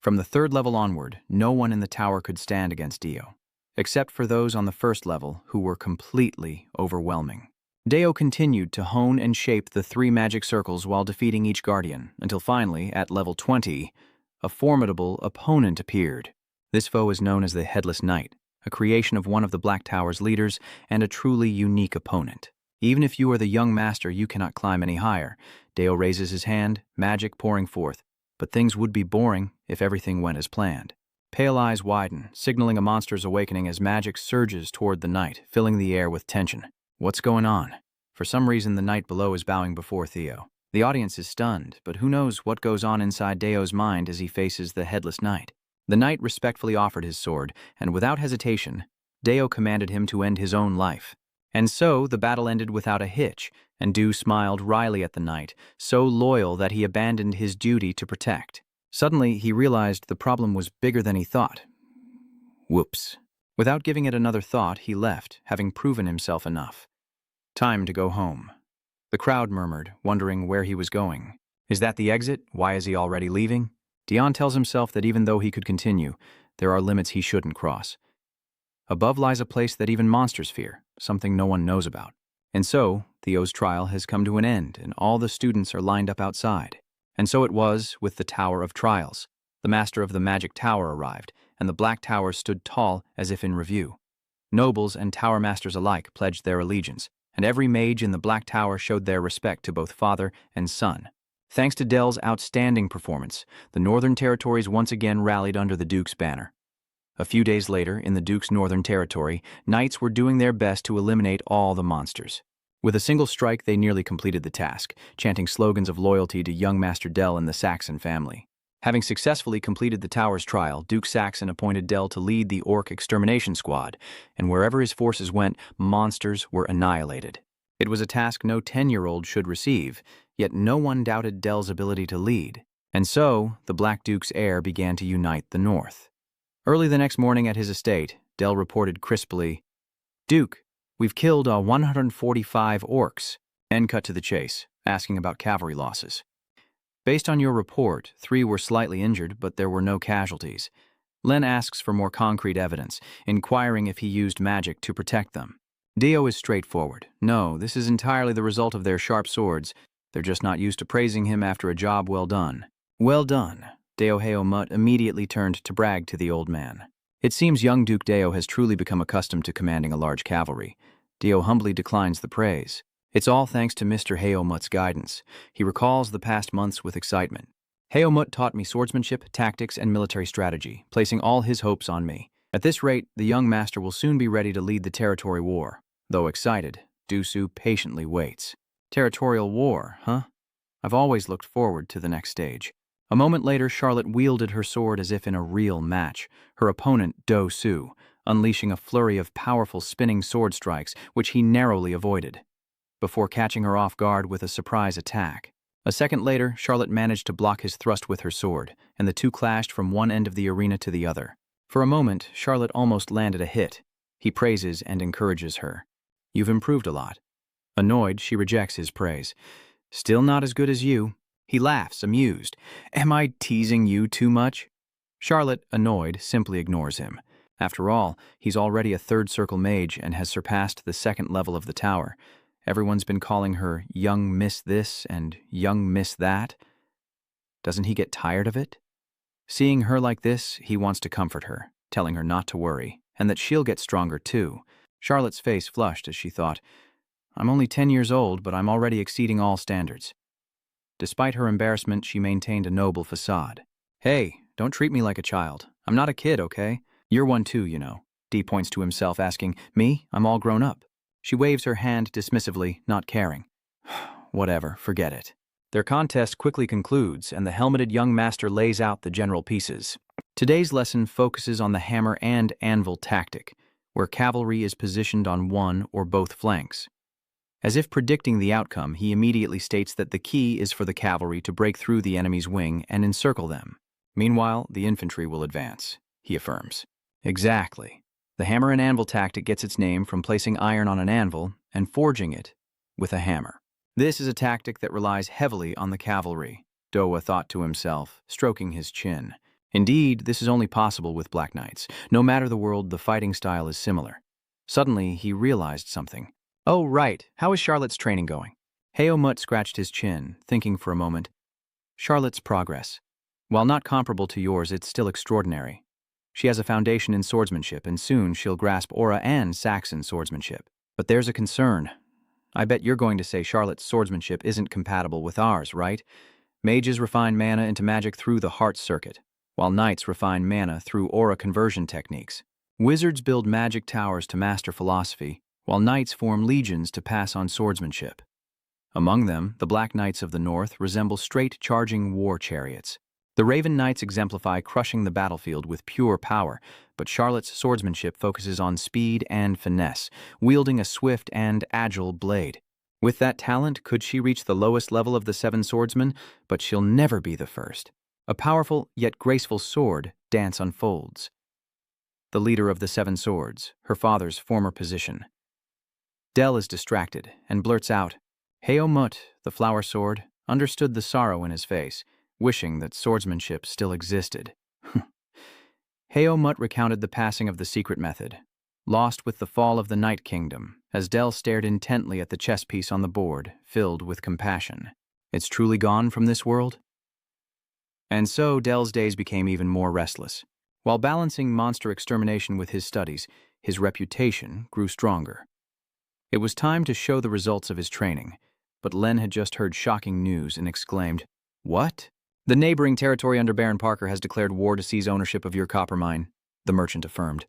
From the 3rd level onward, no one in the tower could stand against Deo, except for those on the 1st level who were completely overwhelming. Deo continued to hone and shape the 3 magic circles while defeating each guardian, until finally, at level 20, a formidable opponent appeared. This foe is known as the Headless Knight, a creation of one of the Black Tower's leaders and a truly unique opponent. Even if you are the young master, you cannot climb any higher. Deo raises his hand, magic pouring forth. But things would be boring if everything went as planned. Pale eyes widen, signaling a monster's awakening as magic surges toward the knight, filling the air with tension. What's going on? For some reason, the knight below is bowing before Theo. The audience is stunned, but who knows what goes on inside Deo's mind as he faces the Headless Knight. The knight respectfully offered his sword, and without hesitation, Deo commanded him to end his own life. And so the battle ended without a hitch, and Dew smiled wryly at the knight, so loyal that he abandoned his duty to protect. Suddenly, he realized the problem was bigger than he thought. Whoops. Without giving it another thought, he left, having proven himself enough. Time to go home. The crowd murmured, wondering where he was going. Is that the exit? Why is he already leaving? Dion tells himself that even though he could continue, there are limits he shouldn't cross. Above lies a place that even monsters fear, something no one knows about. And so, Theo's trial has come to an end, and all the students are lined up outside. And so it was with the Tower of Trials. The master of the Magic Tower arrived, and the Black Tower stood tall as if in review. Nobles and tower masters alike pledged their allegiance, and every mage in the Black Tower showed their respect to both father and son. Thanks to Dell's outstanding performance, the Northern Territories once again rallied under the Duke's banner. A few days later, in the Duke's Northern Territory, knights were doing their best to eliminate all the monsters. With a single strike, they nearly completed the task, chanting slogans of loyalty to young Master Dell and the Saxon family. Having successfully completed the tower's trial, Duke Saxon appointed Dell to lead the Orc extermination squad, and wherever his forces went, monsters were annihilated. It was a task no 10-year-old should receive, yet no one doubted Dell's ability to lead. And so, the Black Duke's heir began to unite the North. Early the next morning at his estate, Dell reported crisply, "Duke, we've killed 145 orcs," and cut to the chase, asking about cavalry losses. "Based on your report, 3 were slightly injured, but there were no casualties." Len asks for more concrete evidence, inquiring if he used magic to protect them. Dio is straightforward. No, this is entirely the result of their sharp swords. They're just not used to praising him after a job well done. Well done. Deo Heo Mut immediately turned to brag to the old man. It seems young Duke Deo has truly become accustomed to commanding a large cavalry. Dio humbly declines the praise. It's all thanks to Mr. Heo Mut's guidance. He recalls the past months with excitement. Heo Mut taught me swordsmanship, tactics, and military strategy, placing all his hopes on me. At this rate, the young master will soon be ready to lead the territory war. Though excited, Dusu patiently waits. Territorial war, huh? I've always looked forward to the next stage. A moment later, Charlotte wielded her sword as if in a real match, her opponent, Do Su, unleashing a flurry of powerful spinning sword strikes, which he narrowly avoided, before catching her off guard with a surprise attack. A second later, Charlotte managed to block his thrust with her sword, and the two clashed from one end of the arena to the other. For a moment, Charlotte almost landed a hit. He praises and encourages her. "You've improved a lot." Annoyed, she rejects his praise. "Still not as good as you." He laughs, amused. "Am I teasing you too much?" Charlotte, annoyed, simply ignores him. After all, he's already a third circle mage and has surpassed the second level of the tower. Everyone's been calling her young Miss this and young Miss that. Doesn't he get tired of it? Seeing her like this, he wants to comfort her, telling her not to worry, and that she'll get stronger too. Charlotte's face flushed as she thought, I'm only 10 years old, but I'm already exceeding all standards. Despite her embarrassment, she maintained a noble facade. Hey, don't treat me like a child. I'm not a kid, okay? You're one too, you know. D points to himself, asking, Me? I'm all grown up. She waves her hand dismissively, not caring. Whatever, forget it. Their contest quickly concludes, and the helmeted young master lays out the general pieces. Today's lesson focuses on the hammer and anvil tactic, where cavalry is positioned on one or both flanks. As if predicting the outcome, he immediately states that the key is for the cavalry to break through the enemy's wing and encircle them. Meanwhile, the infantry will advance, he affirms. Exactly. The hammer and anvil tactic gets its name from placing iron on an anvil and forging it with a hammer. This is a tactic that relies heavily on the cavalry, Doa thought to himself, stroking his chin. Indeed, this is only possible with Black Knights. No matter the world, the fighting style is similar. Suddenly, he realized something. Oh, right. How is Charlotte's training going? Heomut scratched his chin, thinking for a moment. Charlotte's progress. While not comparable to yours, it's still extraordinary. She has a foundation in swordsmanship, and soon she'll grasp Aura and Saxon swordsmanship. But there's a concern. I bet you're going to say Charlotte's swordsmanship isn't compatible with ours, right? Mages refine mana into magic through the heart circuit, while knights refine mana through aura conversion techniques. Wizards build magic towers to master philosophy, while knights form legions to pass on swordsmanship. Among them, the Black Knights of the North resemble straight charging war chariots. The Raven Knights exemplify crushing the battlefield with pure power, but Charlotte's swordsmanship focuses on speed and finesse, wielding a swift and agile blade. With that talent, could she reach the lowest level of the Seven Swordsmen? But she'll never be the first. A powerful yet graceful sword dance unfolds. The leader of the Seven Swords, her father's former position. Del is distracted and blurts out, Heomut, the flower sword, understood the sorrow in his face, wishing that swordsmanship still existed. Heomut recounted the passing of the secret method, lost with the fall of the Night Kingdom, as Del stared intently at the chess piece on the board, filled with compassion. It's truly gone from this world? And so Del's days became even more restless. While balancing monster extermination with his studies, his reputation grew stronger. It was time to show the results of his training, but Len had just heard shocking news and exclaimed, What? The neighboring territory under Baron Parker has declared war to seize ownership of your copper mine, the merchant affirmed.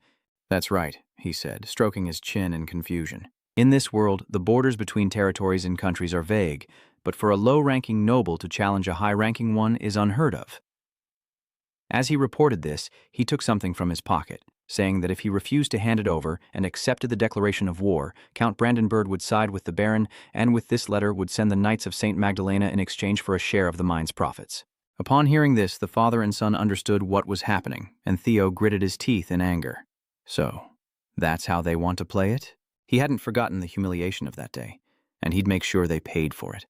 That's right, he said, stroking his chin in confusion. In this world, the borders between territories and countries are vague, but for a low-ranking noble to challenge a high-ranking one is unheard of. As he reported this, he took something from his pocket, saying that if he refused to hand it over and accepted the declaration of war, Count Brandenburg would side with the Baron and with this letter would send the Knights of St. Magdalena in exchange for a share of the mine's profits. Upon hearing this, the father and son understood what was happening, and Theo gritted his teeth in anger. So, that's how they want to play it? He hadn't forgotten the humiliation of that day, and he'd make sure they paid for it.